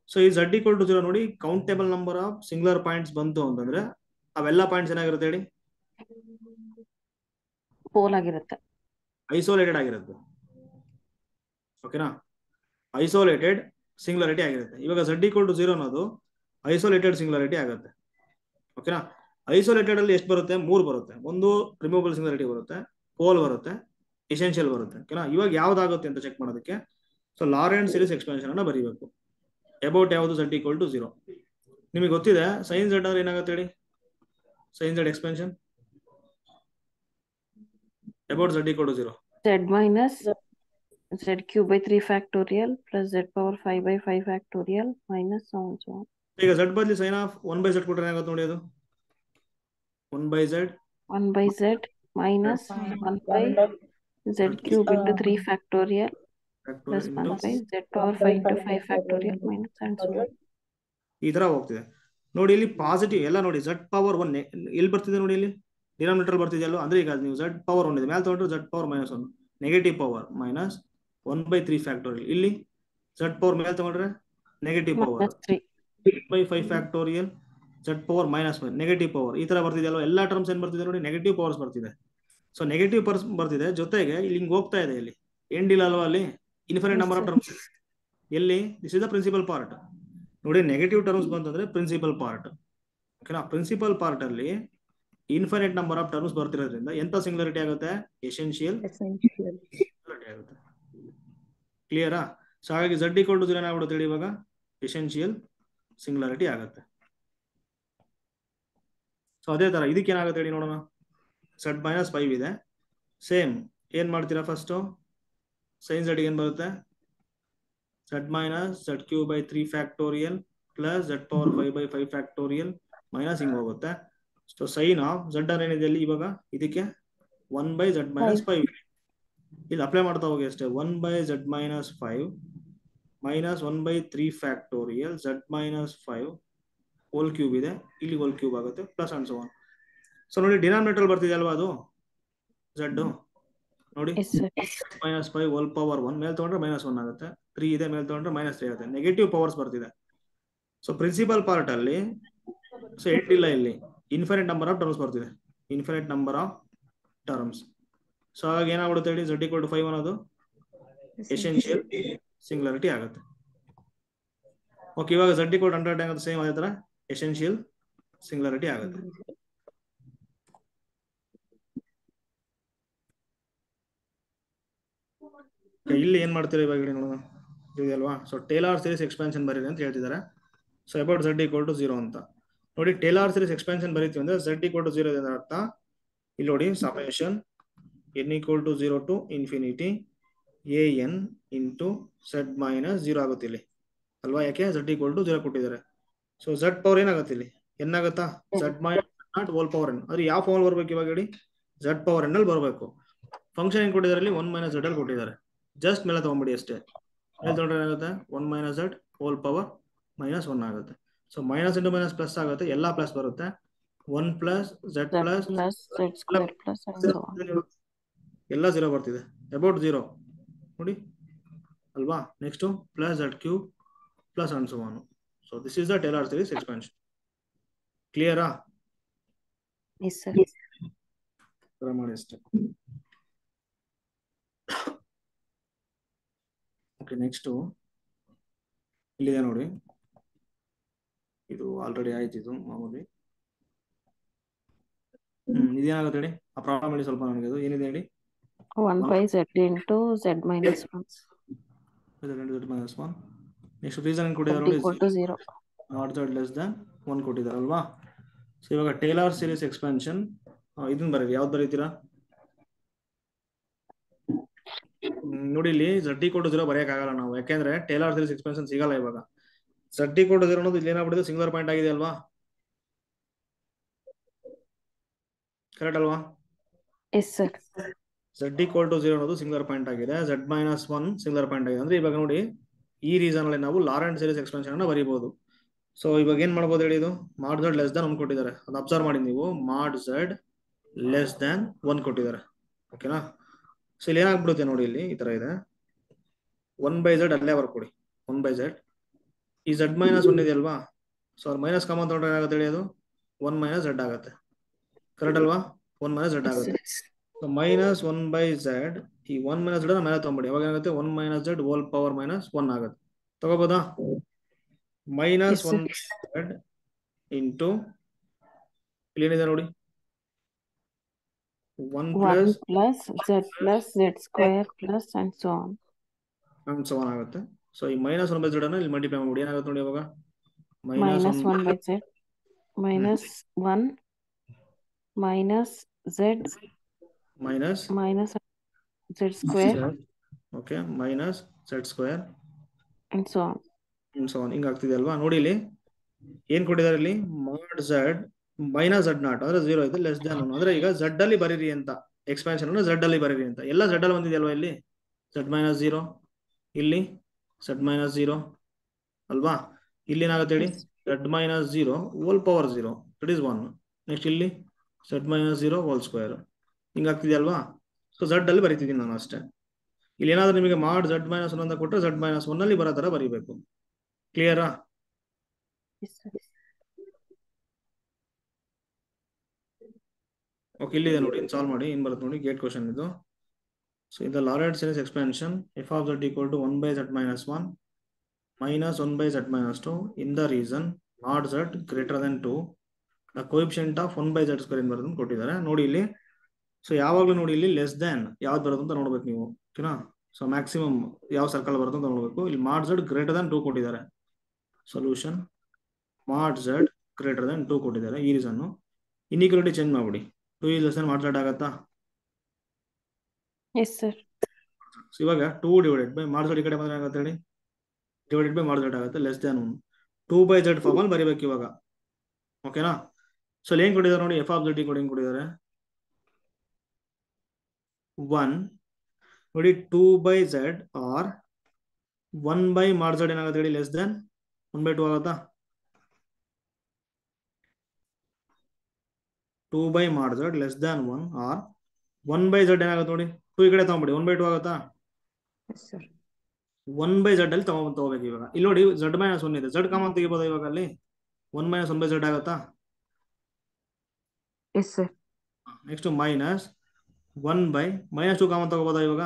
ಸೊ ಈ z ಈಕ್ವಲ್ ಟು 0 ನೋಡಿ, countable number of singular points ಬಂತು ಅಂತಂದ್ರೆ ಅವೆಲ್ಲ ಪಾಯಿಂಟ್ಸ್ ಏನಾಗಿರುತ್ತೆ ಹೇಳಿ, ಪೋಲ್ ಆಗಿರುತ್ತೆ, ಐಸೋಲೇಟೆಡ್ ಆಗಿರುತ್ತೆ. ಓಕೆನಾ, ಐಸೋಲೇಟೆಡ್ ಸಿಂಗ್ಯುಲಾರಿಟಿ ಆಗಿರುತ್ತೆ. ಇವಾಗ z ಈಕ್ವಲ್ ಟು 0 ಅನ್ನೋದು ಐಸೋಲೇಟೆಡ್ ಸಿಂಗ್ಯುಲಾರಿಟಿ ಆಗುತ್ತೆ. ಓಕೆನಾ, ಐಸೋಲೇಟೆಡ್ ಅಲ್ಲಿ ಎಷ್ಟು ಬರುತ್ತೆ, 3 ಬರುತ್ತೆ. ಒಂದು ರಿಮೂವಬಲ್ ಸಿಂಗ್ಯುಲಾರಿಟಿ ಬರುತ್ತೆ, ಪೋಲ್ ಬರುತ್ತೆ, ಎಸೆನ್ಷಿಯಲ್ ಬರುತ್ತೆ. ಓಕೆನಾ, ಇವಾಗ ಯಾವ್ದಾಗುತ್ತೆ ಅಂತ ಚೆಕ್ ಮಾಡೋದಕ್ಕೆ ಸೊ ಲಾರೆಂಟ್ ಸೀರೀಸ್ ಎಕ್ಸ್ಪ್ಯಾನ್ಷನ್ ಅನ್ನ ಬರೀಬೇಕು. ಅಬೌಟ್ ಯಾವುದು z ಈಕ್ವಲ್ ಟು 0 ನಿಮಗೆ ಗೊತ್ತಿದೆ. ಸೈನ್ z ಅಂದ್ರೆ ಏನಾಗುತ್ತೆ ಹೇಳಿ, sin z expansion about z equal to 0. Z minus Z cube by 3 factorial plus Z power 5 by 5 factorial minus so on so on. ಈಗ z ಬದಲಿ sin ಆಫ್ 1 by z ಕೊಟ್ರೆ ಏನಾಗುತ್ತೆ ನೋಡಿ ಅದು 1 by z 1 by Z minus 1 by Z cube into 3 factorial plus 1 by Z power 5 into 5 factorial minus and so on. ಈ ತರ ಹೋಗ್ತಿದೆ ನೋಡಿ. ಇಲ್ಲಿ ಪಾಸಿಟಿವ್ ಎಲ್ಲ ನೋಡಿ, z ಪವರ್ 1 ಎಲ್ಲಿ ಬರ್ತಿದೆ ನೋಡಿ, ಇಲ್ಲಿ ಡಿನಾಮಿನೇಟರ್ ಬರ್ತಿದೆ ಅಲ್ವಾ. ಅಂದ್ರೆ ಈಗ ನೀವು z ಪವರ್ 1 ಇದೆ, ಮೇಲೆ ತಗೊಂಡ್ರೆ z power minus 1, negative power minus 1 by 3 factorial. ಇಲ್ಲಿ z ಪವರ್ ಮೇಲೆ ತಗೊಂಡ್ರೆ negative power 3 by 5 factorial, z power minus 1 negative power. ಈ ತರ ಬರ್ತಿದೆ ಅಲ್ವಾ. ಎಲ್ಲಾ ಟರ್ಮ್ಸ್ ಏನ್ ಬರ್ತಿದೆ ನೋಡಿ, ನೆಗೆಟಿವ್ ಪವರ್ಸ್ ಬರ್ತಿದೆ. ಸೊ ನೆಗೆಟಿವ್ ಪವರ್ಸ್ ಬರ್ತಿದೆ, ಜೊತೆಗೆ ಇಲ್ಲಿ ಹಿಂಗ್ ಹೋಗ್ತಾ ಇದೆ, ಇಲ್ಲಿ ಎಂಡ್ ಇಲ್ಲ ಅಲ್ವಾ, ಅಲ್ಲಿ ಇನ್ಫಿನಿಟ್ ನಂಬರ್ ಆಫ್ ಟರ್ಮ್ಸ್. ಎಲ್ಲಿ this is the principal part ನೋಡಿ. ನೆಗೆಟಿವ್ ಟರ್ಮ್ಸ್ ಬಂತಂದ್ರೆ ಪ್ರಿನ್ಸಿಪಲ್ ಪಾರ್ಟ್, ಓಕೆನಾ. ಪ್ರಿನ್ಸಿಪಲ್ ಪಾರ್ಟ್ ಅಲ್ಲಿ ಇನ್ಫಿನಿಟ್ ನಂಬರ್ ಆಫ್ ಟರ್ಮ್ಸ್ ಬರ್ತಿರೋದ್ರಿಂದ ಎಂತ ಸಿಂಗ್ಯುಲಾರಿಟಿ ಆಗುತ್ತೆ, ಎಸೆನ್ಷಿಯಲ್ ಸಿಂಗ್ಯುಲಾರಿಟಿ ಆಗುತ್ತೆ. ಕ್ಲಿಯರಾ? ಸೊ ಹಾಗಾಗಿ z equal to 0 ಏನಾಗ್ಬಿಡುತ್ತೆ ಹೇಳಿ ಇವಾಗ, ಎಸೆನ್ಷಿಯಲ್ ಸಿಂಗ್ಯುಲಾರಿಟಿ ಆಗುತ್ತೆ. ಸೊ ಅದೇ ತರ ಇದಕ್ಕೆ ಏನಾಗುತ್ತೆ ಹೇಳಿ ನೋಡೋಣ. z minus 5 ಇದೆ, ಸೇಮ್ ಏನ್ ಮಾಡ್ತೀರಾ, ಫಸ್ಟ್ sin z ಏನ್ ಬರುತ್ತೆ, z minus z cube by 3 factorial plus z power 5 by 5 factorial minus ಹಿಂಗ್ ಹೋಗುತ್ತೆ. ಸೊ ಸೈನ್ ಆಫ್ z ಏನಿದೆ ಅಲ್ಲಿ ಇವಾಗ, ಇದಕ್ಕೆ 1 by z minus 5 ಇಲ್ಲಿ ಅಪ್ಲೈ ಮಾಡ್ತಾ ಹೋಗಿ ಅಷ್ಟೇ. 1 by z minus 5 minus 1 by 3 factorial z minus 5 whole cube ಇದೆ, ಇಲ್ಲಿ ಹೋಲ್ ಕ್ಯೂಬ್ ಆಗುತ್ತೆ, plus and so on. So ನೋಡಿ ಡಿನಾಮಿನೇಟರ್ ಬರ್ತಿದೆ ಅಲ್ವಾ ಅದು z ನೋಡಿ, ಮೈನಸ್ 5 ಹೋಲ್ ಪವರ್ 1 ಮೇಲೆ ತಗೊಂಡ್ರೆ ಮೈನಸ್ 1 ಆಗುತ್ತೆ, 3 ಇದೆ ಮೇಲೆ ತಗೊಂಡ್ರೆ ಮೈನಸ್ 3 ಆಗುತ್ತೆ, ನೆಗೆಟಿವ್ ಪವರ್ಸ್ ಬರ್ತಿದೆ. ಸೊ ಪ್ರಿನ್ಸಿಪಲ್ ಪಾರ್ಟ್ ಅಲ್ಲಿ ಸೊ ಎಂಡ್ ಇಲ್ಲ, ಇಲ್ಲಿ ಇನ್ಫಿನಿಟ್ ನಂಬರ್ ಆಫ್ ಟರ್ಮ್ಸ್ ಬರ್ತಿದೆ, infinite number of terms. So ಹಾಗಾಗಿ ಏನಾಗ್ಬಿಡುತ್ತೆ ಹೇಳಿ, z equal to 5 ಅನ್ನೋದು ಎಸೆನ್ಷಿಯಲ್ ಸಿಂಗ್ಯುಲಾರಿಟಿ ಆಗುತ್ತೆ. ಓಕೆ, ಇವಾಗ z equal to 100 ಆಗುತ್ತೆ, ಸೇಮ್ ಅದೇ ತರ ಎಸೆನ್ಷಿಯಲ್ ಸಿಂಗ್ಯುಲಾರಿಟಿ ಆಗುತ್ತೆ. ಇಲ್ಲಿ ಏನ್ ಮಾಡ್ತೀರಾ ಇವಾಗ ಹೇಳಿ ನೋಡೋಣ, ಇದೆಯಲ್ವಾ. ಸೊ ಟೇಲರ್ ಸೀರೀಸ್ ಎಕ್ಸ್ಪಾನ್ಷನ್ ಬರೀರಿ ಅಂತ ಹೇಳ್ತಿದ್ದಾರೆ. So about z equal to 0 ಅಂತ ನೋಡಿ. ಟೇಲರ್ ಸೀರೀಸ್ ಎಕ್ಸ್ಪಾನ್ಷನ್ ಬರೀತೀವಿ ಅಂದ್ರೆ z equal to 0 ಇದೆ ಅರ್ಥ. ಇಲ್ಲಿ ನೋಡಿ, summation n equal to 0 to infinity an into z minus 0 ಆಗುತ್ತೆ ಇಲ್ಲಿ ಅಲ್ವಾ. ಯಾಕೆ z equal to 0 ಕೊಟ್ಟಿದ್ದಾರೆ. ಸೊ z ಪವರ್ ಏನಾಗುತ್ತೆ ಇಲ್ಲಿ, n ಆಗುತ್ತಾ, z minus not whole power n. ಅದ್ರ ಯಾವ ಫಾರ್ಮ್ ಬರ್ಬೇಕು ಇವಾಗ ಹೇಳಿ, z ಪವರ್ n ಅಲ್ಲಿ ಬರಬೇಕು. ಫಂಕ್ಷನ್ ಏನ್ ಕೊಟ್ಟಿದ್ದಾರೆ ಇಲ್ಲಿ, 1 minus z ಅಲ್ಲಿ ಕೊಟ್ಟಿದ್ದಾರೆ. ಜಸ್ಟ್ ಮೇಲೆ ತಗೊಂಡ್ಬಿಡಿ ಅಷ್ಟೇ. ಮೇಲೆ ತಗೊಂಡ್ರೆ ಏನಾಗುತ್ತೆ, 1 minus z whole power minus 1 ಆಗುತ್ತೆ. So minus into minus plus ಆಗುತ್ತೆ, ಎಲ್ಲಾ ಪ್ಲಸ್ ಬರುತ್ತೆ. 1 ಪ್ಲಸ್ z ಪ್ಲಸ್ ಎಲ್ಲ 0 ಬರ್ತಿದೆ, ಅಬೌಟ್ 0 ನೋಡಿ ಅಲ್ವಾ. Next plus z cube plus and so on. So this is the Taylor series expansion. ಕ್ಲಿಯರಾ? ಮಾಡಿ ಅಷ್ಟೇ. ಓಕೆ, ನೆಕ್ಸ್ಟ್ ಇಲ್ಲಿದೆ ನೋಡಿ, ಇದು ಆಲ್ರೆಡಿ ಆಯ್ತು, ಇದು ಮಾಮೂಲಿ. ಇದೇನಾಗುತ್ತೆ ಹೇಳಿ, ಆ ಪ್ರಾಬ್ಲಮ್ ಹೇಳಿ ಸ್ವಲ್ಪ ನನಗೆ. ಅದು ಏನಿದೆ ಹೇಳಿ, 1 by z into z minus 1 z minus 1. Next reason ಕೊಟ್ಟಿದ್ದಾರೆ ನೋಡಿ, equal to 0 not z less Dhan 1 ಕೊಟ್ಟಿದ್ದಾರೆ ಅಲ್ವಾ. ಸೊ ಇವಾಗ ಟೇಲರ್ ಸೀರೀಸ್ ಎಕ್ಸ್ಪಾನ್ಷನ್ ಇದನ್ನ ಬರೀರಿ. ಯಾವ್ದು ಬರೀತೀರಾ ನೋಡಿ. ಇಲ್ಲಿ z equal to 0 ಬರೆಯಕ್ ಆಗಲ್ಲ ನಾವು, ಯಾಕೆಂದ್ರೆ ಟೇಲರ್ ಸೀರೀಸ್ ಎಕ್ಸ್ಪಾನ್ಷನ್ ಸಿಗಲ್ಲ ಇವಾಗ. z equal to 0 ಅನ್ನೋದು ಇಲ್ಲಿ ಏನಾಗ್ಬಿಡುತ್ತೆ, ಸಿಂಗುಲರ್ ಪಾಯಿಂಟ್ ಆಗಿದೆ ಅಲ್ವಾ, ಕರೆಕ್ಟ್ ಅಲ್ವಾ. Yes sir. z equal to 0 ಅನ್ನೋದು ಸಿಂಗುಲರ್ ಪಾಯಿಂಟ್ ಆಗಿದೆ, z minus 1 ಸಿಂಗುಲರ್ ಪಾಯಿಂಟ್ ಆಗಿದೆ. ಅಂದ್ರೆ ಇವಾಗ ನೋಡಿ, ಈ ರೀಸನ್ ಅಲ್ಲಿ ನಾವು ಲಾರೆಂಟ್ ಸೀರೀಸ್ ಎಕ್ಸ್ಪಾನ್ಷನ್ ಅನ್ನ ಬರೀಬಹುದು. ಸೊ ಇವಾಗ ಏನ್ ಮಾಡ್ಬೋದು ಹೇಳಿ, ಇದು ಮಾಡ್ z ಲೆಸ್ ದನ್ 1 ಕೊಟ್ಟಿದ್ದಾರೆ, ಅದು ಅಬ್ಸರ್ವ್ ಮಾಡಿ ನೀವು, ಮಾಡ್ z ಲೆಸ್ ದನ್ 1 ಕೊಟ್ಟಿದ್ದಾರೆ. ಓಕೆನಾ. ಸೊ ಇಲ್ಲಿ ಏನಾಗ್ಬಿಡುತ್ತೆ ನೋಡಿ, ಇಲ್ಲಿ ಈ ತರ ಇದೆ, 1 by z ಅಲ್ಲೇ ಬರ್ಕೊಡಿ, 1 by z. ಈ z minus 1 ಇದೆ ಅಲ್ವಾ. ಸೊ ಅವ್ರು ಮೈನಸ್ ಕಾಮನ್ ತಗೊಂಡ್ರೆ ಏನಾಗುತ್ತೆ ಹೇಳಿ, ಅದು 1 minus z ಆಗುತ್ತೆ, ಕರೆಕ್ಟ್ ಅಲ್ವಾ. 1 minus z ಆಗುತ್ತೆ. ಸೊ ಮೈನಸ್ 1 by z, ಈ 1 minus z ಮೇಲೆ ತಗೊಂಬಿಡಿ, ಅವಾಗ ಏನಾಗುತ್ತೆ, 1 minus z whole power minus 1 ಆಗುತ್ತೆ. ತಗೋಬೋದಾ, ಮೈನಸ್ 1 z ಇಂಟು ಇಲ್ಲಿ ಏನಿದೆ ನೋಡಿ, 1 plus z square plus and so on ಆಗುತ್ತೆ. ಸೊ ಈ ಮೈನಸ್ 1 by z ಅನ್ನ ಇಲ್ಲಿ ಮಲ್ಟಿಪ್ಲೈ ಮಾಡಿ ಏನಾಗುತ್ತೆ ನೋಡಿ, ಅವಾಗ minus 1 by z minus 1 minus z minus minus z square okay minus z square and so on. ಹಿಂಗ ಆಗ್ತಿದೆ ಅಲ್ವಾ? ನೋಡಿ ಇಲ್ಲಿ ಏನ್ ಕೊಟ್ಟಿದ್ದಾರೆ ಇಲ್ಲಿ, ಮಾಡ್ ಝಡ್ ಮೈನಸ್ ಝಡ್ ನಾಟ್ ಅಂದ್ರೆ 0 ಇದೆ, ಲೆಸ್ ದ್ಯಾನ್ 1 ಅಂದ್ರೆ ಈಗ ಝಡ್ ಅಲ್ಲಿ ಬರೀರಿ ಅಂತ, ಎಕ್ಸ್ಪಾನ್ಷನ್ ಅನ್ನು ಝಡ್ ಅಲ್ಲಿ ಬರೀರಿ ಅಂತ. ಎಲ್ಲ ಝಡ್ ಅಲ್ಲಿ ಬಂದಿದೆ ಅಲ್ವಾ? ಇಲ್ಲಿ ಝಡ್ ಮೈನಸ್ 0, ಇಲ್ಲಿ ಝಡ್ ಮೈನಸ್ 0 ಅಲ್ವಾ? ಇಲ್ಲಿ ಏನಾಗುತ್ತೆ ಹೇಳಿ, Z minus 0 whole power 0 that is 1. Next ಇಲ್ಲಿ ಝಡ್ ಮೈನಸ್ 0 ಹೋಲ್ ಸ್ಕ್ವೇರ್ ಹಿಂಗಾಗ್ತಿದೆ ಅಲ್ವಾ? ಸೊ ಝಡ್ ಅಲ್ಲಿ ಬರೀತಿದ್ದೀನಿ ನಾನು ಅಷ್ಟೇ. ಇಲ್ಲಿ ಏನಾದ್ರೂ ನಿಮಗೆ ಮಾಡ್ ಝಡ್ ಮೈನಸ್ 1 ಅಂತ ಕೊಟ್ಟರೆ ಝಡ್ ಮೈನಸ್ 1 ಅಲ್ಲಿ ಬರೋ ತರ ಬರೀಬೇಕು. ಕ್ಲಿಯರಾ? Yes, sir. ಓಕೆ, ಇಲ್ಲಿದೆ ನೋಡಿ, ಸಾಲ್ವ್ ಮಾಡಿ. ಏನ್ ಬರುತ್ತೆ ನೋಡಿ, ಗೇಟ್ ಕ್ವಶನ್ ಇದು. ಸೊ ಇದು Laurent series expansion f of Z equal to 1 by z minus 1 minus 1 by z minus 2 in the region not z greater than 2 the coefficient of 1 by z square ಬರೋದನ್ನು ಕೊಟ್ಟಿದ್ದಾರೆ ನೋಡಿ ಇಲ್ಲಿ. So ಯಾವಾಗಲೂ ನೋಡಿ ಇಲ್ಲಿ less than ಯಾವ್ದು ಬರೋದು ಅಂತ ನೋಡ್ಬೇಕು ನೀವು, ಓಕೆನಾ? ಸೊ ಮ್ಯಾಕ್ಸಿಮಮ್ ಯಾವ ಸರ್ಕಲ್ ಬರೋದು ಅಂತ ನೋಡ್ಬೇಕು. ಇಲ್ಲಿ ಮಾಡ್ ಝಡ್ ಗ್ರೇಟರ್ ದನ್ 2 ಕೊಟ್ಟಿದ್ದಾರೆ. ಸೊಲ್ಯೂಷನ್ ಮಾಡ್ ಝಡ್ ಗ್ರೇಟರ್ ದನ್ 2 ಕೊಟ್ಟಿದ್ದಾರೆ. ಈ ರೀಸನ್ ಇನ್ಇಕ್ವಾಲಿಟಿ ಚೇಂಜ್ ಮಾಡ್ಬಿಡಿ. 2 is less than ಮಾಡ್ ಝಡ್ ಆಗತ್ತಾ? Yes, sir. ಸೊ ಇವಾಗ 2 ಡಿವೈಡೆಡ್ ಬೈ ಮಾಡ್ ಝಡ್ ಈ ಕಡೆ ಬಂದ್ರೆ ಆಗುತ್ತೆ ಹೇಳಿ, ಡಿವೈಡೆಡ್ ಬೈ ಮಾಡ್ ಝಡ್ ಆಗುತ್ತೆ, less than 1. 2 by z form ಅಲ್ಲಿ ಬರೀಬೇಕು ಇವಾಗ, ಓಕೆನಾ? ಸೊ ಅಲ್ಲಿ ಏನ್ ಕೊಟ್ಟಿದ್ದಾರೆ ನೋಡಿ, ಎಫ್ ಆಫ್ ಝಡ್ ಕೂಡ ಹೆಂಗ್ ಕೊಟ್ಟಿದ್ದಾರೆ 1 ನೋಡಿ, 2 by z or 1 by mod z ಏನಾಗುತ್ತೆ ಹೇಳಿ, ಲೆಸ್ ದ್ಯಾನ್ 1/2 ಆಗುತ್ತಾ? 2 by mod z less than 1 or 1 by z ಏನಾಗುತ್ತೆ ನೋಡಿ, 2 ಈ ಕಡೆ ತಗೊಂಬಿಡಿ, 1/2 ಆಗುತ್ತಾ? Yes, sir. 1 by z ಅಲ್ಲಿ ತಗೋಬೇಕು ಇವಾಗ. ಇಲ್ಲಿ ನೋಡಿ z ಮೈನಸ್ 1 ಇದೆ, z ಕಾಮನ್ ತೆಗಿಬೋದ ಇವಾಗ? ಅಲ್ಲಿ 1 minus 1 by z ಆಗುತ್ತಾ? Yes, sir. Next minus 1 by minus 2 common ತಗೋಬೋದಾ ಇವಾಗ?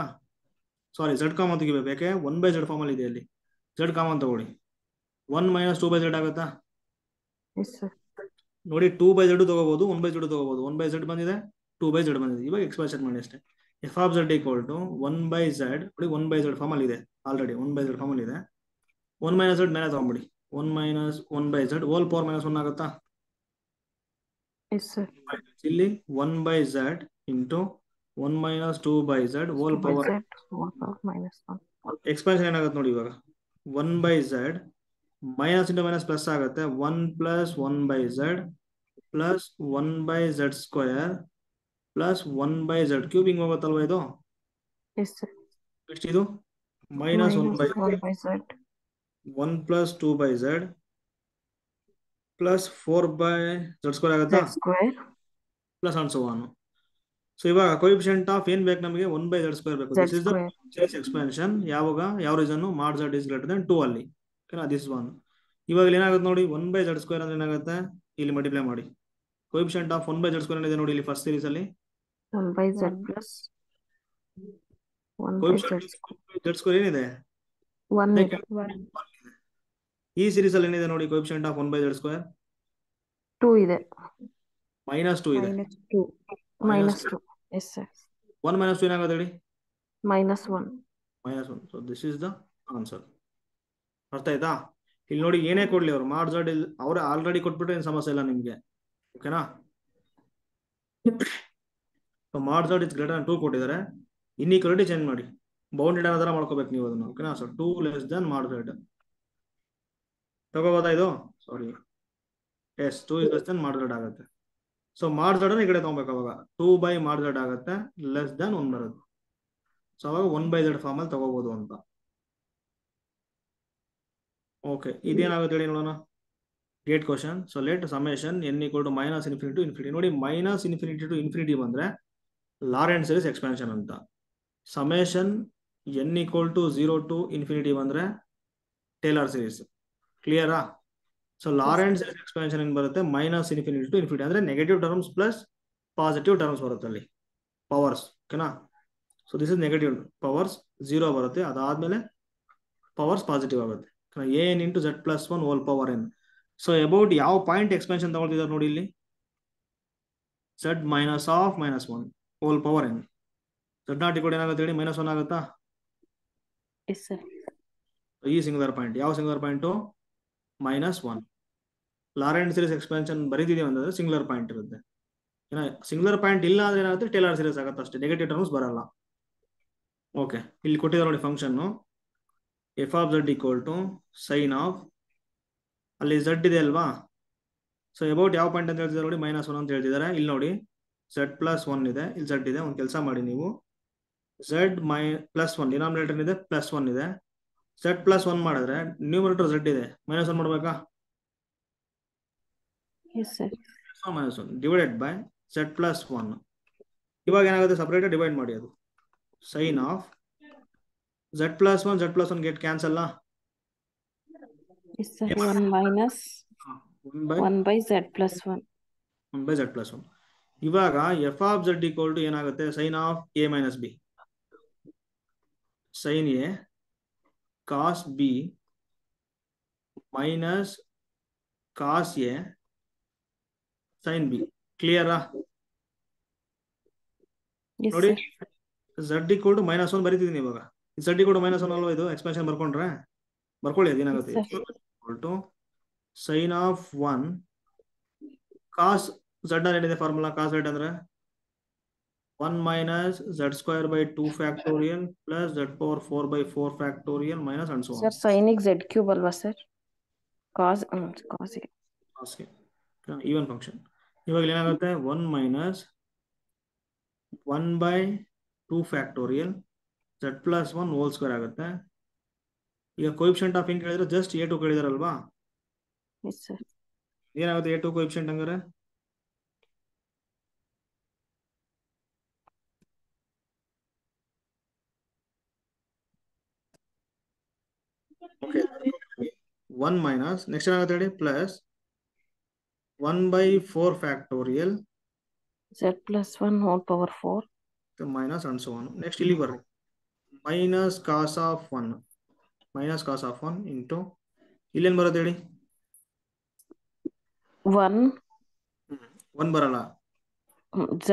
ಸಾರಿ, z ಕಾಮನ್ ತೆಗಿಬೇಕು, ಯಾಕೆ 1 by z ಫಾರ್ಮ್ ಅಲ್ಲಿ ಇದೆ. ಅಲ್ಲಿ z ಕಾಮನ್ ತಗೊಳ್ಳಿ, 1 minus 2 by z ಆಗುತ್ತಾ? Yes, sir. ನೋಡಿ 2 by z ತಗೋಬಹುದು, 1 by z ತಗೋಬಹುದು. 1 by z ಬಂದಿದೆ, 2 by z ಬಂದಿದೆ. ಇವಾಗ ಎಕ್ಸ್ಪ್ರೆಷನ್ ಮಾಡಿ ಅಷ್ಟೇ. F of Z equal to 1 by z ನೋಡಿ, 1 by z ಫಾರ್ಮ್ ಅಲ್ಲಿ ಇದೆ ಆಲ್ರೆಡಿ, 1 by z ಫಾರ್ಮ್ ಅಲ್ಲಿ ಇದೆ. 1 minus z ಮೇಲೆ ತಗೊಂಬಿಡಿ, 1 minus 1 by z whole power minus 1 ಆಗುತ್ತಾ? Yes, sir. ಇಲ್ಲಿ 1 by z into 1 minus 2 by z whole 2 by power. z whole power minus 1. Expansion ಏನಾಗುತ್ತೆ ನೋಡಿ ಇವಾಗ, 1 by z minus into minus plus ಆಗುತ್ತೆ, 1 plus 1 by z plus 1 by z square plus 1 by z cube ಹಿಂಗ್ ಹೋಗುತ್ತಲ್ವಾ ಇದು? Yes, sir. ಎಷ್ಟು ಇದು? Minus 1 by 1 by z 1 plus 2 by z plus 4 by z square ಆಗುತ್ತಾ? z square. Plus and so on. So ಇವಾಗ coefficient of ಏನ್ ಬೇಕು ನಮಗೆ, 1 by z ಸ್ಕ್ವೇರ್ ಬೇಕು. Z this is the square. Expansion. ಯಾವಾಗ ಯಾವ ರೀಸನ್, ಮಾಡ್ ಝಡ್ ಇಸ್ ಗ್ರೇಟರ್ ದನ್ 2 ಅಲ್ಲಿ, ಓಕೆನಾ? ದಿಸ್ 1. ಇವಾಗ ಇಲ್ಲಿ ಏನಾಗುತ್ತೆ ನೋಡಿ, 1 by z ಸ್ಕ್ವೇರ್ ಅಂದ್ರೆ ಏನಾಗುತ್ತೆ, ಇಲ್ಲಿ ಮಲ್ಟಿಪ್ಲೈ ಮಾಡಿ. Coefficient of 1 by z square ಇದೆ ನೋಡಿ ಇಲ್ಲಿ ಫಸ್ಟ್ ಸೀರೀಸ್ ಅಲ್ಲಿ, 1 by z plus 1 by coefficient z square. z square ಏನಿದೆ? 1 Like, ಇದೆ. ಈ ಸೀರೀಸ್ ಅಲ್ಲಿ ಏನಿದೆ ನೋಡಿ, coefficient of 1 by z square 2 ಇದೆ. ಮೈನಸ್ 2 ಇದೆ. Minus 2. Minus 2. Yes, sir. 1 minus 2 ಏನಾಗುತ್ತೆ ಹೇಳಿ? Minus 1. Minus 1. So this is the answer. ಅರ್ಥ ಆಯ್ತಾ? ಇಲ್ಲಿ ನೋಡಿ, ಏನೇ ಕೊಡ್ಲಿ ಅವರು ಮಾಡ್ ಝಡ್ ಅವ್ರು ಆಲ್ರೆಡಿ ಕೊಟ್ಬಿಟ್ರೆ ಏನು ಸಮಸ್ಯೆ ಇಲ್ಲ ನಿಮ್ಗೆ, ಓಕೆನಾ? ಸೊ ಮಾಡ್ ಝಡ್ ಇಸ್ ಗ್ರೇಟರ್ ದನ್ 2 ಕೊಟ್ಟಿದ್ದಾರೆ. ಇನ್ಇಕ್ವಾಲಿಟಿ ಚೇಂಜ್ ಮಾಡಿ, ಬೌಂಡೆಡ್ ಅನ್ನೋ ತರ ಮಾಡ್ಕೋಬೇಕು ನೀವು ಅದನ್ನು, ಓಕೆನಾ? ಸೊ 2 ಲೆಸ್ ದನ್ ಮಾಡ್ ಝಡ್ ತಗೋಬೋದಾ ಇದು? ಸಾರಿ, ಎಸ್, 2 is less than ಮಾಡ್ ಝಡ್ ಆಗುತ್ತೆ. ಸೊ ಮಾಡ್ ಝಡ್ ಈ ಕಡೆ ತಗೋಬೇಕು, ಅವಾಗ 2 by ಮಾಡ್ ಝಡ್ ಆಗುತ್ತೆ, ಲೆಸ್ ದನ್ 1 ಬರುತ್ತೆ. ಸೊ ಅವಾಗ 1 by z ಫಾರ್ಮ್ ಅಲ್ಲಿ ತಗೋಬಹುದು ಅಂತ. ಓಕೆ, ಇದೇನಾಗುತ್ತೆ ಹೇಳಿ ನೋಡೋಣ. GATE question. So let summation n equal to minus infinity to infinity. ನೋಡಿ, ಮೈನಸ್ ಇನ್ಫಿನಿಟಿ ಟು ಇನ್ಫಿನಿಟಿ ಬಂದ್ರೆ ಲಾರೆಂಟ್ ಸೀರೀಸ್ ಎಕ್ಸ್ಪಾನ್ಷನ್ ಅಂತ. Summation n equal to 0 to infinity ಬಂದ್ರೆ ಟೇಲರ್ ಸೀರೀಸ್. ಕ್ಲಿಯರಾ? ಸೊ ಲಾರೆಂಟ್ ಸೀರೀಸ್ ಎಕ್ಸ್ಪಾನ್ಷನ್ ಏನ್ ಬರುತ್ತೆ, minus infinity to infinity ಅಂದ್ರೆ negative terms plus positive terms ಬರುತ್ತೆ ಅಲ್ಲಿ, ಪವರ್ಸ್, ಓಕೆನಾ? So this is negative powers 0 ಬರುತ್ತೆ, ಅದಾದ್ಮೇಲೆ ಪವರ್ಸ್ ಪಾಸಿಟಿವ್ ಆಗುತ್ತೆ, n into z plus 1 whole power n. So about ಯಾವ ಪಾಯಿಂಟ್ ಎಕ್ಸ್ಪಾನ್ಷನ್ ತಗೊಳ್ತಿದ್ದಾರೆ ನೋಡಿ ಇಲ್ಲಿ, z minus of minus 1 whole power n. z not equal ಏನಾಗುತ್ತೆ ಹೇಳಿ, ಮೈನಸ್ 1 ಆಗುತ್ತಾ? Yes, sir. ಈ ಸಿಂಗುಲರ್ ಪಾಯಿಂಟ್, ಯಾವ singular point? Minus 1. Laurent series expansion ಬರೀತಿದೀವಿ ಅಂತಂದ್ರೆ ಸಿಂಗುಲರ್ ಪಾಯಿಂಟ್ ಇರುತ್ತೆ. ಸಿಂಗ್ಯುಲರ್ ಪಾಯಿಂಟ್ ಇಲ್ಲ ಅಂದ್ರೆ ಏನಾಗುತ್ತೆ, ಟೇಲರ್ ಸೀರೀಸ್ ಆಗುತ್ತೆ ಅಷ್ಟೇ, ನೆಗೆಟಿವ್ ಟರ್ಮ್ಸ್ ಬರಲ್ಲ. ಓಕೆ, ಇಲ್ಲಿ ಕೊಟ್ಟಿದ್ದಾರೆ ನೋಡಿ function F of Z equal to sine of, ಅಲ್ಲಿ ಝಡ್ ಇದೆ ಅಲ್ವಾ, ಸೊ ಅಬೌಟ್ ಯಾವ ಪಾಯಿಂಟ್ ಅಂತ ಹೇಳ್ತಿದ್ದಾರೆ ನೋಡಿ, -1 ಅಂತ ಹೇಳ್ತಿದ್ದಾರೆ. ಇಲ್ಲಿ ನೋಡಿ z+1 ಇದೆ, ಇಲ್ಲಿ z ಇದೆ. ಒಂದು ಕೆಲಸ ಮಾಡಿ ನೀವು, z+1 ಡಿನಾಮಿನೇಟರ್ ಇದೆ, +1 ಇದೆ, z+1 ಮಾಡಿದ್ರೆ ನ್ಯೂಮರೇಟರ್ z ಇದೆ, -1 ಮಾಡ್ಬೇಕಾ? Yes, sir. -1 divided by z+1. ಇವಾಗ ಏನಾಗುತ್ತೆ, ಸಪರೇಟ್ ಡಿವೈಡ್ ಮಾಡಿ, ಅದು sine of z+1 get cancel. Yes, sir. 1 minus 1 by z+1. 1 by z+1. ಇವಾಗ F of Z equal to ಏನಾಗುತ್ತೆ, sine of a minus B, sine A cos B minus cos A sine B. ಕ್ಲಿಯರಾ? Yes, ನೋಡಿ, sir. Z equal to -1 ಬರೀತಿದ್ದೀನಿ ಇವಾಗ. Z equal to -1 ಅಲ್ವಾ, ಇದು expansion ಬರ್ಕೊಂಡ್ರೆ ಬರ್ಕೊಳ್ಳಿ, ಅದೇನಾಗುತ್ತೆ, Yes, sir. Equal to sine of 1 cos z ಏನಿದೆ formula, cos z ಅಂದ್ರೆ 1 minus z² by 2 factorial plus z⁴ by 4 factorial minus and so on. Sir, sin x z cube alva sir. Cos a. Even function. ಇವಾಗ ಏನಾಗುತ್ತೆ, 1 minus 1 by 2 factorial z+1 whole square ಆಗುತ್ತೆ. ಈಗ coefficient of ಹಿಂಗ್ ಹೇಳಿದ್ರೆ just a2 ಕೇಳಿದಾರಲ್ವಾ? Yes, sir. ಏನಾಗುತ್ತೆ a2 coefficient ಹಂಗಾರೆ? Okay, 1 minus, next ಏನಾಗುತ್ತೆ ಹೇಳಿ, plus 1 by 4 factorial z+1 whole power 4 minus and so on. Next ಇಲ್ಲಿ ಬರ್ರಿ, minus cos of 1 into ಇಲ್ಲೇನು ಬರುತ್ತೆ ಹೇಳಿ, 1 ಬರಲ್ಲ, z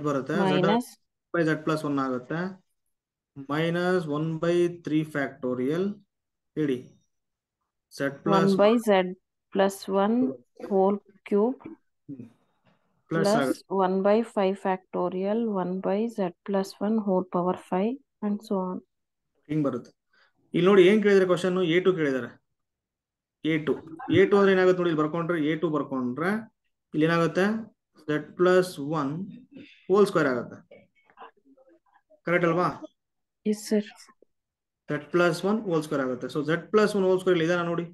ಬರುತ್ತೆ, minus by z+1 ಆಗುತ್ತೆ, minus 1 by 3 factorial ಹೇಳಿ, z+1 1 by z+1 whole cube plus plus 1 by 5 factorial 1 by z+1 whole power 5 and so on. ಹಿಂಗ್ ಬರುತ್ತೆ. ಇಲ್ಲಿ ನೋಡಿ ಏನ್ ಕೇಳಿದ್ರೆ ಕ್ವಶನ್, a2 ಕೇಳಿದಾರೆ. a2 ಅಂದ್ರೆ ಏನಾಗುತ್ತೆ ನೋಡಿ, ಇಲ್ಲಿ ಬರ್ಕೊಂಡ್ರೆ a2 ಬರ್ಕೊಂಡ್ರೆ ಇಲ್ಲಿ ಏನಾಗುತ್ತೆ, z+1 ಹೋಲ್ ಸ್ಕ್ವೇರ್ ಆಗುತ್ತೆ. ಕರೆಕ್ಟ್ ಅಲ್ವಾ? Yes, sir. z+1 hole square ಆಗುತ್ತೆ. ಸೊ z+1 ಹೋಲ್ ಸ್ಕ್ವೇರ್ ಇಲ್ಲಿ ಇದಾನ ನೋಡಿ,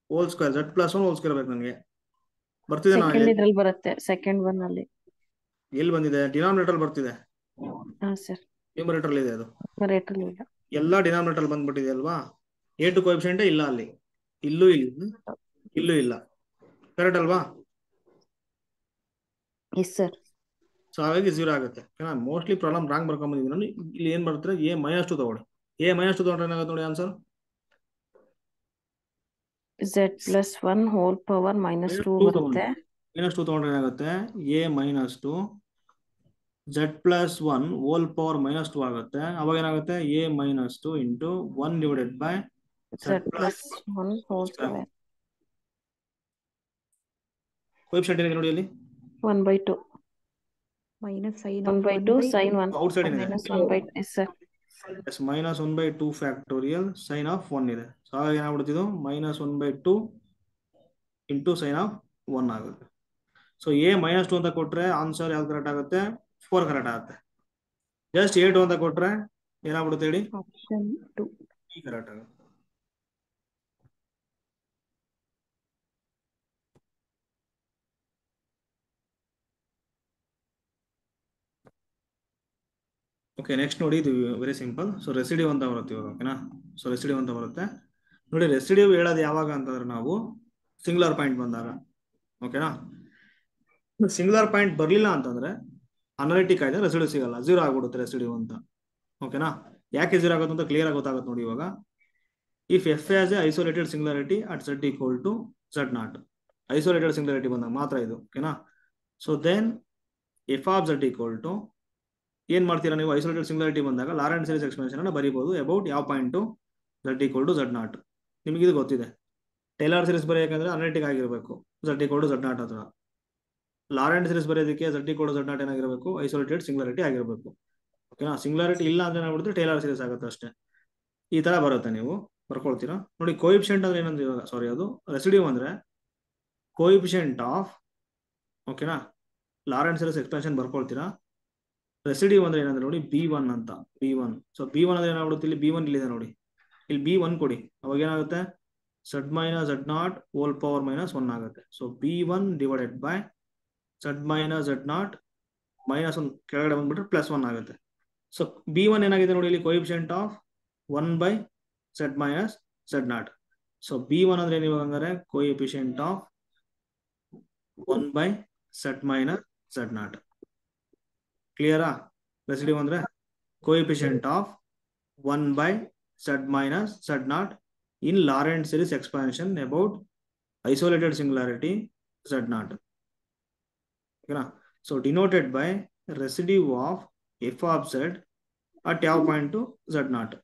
whole square z+1 whole square ಬೇಕು ನನಗೆ. ಬರ್ತಿದೆ ನಾ, Second ಇದ್ರಲ್ಲಿ ಬರುತ್ತೆ, second one ಅಲ್ಲಿ. ಎಲ್ಲಿ ಬಂದಿದೆ, ಡಿನಾಮಿನೇಟರ್ ಬರ್ತಿದೆ, ಹಾ ಸರ್, ನ್ಯೂಮರೇಟರ್ ಇದೆ, ಅದು ನ್ಯೂಮರೇಟರ್ ಇಲ್ಲ. ಎಲ್ಲ ಡಿನಾಮಿನೇಟರ್ ಬಂದ್ಬಿಟ್ಟಿದೆ ಅಲ್ವಾ? a2 ಕೋಎಫಿಷಿಯಂಟ್ ಇಲ್ಲ, ಅಲ್ಲಿ ಇಲ್ಲೂ ಇಲ್ಲ. ಕರೆಕ್ಟ್ ಅಲ್ವಾ? S sir. ಸೊ ಹಾಗಾಗಿ 0 ಆಗುತ್ತೆ. ಮೋಸ್ಟ್ಲಿ ಪ್ರಾಬ್ಲಮ್ ರಾಂಗ್ ಬರ್ಕೊಂಡ್ಬಂದಿದ್ದೀನಿ ನಾನು. ಇಲ್ಲಿ ಏನ್ ಬರ್ತಾರೆ, a-2 ತಗೊಳ್ಳಿ. a-2 ತಗೊಂಡ್ರೆ ಏನಾಗುತ್ತೆ ನೋಡಿ ಆನ್ಸರ್, z+1 whole power -2 ಬರುತ್ತೆ. -2 ತಗೊಂಡ್ರೆ ಏನಾಗುತ್ತೆ, a-2 z+1 ಹೋಲ್ ಪವರ್ -2 ಆಗುತ್ತೆ. ಅವಾಗ ಏನಾಗುತ್ತೆ, a-2 into 1 divided by z+1 whole square. Coefficient ಏನಿದೆ ನೋಡಿ ಅಲ್ಲಿ, 1/2 minus sin 1/2 sin 1 ಔಟ್ಸೈಡ್ ಏನಿದೆ, -1/2. Yes sir. -1/2 factorial sine of 1 ಇದೆ. ಸೊ ಹಾಗಾಗಿ ಏನಾಗ್ಬಿಡ್ತಿದ್ದು, -1/2 ಇಂಟು ಸೈನ್ ಆಫ್ 1 ಆಗುತ್ತೆ. ಸೊ a-2 ಅಂತ ಕೊಟ್ರೆ ಆನ್ಸರ್ ಯಾವ್ದು ಕರೆಕ್ಟ್ ಆಗುತ್ತೆ, 4 ಕರೆಕ್ಟ್ ಆಗುತ್ತೆ. ಜಸ್ಟ್ a2 ಅಂತ ಕೊಟ್ರೆ ಏನಾಗ್ಬಿಡುತ್ತೆ ಹೇಳಿ, option 2. ಕರೆಕ್ಟ್ ಆಗುತ್ತೆ. ಓಕೆ, ನೆಕ್ಸ್ಟ್ ನೋಡಿ, ಇದು ವೆರಿ ಸಿಂಪಲ್. ಸೊ ರೆಸಿಡಿವ್ ಅಂತ ಬರುತ್ತೆ ಇವಾಗ, ಓಕೆನಾ? ಸೊ ರೆಸಿಡಿವ್ ಅಂತ ಬರುತ್ತೆ ನೋಡಿ. ರೆಸಿಡಿವ್ ಹೇಳೋದು ಯಾವಾಗ ಅಂತಂದ್ರೆ ನಾವು ಸಿಂಗ್ಯುಲರ್ ಪಾಯಿಂಟ್ ಬಂದಾಗ, ಓಕೆನಾ? ಸಿಂಗ್ಯುಲರ್ ಪಾಯಿಂಟ್ ಬರಲಿಲ್ಲ ಅಂತಂದ್ರೆ ಅನಾಲಿಟಿಕ್ ಆಯ್ತು, ರೆಸಿಡಿವ್ ಸಿಗಲ್ಲ, 0 ಆಗ್ಬಿಡುತ್ತೆ ರೆಸಿಡಿವ್ ಅಂತ, ಓಕೆನಾ? ಯಾಕೆ 0 ಆಗುತ್ತೆ ಅಂತ ಕ್ಲಿಯರ್ ಆಗಿ ಗೊತ್ತಾಗುತ್ತೆ ನೋಡಿ ಇವಾಗ. If f has a isolated singularity at z equal to z0, isolated singularity ಬಂದಾಗ ಮಾತ್ರ ಇದು, ಓಕೆನಾ? So then f of z equal to ಏನ್ ಮಾಡ್ತೀರಾ ನೀವು, ಐಸೋಲೇಟೆಡ್ ಸಿಂಗ್ಯುಲಾರಿಟಿ ಬಂದಾಗ ಲಾರೆಂಟ್ ಸೀರೀಸ್ ಎಕ್ಸ್ಪ್ಯಾನ್ಷನ್ ಅನ್ನ ಬರೀಬಹುದು ಅಬೌಟ್ ಯಾವ point, z equal to z0. ನಿಮಗಿದು ಗೊತ್ತಿದೆ. ಟೇಲರ್ ಸೀರೀಸ್ ಬರೆಯಬೇಕಂದ್ರೆ ಅನಾಲಿಟಿಕ್ ಆಗಿರಬೇಕು, z ಈಕ್ವಲ್ ಟು z0 ಹತ್ರ. ಲಾರೆಂಟ್ ಸೀರೀಸ್ ಬರೆಯೋದಕ್ಕೆ Z = Z0 ಏನಾಗಿರಬೇಕು, ಐಸೋಲೇಟೆಡ್ ಸಿಂಗ್ಯುಲಾರಿಟಿ ಆಗಿರಬೇಕು. ಓಕೆನಾ. ಸಿಂಗ್ಯುಲಾರಿಟಿ ಇಲ್ಲ ಅಂದ್ರೆ ಏನಾಗ್ಬಿಡುತ್ತೆ, ಟೇಲರ್ ಸೀರೀಸ್ ಆಗುತ್ತೆ ಅಷ್ಟೇ. ಈ ತರ ಬರುತ್ತೆ, ನೀವು ಬರ್ಕೊಳ್ತೀರಾ ನೋಡಿ. ಕೋಎಫಿಷಿಯಂಟ್ ಅಂದ್ರೆ ಏನಂದ್ರೆ ಇವಾಗ ಸಾರಿ ಅದು ರೆಸಿಡ್ಯೂ ಅಂದ್ರೆ ಕೋಎಫಿಷಿಯಂಟ್ ಆಫ್, ಓಕೆನಾ, ಲಾರೆಂಟ್ ಸೀರೀಸ್ ಎಕ್ಸ್ಪಾನ್ಷನ್ ಬರ್ಕೊಳ್ತೀರಾ. ರೆಸಿಡ್ಯೂ ಅಂದ್ರೆ ಏನಂದ್ರೆ ನೋಡಿ B1 ಅಂತ, B1. ಸೊ B1 ಅಂದ್ರೆ ಏನಾಗ್ಬಿಡುತ್ತೆ, ಇಲ್ಲಿ B1 ಇಲ್ಲಿದೆ ನೋಡಿ, ಇಲ್ಲಿ B1 ಕೊಡಿ, ಅವಾಗ ಏನಾಗುತ್ತೆ, Z - Z0 ಹೋಲ್ ಪವರ್ -1 ಆಗುತ್ತೆ. So B1 divided by Z - Z0 -1 ಕೆಳಗಡೆ ಬಂದ್ಬಿಟ್ರೆ +1 ಆಗುತ್ತೆ. ಸೊ B1 ಏನಾಗಿದೆ ನೋಡಿ, ಇಲ್ಲಿ coefficient of 1/Z - Z0. So B1 ಅಂದ್ರೆ ನೀವು ಹಂಗಾರೆ ಕೋಎಫಿಷಿಯಂಟ್ ಆಫ್ 1/Z - Z0. ಕ್ಲಿಯರಾ? ರೆಸಿಡ್ಯೂ ಅಂದ್ರೆ coefficient of 1/Z - Z0 in Lorentz series expansion about isolated singularity Z0. Okay, so denoted by residue of f of z at ಯಾವ point to Z0.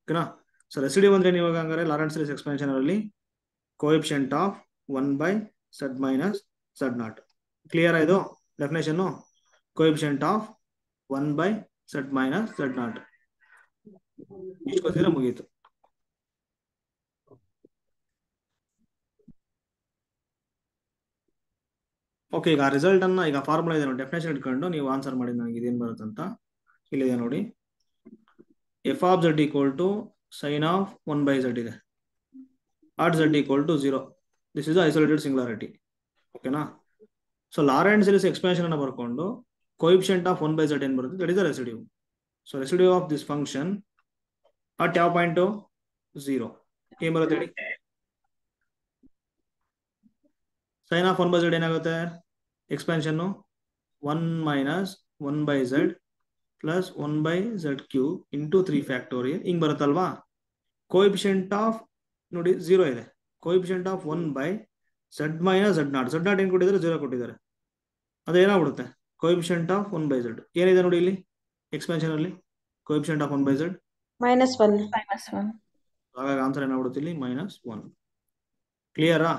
Okay, so residue ಅಂದ್ರೆ ನೀವು ಹಂಗಾರೆ Lorentz series expansion ಅಲ್ಲಿ coefficient of 1/Z - Z0. Clear ಇದು definition? coefficient of 1/Z - Z0 ಇಷ್ಟು ಗೊತ್ತಿದ್ರೆ ಮುಗೀತು. Okay, ಈಗ ರಿಸಲ್ಟ್ ಅನ್ನ, ಈಗ ಫಾರ್ಮುಲಾ ಇದೆ ನೋಡಿ, ಡೆಫಿನೇಷನ್ ಇಟ್ಕೊಂಡು ನೀವು ಆನ್ಸರ್ ಮಾಡಿ ನನಗೆ ಇದೇನು ಬರುತ್ತೆ ಅಂತ. ಇಲ್ಲಿದೆ ನೋಡಿ, f of z = sin of 1/z ಇದೆ, at z = 0. This is isolated singularity. ಓಕೆನಾ. ಸೊ ಲಾರೆಂಟ್ ಸೀರೀಸ್ ಎಕ್ಸ್ಪಾನ್ಷನ್ ಅನ್ನ ಬರ್ಕೊಂಡು ಕೋಎಫಿಷಿಯಂಟ್ ಆಫ್ 1/z ಏನ್ ಬರುತ್ತೆ, that is the residue. So residue of this function at ಯಾವ ಪಾಯಿಂಟ್ 0 ಏನ್ ಬರುತ್ತೆ ಹೇಳಿ. ಸೈನ್ ಆಫ್ 1/z ಏನಾಗುತ್ತೆ, expansion 1 - 1/z plus 1/z³ into 3 factorial ಹಿಂಗ್ ಬರುತ್ತಲ್ವಾ. ಕೋಎಫಿಷಿಯಂಟ್ ಆಫ್ ನೋಡಿ 0 ಇದೆ, coefficient of 1/z - Z0. Z0 ಏನ್ ಕೊಟ್ಟಿದ್ದಾರೆ, 0 ಕೊಟ್ಟಿದ್ದಾರೆ. ಅದೇನಾಗ್ಬಿಡುತ್ತೆ, ಕೋಎಫಿಷಿಯಂಟ್ ಆಫ್ 1/z ಏನಿದೆ ನೋಡಿ ಇಲ್ಲಿ ಎಕ್ಸ್ಪಾನ್ಷನ್ ಅಲ್ಲಿ, ಕೋಎಫಿಷಿಯಂಟ್ ಆಫ್ 1/z -1. ಹಾಗಾಗಿ ಆನ್ಸರ್ ಏನಾಗ್ಬಿಡುತ್ತೆ ಇಲ್ಲಿ -1. ಕ್ಲಿಯರಾ?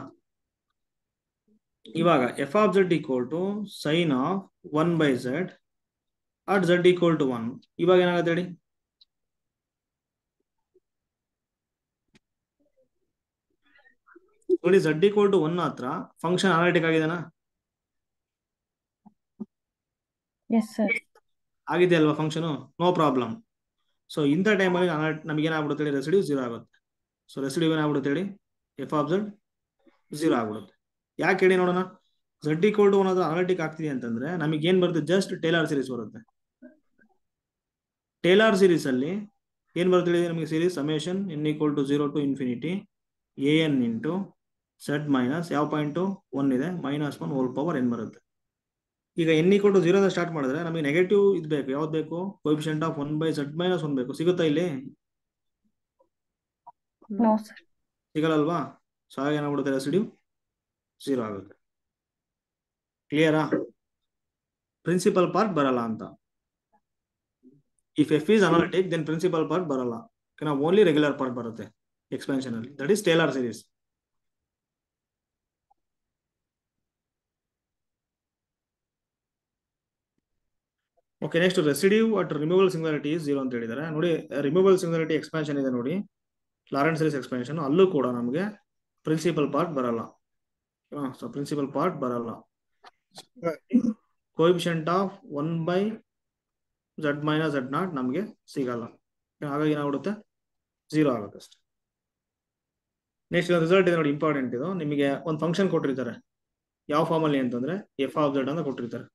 ಇವಾಗ f of z = sin of 1/z at z = 1. ಇವಾಗ ಏನಾಗುತ್ತೆ ಹೇಳಿ, ನೋಡಿ z = 1 ಹತ್ರ ಫಂಕ್ಷನ್ ಅನಾಲಿಟಿಕ್ ಆಗಿದೆನಾ? Yes sir. ಆಗಿದೆ ಅಲ್ವಾ ಫಂಕ್ಷನ್, ನೋ ಪ್ರಾಬ್ಲಮ್. ಸೊ ಇಂಥ ಟೈಮಲ್ಲಿ ನಮಗೆ ಏನಾಗ್ಬಿಡುತ್ತೆ ಹೇಳಿ, ರೆಸಿಡ್ಯೂ 0 ಆಗುತ್ತೆ. ಸೊ ರೆಸಿಡ್ಯೂ ಏನಾಗ್ಬಿಡುತ್ತೆ ಹೇಳಿ, f of z 0 ಆಗ್ಬಿಡುತ್ತೆ. ಯಾಕೆ ಹೇಳಿ ನೋಡೋಣ. z = 1 ಅನಾಲಿಟಿಕ್ ಆಗ್ತಿದೆ ಅಂತಂದ್ರೆ ನಮಗೆ ಏನ್ ಬರುತ್ತೆ, ಜಸ್ಟ್ ಟೇಲರ್ ಸೀರೀಸ್ ಬರುತ್ತೆ. ಟೇಲರ್ ಸೀರೀಸ್ ಅಲ್ಲಿ ಏನ್ ಬರುತ್ತೆ ನಮಗೆ, series summation n = 0 to infinity an into z minus ಯಾವ ಪಾಯಿಂಟ್ 1 ಇದೆ -1 ಹೋಲ್ ಪವರ್ n ಬರುತ್ತೆ. ಈಗ n = 0 ಸ್ಟಾರ್ಟ್ ಮಾಡಿದ್ರೆ ನಮಗೆ ನೆಗೆಟಿವ್ ಇದು ಬೇಕು, ಯಾವ್ದು ಬೇಕು, ಕೋಎಫಿಷಿಯಂಟ್ ಆಫ್ 1/z - 1 ಬೇಕು. ಸಿಗುತ್ತಾ ಇಲ್ಲಿ? No sir, ಸಿಗಲ್ಲಲ್ವಾ. ಸೊ ಹಾಗೆ ಏನಾಗ್ಬಿಡುತ್ತೆ, ರೆಸಿಡ್ಯೂ 0 ಆಗುತ್ತೆ. ಕ್ಲಿಯರಾ? ಪ್ರಿನ್ಸಿಪಲ್ ಪಾರ್ಟ್ ಬರಲ್ಲ ಅಂತ. ಇಫ್ f is analytic then principal part ಬರಲ್ಲ, ಓನ್ಲಿ ರೆಗ್ಯುಲರ್ ಪಾರ್ಟ್ ಬರುತ್ತೆ ಎಕ್ಸ್ಪಾನ್ಷನ್ ಅಲ್ಲಿ, that is Taylor series. Okay, next residue at removal singularity is 0 ಅಂತ ಹೇಳಿದ್ದಾರೆ ನೋಡಿ. ರಿಮೂವಲ್ ಸಿಂಗ್ಯುಲಾರಿಟಿ ಎಕ್ಸ್ಪಾನ್ಷನ್ ಇದೆ ನೋಡಿ, ಲಾರೆಂಟ್ ಸೀರೀಸ್ ಎಕ್ಸ್ಪಾನ್ಷನ್, ಅಲ್ಲೂ ಕೂಡ ನಮಗೆ ಪ್ರಿನ್ಸಿಪಲ್ ಪಾರ್ಟ್ ಬರಲ್ಲ. ಸೊ ಪ್ರಿನ್ಸಿಪಲ್ ಪಾರ್ಟ್ ಬರಲ್ಲ. ಕೋಎಫಿಷಿಯಂಟ್ ಆಫ್ 1/z - Z0 ನಮಗೆ ಸಿಗಲ್ಲ, ಹಾಗಾಗಿ ಏನಾಗ್ಬಿಡುತ್ತೆ, 0 ಆಗುತ್ತೆ ಅಷ್ಟೇ. ನೆಕ್ಸ್ಟ್ ರಿಸಲ್ಟ್ ಇದೆ ನೋಡಿ, ಇಂಪಾರ್ಟೆಂಟ್ ಇದು. ನಿಮಗೆ ಒಂದು ಫಂಕ್ಷನ್ ಕೊಟ್ಟಿರ್ತಾರೆ, ಯಾವ ಫಾರ್ಮ್ ಅಲ್ಲಿ ಅಂತಂದ್ರೆ f of z ಅಂತ ಕೊಟ್ಟಿರ್ತಾರೆ.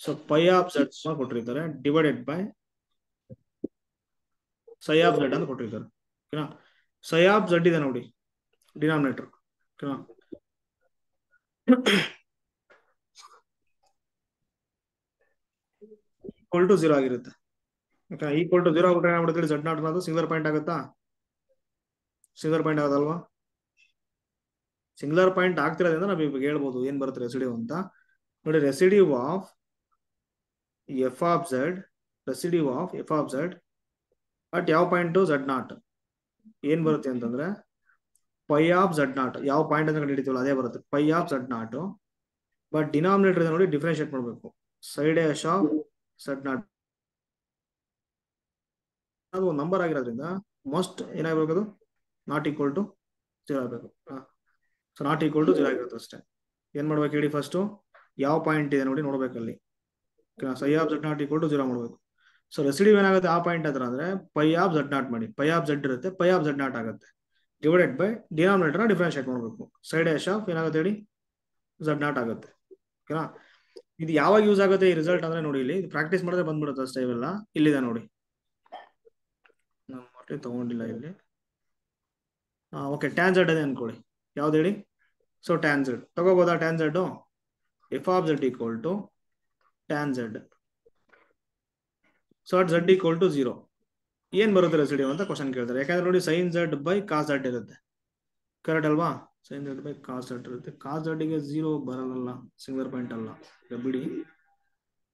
ಸೊ π of z ಕೊಟ್ಟಿರ್ತಾರೆ divided by psi of z ಅಂತ ಕೊಟ್ಟಿರ್ತಾರೆ. psi of z ಇದೆ ನೋಡಿ ಡಿನಾಮಿನೇಟರ್, ಈಕ್ವಲ್ ಟು 0 ಆಗಿರುತ್ತೆ. ಈಕ್ವಲ್ ಟು 0 ಆಗ್ಬಿಟ್ರೆ ಏನಾಗ್ಬಿಡುತ್ತೆ, Z0 ಅನ್ನೋದು ಸಿಂಗುಲರ್ ಪಾಯಿಂಟ್ ಆಗುತ್ತಾ? ಸಿಂಗುಲರ್ ಪಾಯಿಂಟ್ ಆಗೋದಲ್ವಾ. ಸಿಂಗುಲರ್ ಪಾಯಿಂಟ್ ಆಗ್ತಿರೋದ್ರಿಂದ ನಾವು ಇವಾಗ ಹೇಳ್ಬೋದು ಏನ್ ಬರುತ್ತೆ ರೆಸಿಡ್ಯೂ ಅಂತ ನೋಡಿ. Residue of f of z, residue of f of z at ಯಾವ ಪಾಯಿಂಟ್ Z0 ಏನ್ ಬರುತ್ತೆ ಅಂತಂದ್ರೆ π of Z0, ಯಾವ ಪಾಯಿಂಟ್ ಅಂತ ಕಂಡುಹಿಡಿತೀವಲ್ಲ ಅದೇ ಬರುತ್ತೆ. π of Z0 ಬಟ್ ಡಿನಾಮಿನೇಟರ್ ಇದೆ ನೋಡಿ ಡಿಫ್ರೆನ್ಶಿಯೇಟ್ ಮಾಡಬೇಕು. Psi dash of z not ಅದು ಒಂದು ನಂಬರ್ ಆಗಿರೋದ್ರಿಂದ ಮೋಸ್ಟ್ ಏನಾಗಬೇಕು, ಅದು ನಾಟ್ ಈಕ್ವಲ್ ಟು 0 ಆಗಬೇಕು. ಸೊ ನಾಟ್ ಈಕ್ವಲ್ ಟು 0 ಆಗಿರುತ್ತೆ ಅಷ್ಟೇ. ಏನ್ ಮಾಡ್ಬೇಕು ಹೇಳಿ, ಫಸ್ಟ್ ಯಾವ ಪಾಯಿಂಟ್ ಇದೆ ನೋಡಿ ನೋಡ್ಬೇಕಲ್ಲಿ. Psi of z naught equal to 0 ಮಾಡಬೇಕು. ಸೊ ರೆಸಿಡಿವ್ ಏನಾಗುತ್ತೆ ಆ ಪಾಯಿಂಟ್ ಹತ್ರ ಅಂದ್ರೆ ಪೈ ಆಫ್ ಝಡ್ ನಾಟ್ ಮಾಡಿ, ಪೈ ಆಫ್ ಝಡ್ ಇರುತ್ತೆ, ಪೈ ಆಫ್ ಝಡ್ ನಾಟ್ ಆಗುತ್ತೆ ಡಿವೈಡೆಡ್ ಬೈ ಡಿನಾಮಿನೇಟರ್ ಡಿಫ್ರೆನ್ಶಿಯೇಟ್ ಮಾಡಬೇಕು. ಸೈಡ್ ಡ್ಯಾಶ್ ಆಫ್ ಏನಾಗುತ್ತೆ ಹೇಳಿ ಝಡ್ ನಾಟ್ ಆಗುತ್ತೆ. ಓಕೆನಾ. ಇದು ಯಾವಾಗ ಯೂಸ್ ಆಗುತ್ತೆ ಈ ರಿಸಲ್ಟ್ ಅಂದ್ರೆ ನೋಡಿ ಇಲ್ಲಿ ಪ್ರಾಕ್ಟೀಸ್ ಮಾಡಿದ್ರೆ ಬಂದ್ಬಿಡುತ್ತೆ ಅಷ್ಟೇ. ಇವೆಲ್ಲ ಇಲ್ಲಿದೆ ನೋಡಿ, ನಮ್ಮ ತಗೊಂಡಿಲ್ಲ ಇಲ್ಲಿ. ಓಕೆ, ಟ್ಯಾನ್ ಝಡ್ ಇದೆ ಅನ್ಕೊಳ್ಳಿ. ಯಾವ್ದು ಹೇಳಿ? ಸೊ ಟ್ಯಾನ್ ಝಡ್ ತಗೋಬೋದಾ? Tan Z F of Z equal to tan Z. So at Z equal to 0 ಏನ್ ಬರುತ್ತೆ ರೆಸಿಡಿವ್ ಅಂತ ಕ್ವಶನ್ ಕೇಳ್ತಾರೆ. ಯಾಕಂದ್ರೆ ನೋಡಿ sine Z by cos Z ಇರುತ್ತೆ, ಕರೆಕ್ಟ್ ಅಲ್ವಾ? Sine Z by cos Z ಇರುತ್ತೆ. ಕಾಸ್ ಝಡ್ಗೆ 0 ಬರಲ್ಲ, ಸಿಂಗಲ್ ಪಾಯಿಂಟ್ ಅಲ್ಲ. ಬಿಡಿ,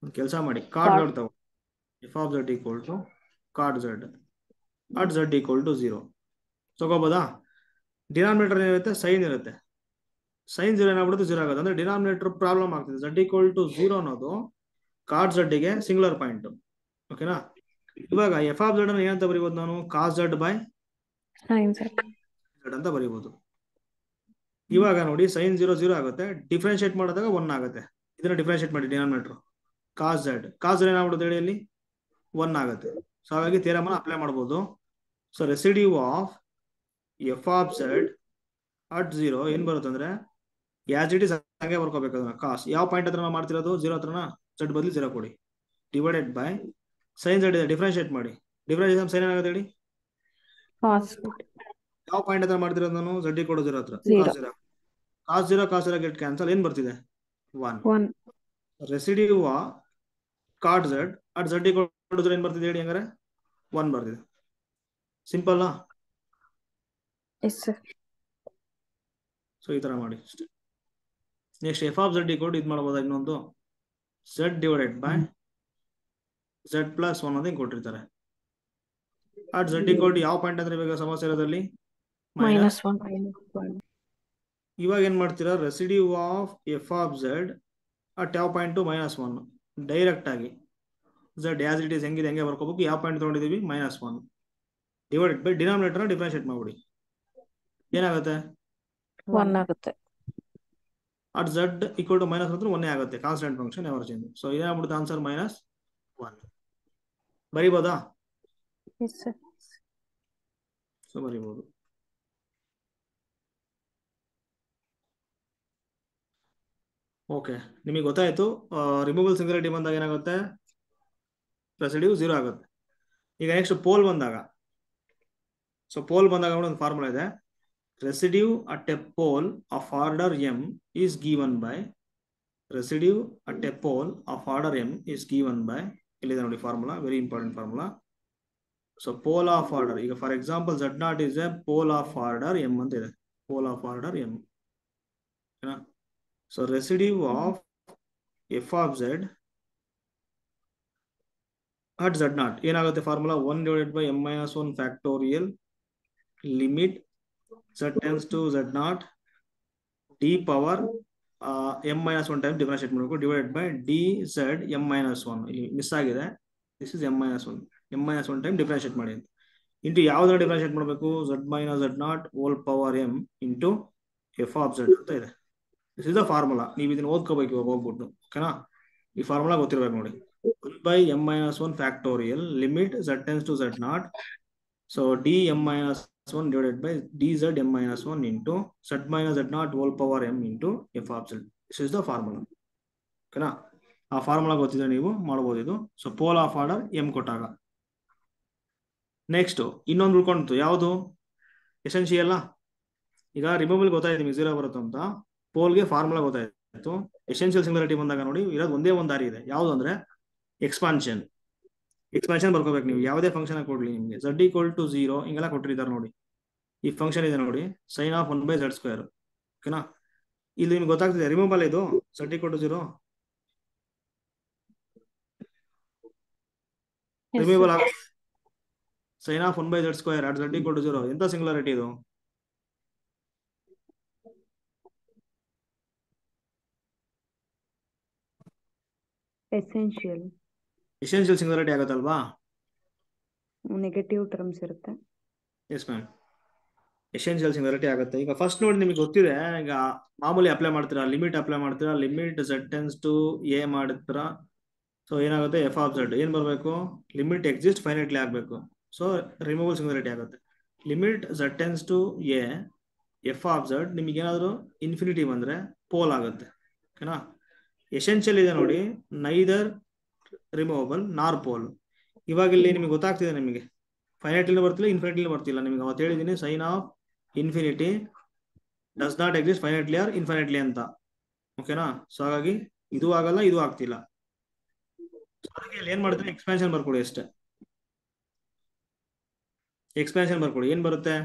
ಒಂದು ಕೆಲಸ ಮಾಡಿ, ಕಾಟ್ ಝಡ್ ತಗೋ. F of Z equal to cot Z at Z equal to 0 ತಗೋಬೋದಾ? ಡಿನಾಮಿನೇಟರ್ ಏನಿರುತ್ತೆ ಸೈನ್ ಇರುತ್ತೆ, ಸೈನ್ 0 ಏನಾಗ್ಬಿಡುತ್ತೆ 0 ಆಗುತ್ತೆ. ಅಂದ್ರೆ ಡಿನಾಮಿನೇಟರ್ ಪ್ರಾಬ್ಲಮ್ ಆಗ್ತದೆ. ಝಡ್ ಈಕ್ವಲ್ ಟು 0 ಅನ್ನೋದು ಕಾಟ್ ಝಡ್ಗೆ ಸಿಂಗುಲರ್ ಪಾಯಿಂಟ್. ಓಕೆನಾ. ಇವಾಗ ಎಫ್ ಆಫ್ ಝಡ್ ಏನಂತ ಬರೀಬಹುದು ನಾನು? ಕಾಸ್ ಝಡ್ ಬೈ ಸೈನ್ ಝಡ್ ಅಂತ ಬರೀಬಹುದು. ಇವಾಗ ನೋಡಿ ಸೈನ್ 0 0 ಆಗುತ್ತೆ, ಡಿಫ್ರೆನ್ಶಿಯೇಟ್ ಮಾಡಿದಾಗ 1 ಆಗುತ್ತೆ. ಇದನ್ನ ಡಿಫ್ರೆನ್ಶಿಯೇಟ್ ಮಾಡಿ ಡಿನಾಮಿನೇಟರ್ ಕಾಸ್ ಝಡ್ ಏನಾಗ್ಬಿಡುತ್ತೆ ಹೇಳಿ ಅಲ್ಲಿ 1 ಆಗುತ್ತೆ. ಸೊ ಹಾಗಾಗಿ ಥಿಯರಮ್ ಅಪ್ಲೈ ಮಾಡಬಹುದು. So residue of F of Z at 0 ಏನ್ ಬರುತ್ತೆ ಅಂದ್ರೆ ಆಸ್ ಇಟ್ ಇಸ್ ಹಂಗೆ ಬರ್ಕೋಬೇಕು. ಅದನ್ನ ಕಾಸ್ ಯಾವ ಪಾಯಿಂಟ್ ಹತ್ರ ನಾವು ಮಾಡ್ತಿರೋದು 0 ಹತ್ರನ ಝಡ್ ಬದಲಿ 0 ಕೊಡಿ ಡಿವೈಡೆಡ್ ಬೈ ಸೈನ್ ಝಡ್ ಇದೆ ಡಿಫ್ರೆನ್ಶಿಯೇಟ್ ಮಾಡಿ. ಡಿಫ್ರೆನ್ಶಿಯೇಟ್ ಸೈನ್ ಏನಾಗುತ್ತೆ ಹೇಳಿ? ಕಾಸ್ ಯಾವ ಪಾಯಿಂಟ್ ಹತ್ರ ಮಾಡ್ತಿರೋದು ನಾನು? ಝಡ್ ಈಕ್ವಲ್ ಟು 0 ಹತ್ರ. 0 ಕಾಸ್ 0 ಗೆಟ್ ಕ್ಯಾನ್ಸಲ್. ಏನ್ ಬರ್ತಿದೆ? 1. 1 residue cot Z at Z equal to 0 ಏನ್ ಬರ್ತಿದೆ ಹೇಳಿ? ಹಂಗಾರೆ 1 ಬರ್ತಿದೆ. ಸಿಂಪಲ್. S sir. ಸೊ ಈ ತರ ಮಾಡಿ ಅಷ್ಟೇ. Next F of Z equal to ಇದು ಮಾಡ್ಬೋದಾ? ಇನ್ನೊಂದು Z divided by Z plus 1 ಅಂತ ಕೊಟ್ಟಿರ್ತಾರೆ. ಅಟ್ ಝಡ್ ಈಕ್ವಲ್ ಟು ಯಾವ ಪಾಯಿಂಟ್ ಅಂದ್ರೆ ಇವಾಗ ಸಮಸ್ಯೆ ಇರೋದ್ರಲ್ಲಿ -1. ಇವಾಗ ಏನ್ ಮಾಡ್ತೀರಾ? Residue of F of Z at ಯಾವ ಪಾಯಿಂಟ್? -1. ಡೈರೆಕ್ಟ್ ಆಗಿ ಝಡ್ ಆಸ್ ಇಟ್ ಇಸ್ ಹೆಂಗಿದೆ ಹೆಂಗೆ ಬರ್ಕೋಬೇಕು. ಯಾವ ಪಾಯಿಂಟ್ ತಗೊಂಡಿದೀವಿ? -1 ಡಿವೈಡೆಡ್ ಬೈ ಡಿನಾಮಿನೇಟರ್ ಡಿಫ್ರೆನ್ಶಿಯೇಟ್ ಮಾಡ್ಬಿಡಿ. ಏನಾಗುತ್ತೆ? 1 ಆಗುತ್ತೆ. ಅಟ್ ಝಡ್ ಈಕ್ವಲ್ ಟು -1 ಅಂದ್ರೆ 1 ಆಗುತ್ತೆ. Constant function ever change. So ಏನಾಗ್ಬಿಡುತ್ತೆ ಆನ್ಸರ್? -1 ಬರೀಬೋದಾ? Yes sir. ಸೊ ಬರೀಬಹುದು. ಓಕೆ, ನಿಮಗೆ ಗೊತ್ತಾಯ್ತು. ರಿಮೂವಲ್ ಸಿಂಗುಲಾರಿಟಿ ಬಂದಾಗ ಏನಾಗುತ್ತೆ? ರೆಸಿಡಿವ್ 0 ಆಗುತ್ತೆ. ಈಗ ನೆಕ್ಸ್ಟ್ ಪೋಲ್ ಬಂದಾಗ, ಸೊ ಪೋಲ್ ಬಂದಾಗ ಒಂದು ಫಾರ್ಮುಲಾ ಇದೆ. Residue at a pole of order m is given by residue at a pole of order m is given by ಇಲ್ಲಿದೆ ನೋಡಿ formula, very important formula. So pole of order, ಈಗ for example z0 is a pole of order m ಅಂತ ಇದೆ. Pole of order m. So residue of F of Z at z0 ಏನಾಗುತ್ತೆ formula? 1 divided by m-1 factorial limit z tends to z0 d power m-1 time differentiate ಮಾಡಬೇಕು divided by dz m-1. ಇಲ್ಲಿ miss ಆಗಿದೆ. This is m-1 time differentiate ಮಾಡಿ ಅಂತ. Into ಯಾವ್ದ್ರ differentiate ಮಾಡಬೇಕು? z-z0 whole power m into F of Z ಅಂತ ಇದೆ. This is the formula. ನೀವು ಇದನ್ನ ಓದ್ಕೋಬೇಕು ಇವಾಗ ಹೋಗ್ಬಿಟ್ಟು. ಓಕೆನಾ. ಈ ಫಾರ್ಮುಲಾ ಗೊತ್ತಿರ್ಬೇಕು ನೋಡಿ. 1 by m-1 factorial limit z tends to z0. So dm-1 divided by dz m-1 into z-z0 whole power m into f of z. This is the formula. ಓಕೆನಾ. ಆ ಫಾರ್ಮುಲಾ ಗೊತ್ತಿದ್ರೆ ನೀವು ಮಾಡಬಹುದು ಇದು. So pole of order m ಕೊಟ್ಟಾಗ. Next ಇನ್ನೊಂದು ಉಳ್ಕೊಂಡಿತ್ತು, ಯಾವುದು? ಎಸೆನ್ಷಿಯಲ್. ಈಗ ರಿಮೂವಲ್ ಗೊತ್ತಾಯ್ತು ನಿಮಗೆ 0 ಬರುತ್ತೆ ಅಂತ. ಪೋಲ್ಗೆ ಫಾರ್ಮುಲಾ ಗೊತ್ತಾಯ್ತು. ಎಸೆನ್ಷಿಯಲ್ ಸಿಂಗುಲಾರಿಟಿ ಬಂದಾಗ ನೋಡಿ ಇರೋದು ಒಂದೇ ಒಂದು ದಾರಿ ಇದೆ. ಯಾವುದು ಅಂದ್ರೆ ಎಕ್ಸ್ಪಾನ್ಷನ್ ಬರ್ಕೋಬೇಕು. ನೀವು ಯಾವುದೇ ಫಂಕ್ಷನ್ ಕೊಡ್ಲಿ ನಿಮಗೆ z ಈಕ್ವಲ್ ಟು 0 ಹಿಂಗೆಲ್ಲ ಕೊಟ್ಟಿದ್ದಾರೆ ನೋಡಿ. ಈ ಫಂಕ್ಷನ್ ಇದೆ ನೋಡಿ sin ಆಫ್ 1/z². ಓಕೆನಾ. ಇಲ್ಲಿ ನಿಮ್ಗೆ ಗೊತ್ತಾಗ್ತಿದೆ ರಿಮೂವಲ್ ಇದು z ಈಕ್ವಲ್ ಟು 0 ರಿಮೂವಲ್ ಆಗುತ್ತೆ. sin of 1/z² at z equal to 0 ಎಂತ ಸಿಂಗುಲಾರಿಟಿ ಇದು? ಎಸೆನ್ಷಿಯಲ್ ಎಸೆನ್ಷಿಯಲ್ ಸಿಂಗುಲಾರಿಟಿ ಆಗುತ್ತಲ್ವಾ? ನೆಗೆಟಿವ್ ಟರ್ಮ್ಸ್ ಇರುತ್ತೆ. ಎಸ್ ಮ್ಯಾಮ್, ಎಸೆನ್ಷಿಯಲ್ ಸಿಂಗುಲಾರಿಟಿ ಆಗುತ್ತೆ. ಈಗ ಫಸ್ಟ್ ನೋಡಿ ನಿಮಗೆ ಗೊತ್ತಿದೆ, ಈಗ ಮಾಮೂಲಿ ಅಪ್ಲೈ ಮಾಡ್ತೀರಾ, ಲಿಮಿಟ್ ಅಪ್ಲೈ ಮಾಡ್ತೀರಾ, limit z tends to a ಮಾಡ್ತೀರಾ. ಸೊ ಏನಾಗುತ್ತೆ, ಎಫ್ ಆಫ್ ಝಡ್ ಏನ್ ಬರಬೇಕು, ಲಿಮಿಟ್ ಎಕ್ಸಿಸ್ಟ್ ಫೈನೈಟ್ಲಿ ಆಗಬೇಕು. ಸೊ ರಿಮೂವಲ್ ಸಿಂಗುಲಾರಿಟಿ ಆಗುತ್ತೆ. Limit z tends to a f of z ನಿಮಗೆ ಏನಾದರೂ ಇನ್ಫಿನಿಟಿ ಬಂದ್ರೆ ಪೋಲ್ ಆಗುತ್ತೆ. ಓಕೆನಾ? ಎಸೆನ್ಷಿಯಲ್ ಇದೆ ನೋಡಿ, ನೈದರ್ ರಿಮೂವಬಲ್ ನಾರ್ ಪೋಲ್. ಇವಾಗ ಇಲ್ಲಿ ನಿಮಗೆ ಗೊತ್ತಾಗ್ತಿದೆ, ನಿಮಗೆ ಫೈನೈಟ್ಲಿ ಬರ್ತಿಲ್ಲ, ಇನ್ಫಿನಿಟ್ಲಿ ಬರ್ತಿಲ್ಲ. ನಿಮಗೆ ಅವತ್ತು ಹೇಳಿದ್ದೀನಿ, sine of infinity does not exist finitely or infinitely ಅಂತ. ಓಕೆನಾ? ಸೊ ಹಾಗಾಗಿ ಇದು ಆಗಲ್ಲ, ಇದು ಆಗ್ತಿಲ್ಲ. ಅದಕ್ಕೆ ಏನ್ ಮಾಡ್ತೀನಿ, ಎಕ್ಸ್ಪ್ಯಾನ್ಷನ್ ಬರ್ಕೊಡಿ ಅಷ್ಟೇ. ಎಕ್ಸ್ಪ್ಯಾನ್ಷನ್ ಬರ್ಕೊಡಿ. ಏನ್ ಬರುತ್ತೆ,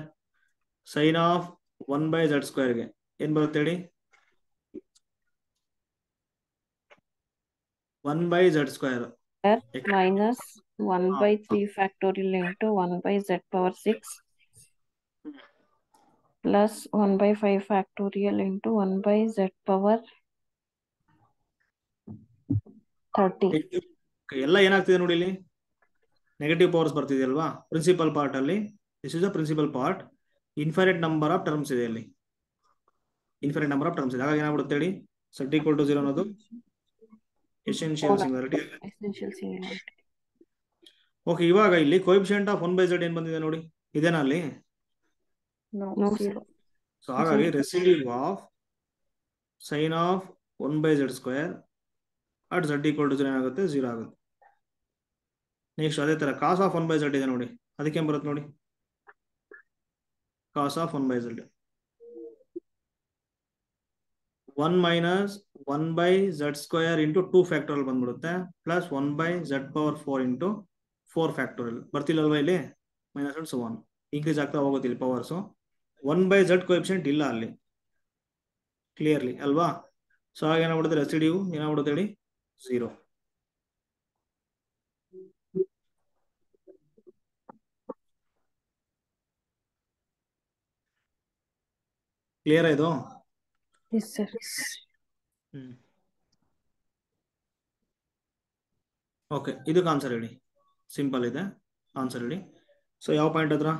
ಸೈನ್ ಆಫ್ 1/z² ಗೆ ಏನ್ ಬರುತ್ತೆ ಹೇಳಿ, 1/z². minus 1/3 factorial into 1/z⁻6 plus 1/5 factorial into 1/z⁻30. ಎಲ್ಲ ಏನಾಗ್ತಿದೆ ನೋಡಿ, ಇಲ್ಲಿ ನೆಗೆಟಿವ್ ಪವರ್ಸ್ ಬರ್ತಿದೆಯಲ್ವಾ ಪ್ರಿನ್ಸಿಪಲ್ ಪಾರ್ಟ್ ಅಲ್ಲಿ. This is the principal part. Infinite number of terms ಇದೆ ಇಲ್ಲಿ, ಇನ್ಫೈನೈಟ್ ನಂಬರ್ ಆಫ್ ಟರ್ಮ್ಸ್ ಇದೆ. ಹಾಗಾಗಿ ಏನಾಗ್ಬಿಡುತ್ತೆ ಹೇಳಿ, z = 0 ಅನ್ನೋದು essential singularity. Essential singularity. Okay, ಇವಾಗ ಇಲ್ಲಿ ಕೋಎಫಿಷಿಯಂಟ್ ಆಫ್ 1/z ಏನ್ ಬಂದಿದೆ ನೋಡಿ, ಇದೇನಾ ಅಲ್ಲಿ? No No, zero. ಸೊ ಹಾಗಾಗಿ residue of sine of 1/z² at z = 0 ಏನಾಗುತ್ತೆ, 0 ಆಗುತ್ತೆ. ನೆಕ್ಸ್ಟ್ ಅದೇ ತರ ಕಾಸ್ ಆಫ್ 1/z ಇದೆ ನೋಡಿ, ಅದಕ್ಕೆ ಏನ್ ಬರುತ್ತೆ ನೋಡಿ, cos of 1/z 1 minus 1/z² into 2 factorial ಬಂದ್ಬಿಡುತ್ತೆ, ಪ್ಲಸ್ 1/z⁴ ಇಂಟು 4 ಫ್ಯಾಕ್ಟೋರಿಯಲ್. ಬರ್ತಿಲ್ಲಲ್ವಾ ಇಲ್ಲಿ, minus and so on increase ಆಗ್ತಾ ಹೋಗುತ್ತೆ ಇಲ್ಲಿ ಪವರ್ಸು. 1/z ಕೋಎಫಿಷಿಯಂಟ್ ಇಲ್ಲ ಅಲ್ಲಿ ಕ್ಲಿಯರ್ಲಿ ಅಲ್ವಾ? ಸೊ ಹಾಗೆ ಏನಾಗ್ಬಿಡುತ್ತೆ, ರೆಸಿಡ್ಯೂ ಏನಾಗ್ಬಿಡುತ್ತೆ ಹೇಳಿ, 0. ಕ್ಲಿಯರ್ ಇದು? Yes, sir. ಓಕೆ, ಇದಕ್ಕೆ ಆನ್ಸರ್ ಹೇಳಿ. ಸಿಂಪಲ್ ಇದೆ, ಆನ್ಸರ್ ಹೇಳಿ. ಸೊ ಯಾವ ಪಾಯಿಂಟ್ ಹತ್ರ?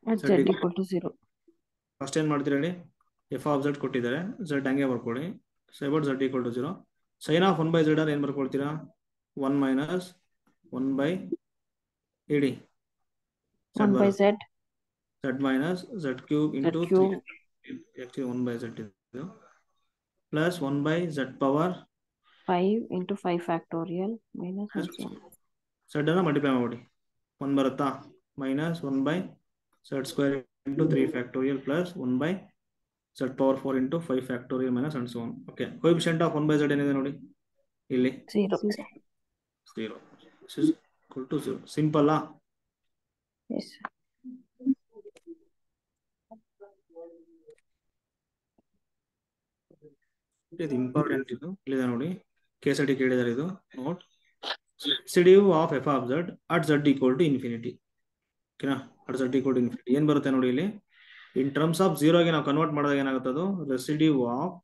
At z = 0. ಫಸ್ಟ್ ಏನ್ ಮಾಡ್ತೀರಿ ಹೇಳಿ, ಎಫ್ ಆಫ್ ಝಡ್ ಕೊಟ್ಟಿದ್ದಾರೆ, ಝಡ್ ಹಂಗೆ ಬರ್ಕೊಳ್ಳಿ. So about z = 0. Sine of 1/z ಏನ್ ಬರ್ಕೊಳ್ತೀರಾ, 1 ಮೈನಸ್ 1 ಇಡಿ 1/z z minus z³ into z³ 3 1/z plus 1/z⁻5 into 5 factorial minus and so on. z ಅನ್ನ ಮಲ್ಟಿಪ್ಲೈ ಮಾಡಿ 1 ಬರುತ್ತಾ, minus 1/z² into 3 factorial plus 1/z⁴ into 5 factorial minus and so on. Okay, coefficient of 1/z ಏನಿದೆ ನೋಡಿ ಇಲ್ಲಿ, 0. 0. = 0. Simple. Yes, sir. ಇದು important, ಇದು ಇಲ್ಲಿದೆ ನೋಡಿ, KCET ಕೇಳಿದಾರೆ ಇದು note. Residue of F of Z at z = infinity. ಓಕೆನಾ? ಅಟ್ z = ಇನ್ಫಿನಿಟಿ ಏನ್ ಬರುತ್ತೆ ನೋಡಿ ಇಲ್ಲಿ, ಇನ್ ಟರ್ಮ್ಸ್ ಆಫ್ 0ಗೆ ನಾವು ಕನ್ವರ್ಟ್ ಮಾಡಿದಾಗ ಏನಾಗುತ್ತೆ, ಅದು residue of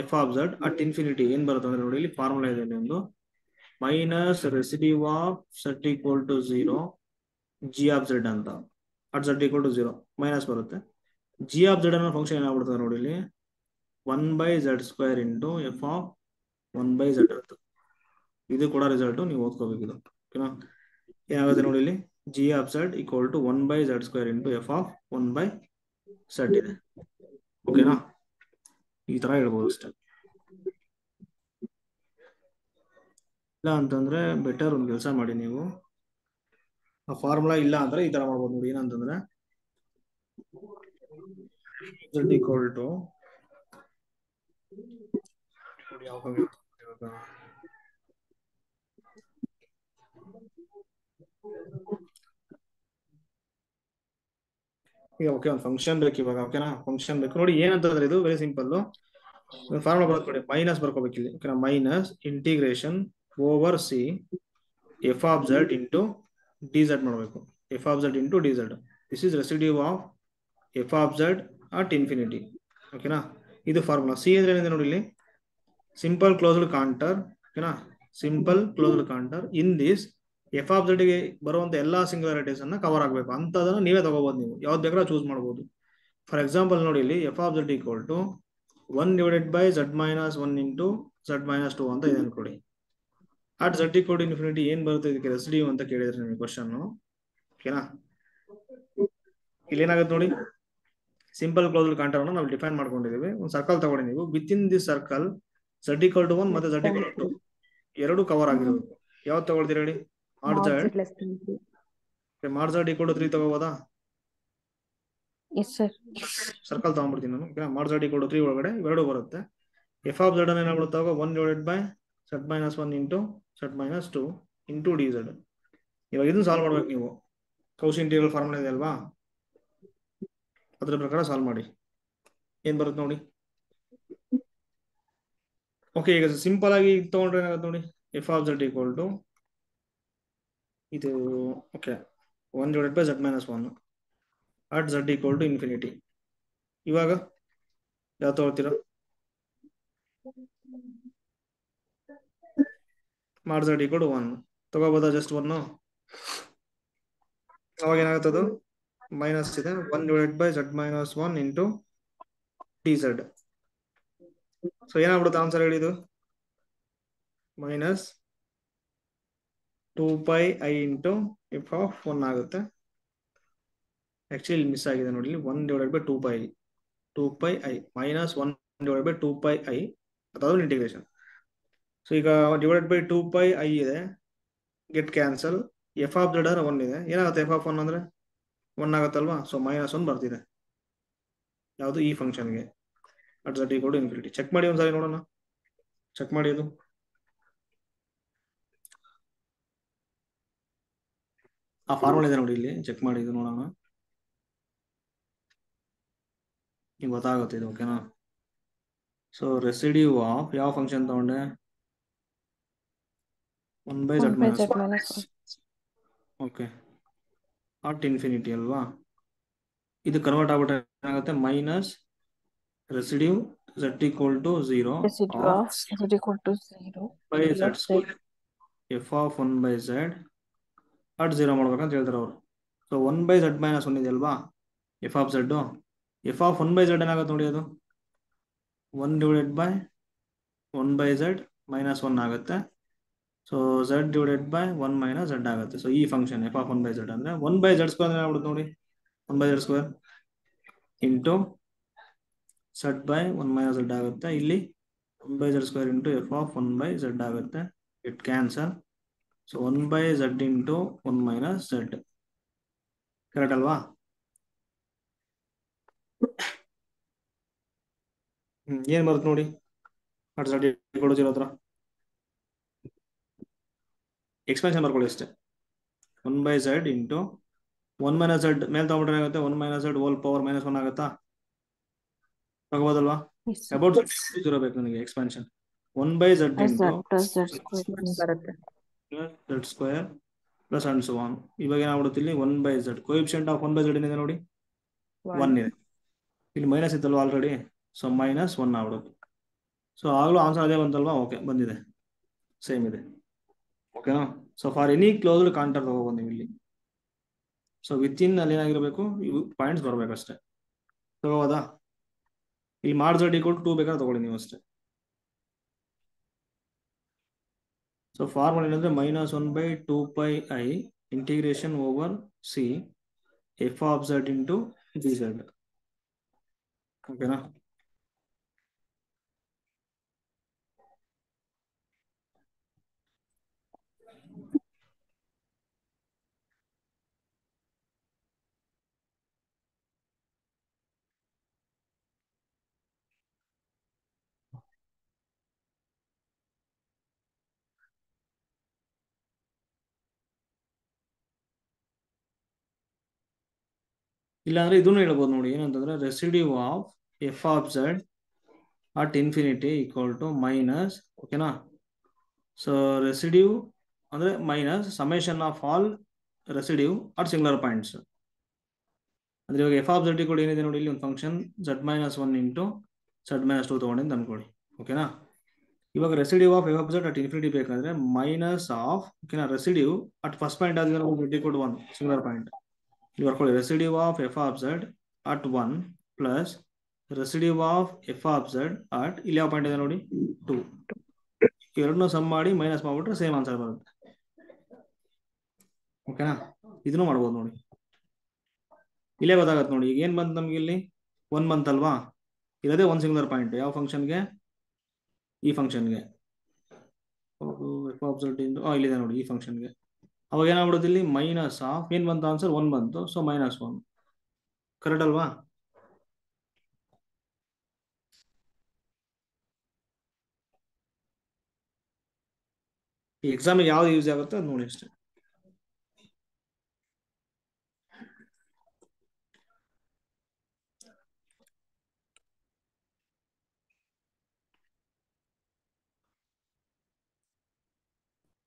F of Z at infinity ಏನ್ ಬರುತ್ತೆ ಅಂದ್ರೆ ನೋಡಿ, ಇಲ್ಲಿ ಫಾರ್ಮುಲಾ ಇದೆ ಒಂದು, minus residue of z = 0 g of z ಅಂತ. ಅಟ್ z = 0 ಮೈನಸ್ ಬರುತ್ತೆ. g ಆಫ್ z ಅನ್ನೋ ಫಂಕ್ಷನ್ ಏನಾಗ್ಬಿಡ್ತದೆ ನೋಡಿ ಇಲ್ಲಿ, 1/z² into F of 1/z ಇರುತ್ತೆ. ಇದು ಕೂಡ ರಿಸಲ್ಟ್ ನೀವು ಓದ್ಕೋಬೇಕಿದು. ಓಕೆನಾ? ಏನಾಗುತ್ತೆ ನೋಡಿ ಇಲ್ಲಿ, g of z = 1/z² into F of 1/z ಇದೆ. ಓಕೆನಾ? ಈ ತರ ಹೇಳ್ಬೋದು ಅಷ್ಟೇ. ಇಲ್ಲ ಅಂತಂದ್ರೆ ಬೆಟರ್ ಒಂದು ಕೆಲಸ ಮಾಡಿ, ನೀವು ಆ ಫಾರ್ಮುಲಾ ಇಲ್ಲ ಅಂದ್ರೆ ಈ ತರ ಮಾಡ್ಬೋದು ನೋಡಿ. ಏನಂತಂದ್ರೆ z = ಈಗ ಓಕೆ, ಒಂದು ಫಂಕ್ಷನ್ ಬೇಕು ಇವಾಗ. ಓಕೆನಾ? ಫಂಕ್ಷನ್ ಬೇಕು ನೋಡಿ. ಏನಂತಂದ್ರೆ ಇದು ವೆರಿ ಸಿಂಪಲ್. ಫಾರ್ಮುಲಾ ಬರ್ಕೊಳ್ಳಿ, ಮೈನಸ್ ಬರ್ಕೋಬೇಕು ಇಲ್ಲಿ. ಓಕೆನಾ? Minus integration over C F of Z into D Z ಮಾಡಬೇಕು. F of Z into D Z. This is residue of F of Z at infinity. ಓಕೆನಾ? ಇದು ಫಾರ್ಮುಲಾ. ಸಿ ಅಂದ್ರೆ ಏನಿದೆ ನೋಡಿ ಇಲ್ಲಿ, ಸಿಂಪಲ್ ಕ್ಲೋಸ್ಡ್ ಕಾಂಟರ್, ಓಕೆನಾ, simple closed contour in this F of Z ಗೆ ಬರುವಂತ ಎಲ್ಲಾ ಸಿಂಗ್ಯುಲಾರಿಟೀಸ್ ಅನ್ನ ಕವರ್ ಆಗಬೇಕು ಅಂತದನ್ನ ನೀವೇ ತಗೋಬಹುದು. ನೀವು ಯಾವ್ದು ಬೇಕಾದ್ರೂ ಚೂಸ್ ಮಾಡಬಹುದು. ಫಾರ್ ಎಕ್ಸಾಂಪಲ್ ನೋಡಿ ಇಲ್ಲಿ F of Z equal to 1/z-1 into z-2 ಅಂತ ಇದೆ ಅನ್ಕೊಡಿ. At z equal to infinity ಏನ್ ಬರುತ್ತೆ ಇದಕ್ಕೆ ರೆಸಿಡ್ಯೂ ಅಂತ ಕೇಳಿದ್ರೆ ನಿಮಗೆ ಕ್ವಶನ್, ಓಕೆನಾ. ಇಲ್ಲಿ ಏನಾಗುತ್ತೆ ನೋಡಿ, ಸಿಂಪಲ್ ಕ್ಲೋಸ್ಡ್ ಕಾಂಟರ್ ಅನ್ನು ನಾವು ಡಿಫೈನ್ ಮಾಡ್ಕೊಂಡಿದ್ದೀವಿ. ಒಂದು ಸರ್ಕಲ್ ತಗೊಳ್ಳಿ ನೀವು. Within this circle z equal to 1 ಮತ್ತೆ z ಈಕ್ವಲ್ ಟು 2 ಎರಡು ಕವರ್ ಆಗಿರಬೇಕು. ಯಾವ್ದು ತಗೊಳ್ತೀರಿ ಹೇಳಿ? Mod ಮಾಡ್ z less than 3. z equal to 3 ತಗೋಬೋದಾ? Yes sir. ಸರ್ಕಲ್ ತಗೊಂಡ್ಬಿಡ್ತೀನಿ ನಾನು. ಮಾಡ್ z ಈಕ್ವಲ್ ಟು 3 ಒಳಗಡೆ ಇವೆರಡು ಬರುತ್ತೆ. ಎಫ್ ಆಫ್ ಝಡ್ ಅನ್ನು ಏನಾಗ್ಬಿಡುತ್ತೆ 1/z-1 into z-2 into dz. ಇವಾಗ ಇದನ್ನ ಸಾಲ್ವ್ ಮಾಡ್ಬೇಕು ನೀವು. ಕೌಶಿ ಇಂಟಿಗ್ರಲ್ ಫಾರ್ಮುಲಾ ಇದೆ ಅಲ್ವಾ, ಅದ್ರ ಪ್ರಕಾರ ಸಾಲ್ವ್ ಮಾಡಿ. ಏನ್ ಬರುತ್ತೆ ನೋಡಿ. ಓಕೆ, ಈಗ ಸಿಂಪಲ್ ಆಗಿ ತಗೊಂಡ್ರೆ ಏನಾಗುತ್ತೆ ನೋಡಿ, F of Z equal to ಇದು, okay, 1/z-1 at z equal to infinity. ಇವಾಗ ಯಾವ್ದು ತಗೊಳ್ತೀರಾ? ಮಾಡ್ z ಈಕ್ವಲ್ ಟು 1 ತಗೋಬೋದಾ? ಜಸ್ಟ್ 1. ಅವಾಗ ಏನಾಗುತ್ತದು ಮೈನಸ್ ಇದೆ 1/z-1 ಇಂಟು dz. ಸೊ ಏನಾಗ್ಬಿಡುತ್ತೆ ಆನ್ಸರ್ ಹೇಳಿದು? Minus 2πi into F of 1 ಆಗುತ್ತೆ. ಆಕ್ಚುಲಿ ಮಿಸ್ ಆಗಿದೆ ನೋಡಿ, 1/2πi minus 1/2πi ಅದಾದ್ರು integration. So ಈಗ /2πi ಇದೆ, get cancel. F of Z 1 ಇದೆ, ಏನಾಗುತ್ತೆ ಎಫ್ ಆಫ್ 1 ಅಂದ್ರೆ 1 ಆಗುತ್ತಲ್ವಾ. ಸೊ -1 ಬರ್ತಿದೆ ಯಾವುದು ಈ ಫಂಕ್ಷನ್ಗೆ at z equal to infinity. Check ಮಾಡಿ ಒಂದ್ಸರಿ ನೋಡೋಣ. ಚೆಕ್ ಮಾಡಿ, ಅದು ಆ ಫಾರ್ಮುಲಾ ಇದೆ ನೋಡಿ ಇಲ್ಲಿ, ಚೆಕ್ ಮಾಡಿ ಇದು ನೋಡೋಣ. ಈಗ ಗೊತ್ತಾಗುತ್ತೆ ಇದು, ಓಕೆನಾ. ಸೊ ರೆಸಿಡ್ಯೂ ಆಫ್ ಯಾವ ಫಂಕ್ಷನ್ ತಗೊಂಡೆ? 1/z-1. ಓಕೆ, ಅಟ್ ಇನ್ಫಿನಿಟಿ ಅಲ್ವಾ. ಇದು ಕನ್ವರ್ಟ್ ಆಗ್ಬಿಟ್ರೆ ಏನಾಗುತ್ತೆ? Minus residue z equal to 0 residue of z equal to 0 by z F of 1/z at 0 ಮಾಡ್ಬೇಕಂತ ಹೇಳ್ತಾರೆ ಅವರು. ಸೊ 1/z-1 ಇದೆ ಅಲ್ವಾ F of Z. F of 1/z ಏನಾಗುತ್ತೆ ನೋಡಿ, ಅದು 1/1/z-1 ಆಗುತ್ತೆ. ಸೊ z/1 - z ಆಗುತ್ತೆ. ಸೊ ಈ ಫಂಕ್ಷನ್ ಎಫ್ ಆಫ್ 1/z ಅಂದ್ರೆ 1/z² ಅಂದ್ರೆ ಏನಾಗ್ಬಿಡುತ್ತೆ ನೋಡಿ, 1/z² ಇಂಟು z/1 - z ಆಗುತ್ತೆ. ಇಲ್ಲಿ 1/z² into F of 1/z ಆಗುತ್ತೆ. It cancel. So 1/z into 1 - z correct ಅಲ್ವಾ? ಏನ್ ಬರುತ್ತೆ ನೋಡಿ ಅಟ್ z ಈಕ್ವಲ್ ಟು 0 ಹತ್ರ ಎಕ್ಸ್ಪೆನ್ಷನ್ ಬರ್ಕೊಳ್ಳಿ ಅಷ್ಟೇ. 1/z ಇಂಟು 1 - z ಮೇಲೆ ತಗೊಂಡ್ರೆ ಆಗುತ್ತೆ 1 - z ಹೋಲ್ ಪವರ್ -1 ಆಗುತ್ತಾ? ತಗೋಬೋದಲ್ವಾ? ಅಬೌಟ್ 0 ಬೇಕು ನನಗೆ ಎಕ್ಸ್ಪೆನ್ಷನ್. 1/z ಇಂಟು ಬರುತ್ತೆ. z² plus and so on. ಇವಾಗ ಏನಾಗ್ಬಿಡುತ್ತೆ ಇಲ್ಲಿ 1/z ಕೋಎಫಿಷಿಯಂಟ್ ಆಫ್ 1/z ಏನಿದೆ ನೋಡಿ 1 ಇದೆ. ಇಲ್ಲಿ ಮೈನಸ್ ಇತ್ತಲ್ವಾ ಆಲ್ರೆಡಿ, ಸೊ -1 ಆಗ್ಬಿಡುತ್ತೆ. ಸೊ ಆಗ್ಲೂ ಆನ್ಸರ್ ಅದೇ ಬಂತಲ್ವಾ? ಓಕೆ, ಬಂದಿದೆ, ಸೇಮ್ ಇದೆ, ಓಕೆನಾ. So for any closed canter ತಗೋಬೋದು ನೀವು ಇಲ್ಲಿ. ಸೊ ವಿತ್ ಇನ್ ಅಲ್ಲಿ ಏನಾಗಿರ್ಬೇಕು, ಇವು ಪಾಯಿಂಟ್ಸ್ ಬರ್ಬೇಕಷ್ಟೇ. ತಗೋಬೋದಾ? ಇಲ್ಲಿ ಮಾಡ್ z ಈಕ್ವಲ್ ಟು 2 ಬೇಕಾದ್ರೆ ತಗೊಳ್ಳಿ ನೀವು ಅಷ್ಟೇ. ಸೊ ಫಾರ್ಮುಲಾ ಏನಂದ್ರೆ -1/2πi integration over C F of z into dz, ಓಕೆನಾ. ಇಲ್ಲಾಂದ್ರೆ ಇದನ್ನು ಹೇಳ್ಬೋದು ನೋಡಿ, ಏನಂತಂದ್ರೆ residue of F of Z at infinity equal to minus, ಓಕೆನಾ. ಸೊ ರೆಸಿಡ್ಯೂ ಅಂದ್ರೆ minus summation of all residue at singular points. ಅಂದ್ರೆ ಇವಾಗ ಎಫ್ ಆಫ್ ಝಡ್ ಈಕ್ವಲ್ ಏನಿದೆ ನೋಡಿ, ಇಲ್ಲಿ ಒಂದು function z-1 into z minus 2 ತೊಗೊಂಡಿದ್ದು ಅನ್ಕೊಳ್ಳಿ. ಓಕೆನಾ? ಇವಾಗ residue of F of Z at infinity ಬೇಕಾದ್ರೆ ಮೈನಸ್ ಆಫ್, ಓಕೆನಾ, ರೆಸಿಡ್ಯೂ ಅಟ್ ಫಸ್ಟ್ ಪಾಯಿಂಟ್ ಆದ್ರೆ ಝೆಡ್ 1 ಸಿಂಗುಲರ್ ಪಾಯಿಂಟ್. ಇಲ್ಲಿ ಬರ್ಕೊಳ್ಳಿ, residue of F of Z at 1 plus residue of F of Z at, ಇಲ್ಲಿ ಯಾವ ಪಾಯಿಂಟ್ ಇದೆ ನೋಡಿ 2. ಎರಡನ್ನೂ ಸಮ್ ಮಾಡಿ ಮೈನಸ್ ಮಾಡ್ಬಿಟ್ರೆ ಸೇಮ್ ಆನ್ಸರ್ ಬರುತ್ತೆ. ಓಕೆನಾ? ಇದನ್ನು ಮಾಡ್ಬೋದು ನೋಡಿ. ಇಲ್ಲೇ ಗೊತ್ತಾಗತ್ತೆ ನೋಡಿ. ಈಗ ಏನ್ ಬಂತು ನಮ್ಗೆ ಇಲ್ಲಿ 1 ಬಂತ್ ಅಲ್ವಾ? ಇರೋದೇ ಒಂದು ಸಿಂಗುಲರ್ ಪಾಯಿಂಟ್. ಯಾವ ಫಂಕ್ಷನ್ಗೆ? ಈ ಫಂಕ್ಷನ್ಗೆ. ಎಫ್ ಆಫ್ ಝೆಡ್ ಇಲ್ಲಿದೆ ನೋಡಿ, ಈ ಫಂಕ್ಷನ್ಗೆ. ಅವಾಗ ಏನಾಗ್ಬಿಡುತ್ತೆ ಇಲ್ಲಿ ಮೈನಸ್ ಆಫ್, ಏನ್ ಬಂತು ಆನ್ಸರ್ 1 ಬಂತು, ಸೊ -1. ಕರೆಕ್ಟ್ ಅಲ್ವಾ? ಈ ಎಕ್ಸಾಮಿಗೆ ಯಾವ್ದು ಯೂಸ್ ಆಗುತ್ತೆ ಅದು ನೋಡಿ ಅಷ್ಟೇ.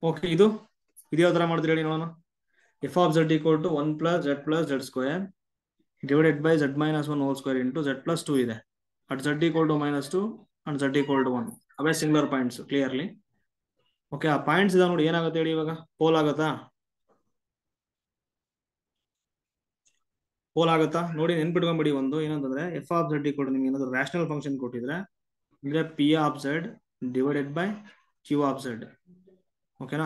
ಓಕೆ, ಇದು ಯಾವ ತರ ಮಾಡಿದ್ರಿ ಹೇಳಿ ನೋಡೋಣ. F of Z equal to 1 plus Z square divided by Z minus 1 whole square into Z plus 2 ಇದೆ. At Z equal to -2 and Z equal to 1. ಅವೇ ಸಿಂಗುಲರ್ ಪಾಯಿಂಟ್ಸ್ ಕ್ಲಿಯರ್ಲಿ. ಓಕೆ, ಆ ಪಾಯಿಂಟ್ಸ್ ಇದಾವೆ ನೋಡಿ. ಏನಾಗುತ್ತೆ ಹೇಳಿ ಇವಾಗ? ಪೋಲ್ ಆಗುತ್ತಾ? Pole ಆಗುತ್ತಾ ನೋಡಿ, ನೆನ್ಪಿಟ್ಕೊಂಡ್ಬಿಡಿ. ಒಂದು ಏನಂತಂದ್ರೆ F of Z equal to ನಿಮ್ಗೆ ಏನಾದ್ರು ರ್ಯಾಷನಲ್ ಫಂಕ್ಷನ್ ಕೊಟ್ಟಿದ್ರೆ ಅಂದ್ರೆ P of Z divided by Q of Z. ಓಕೆನಾ?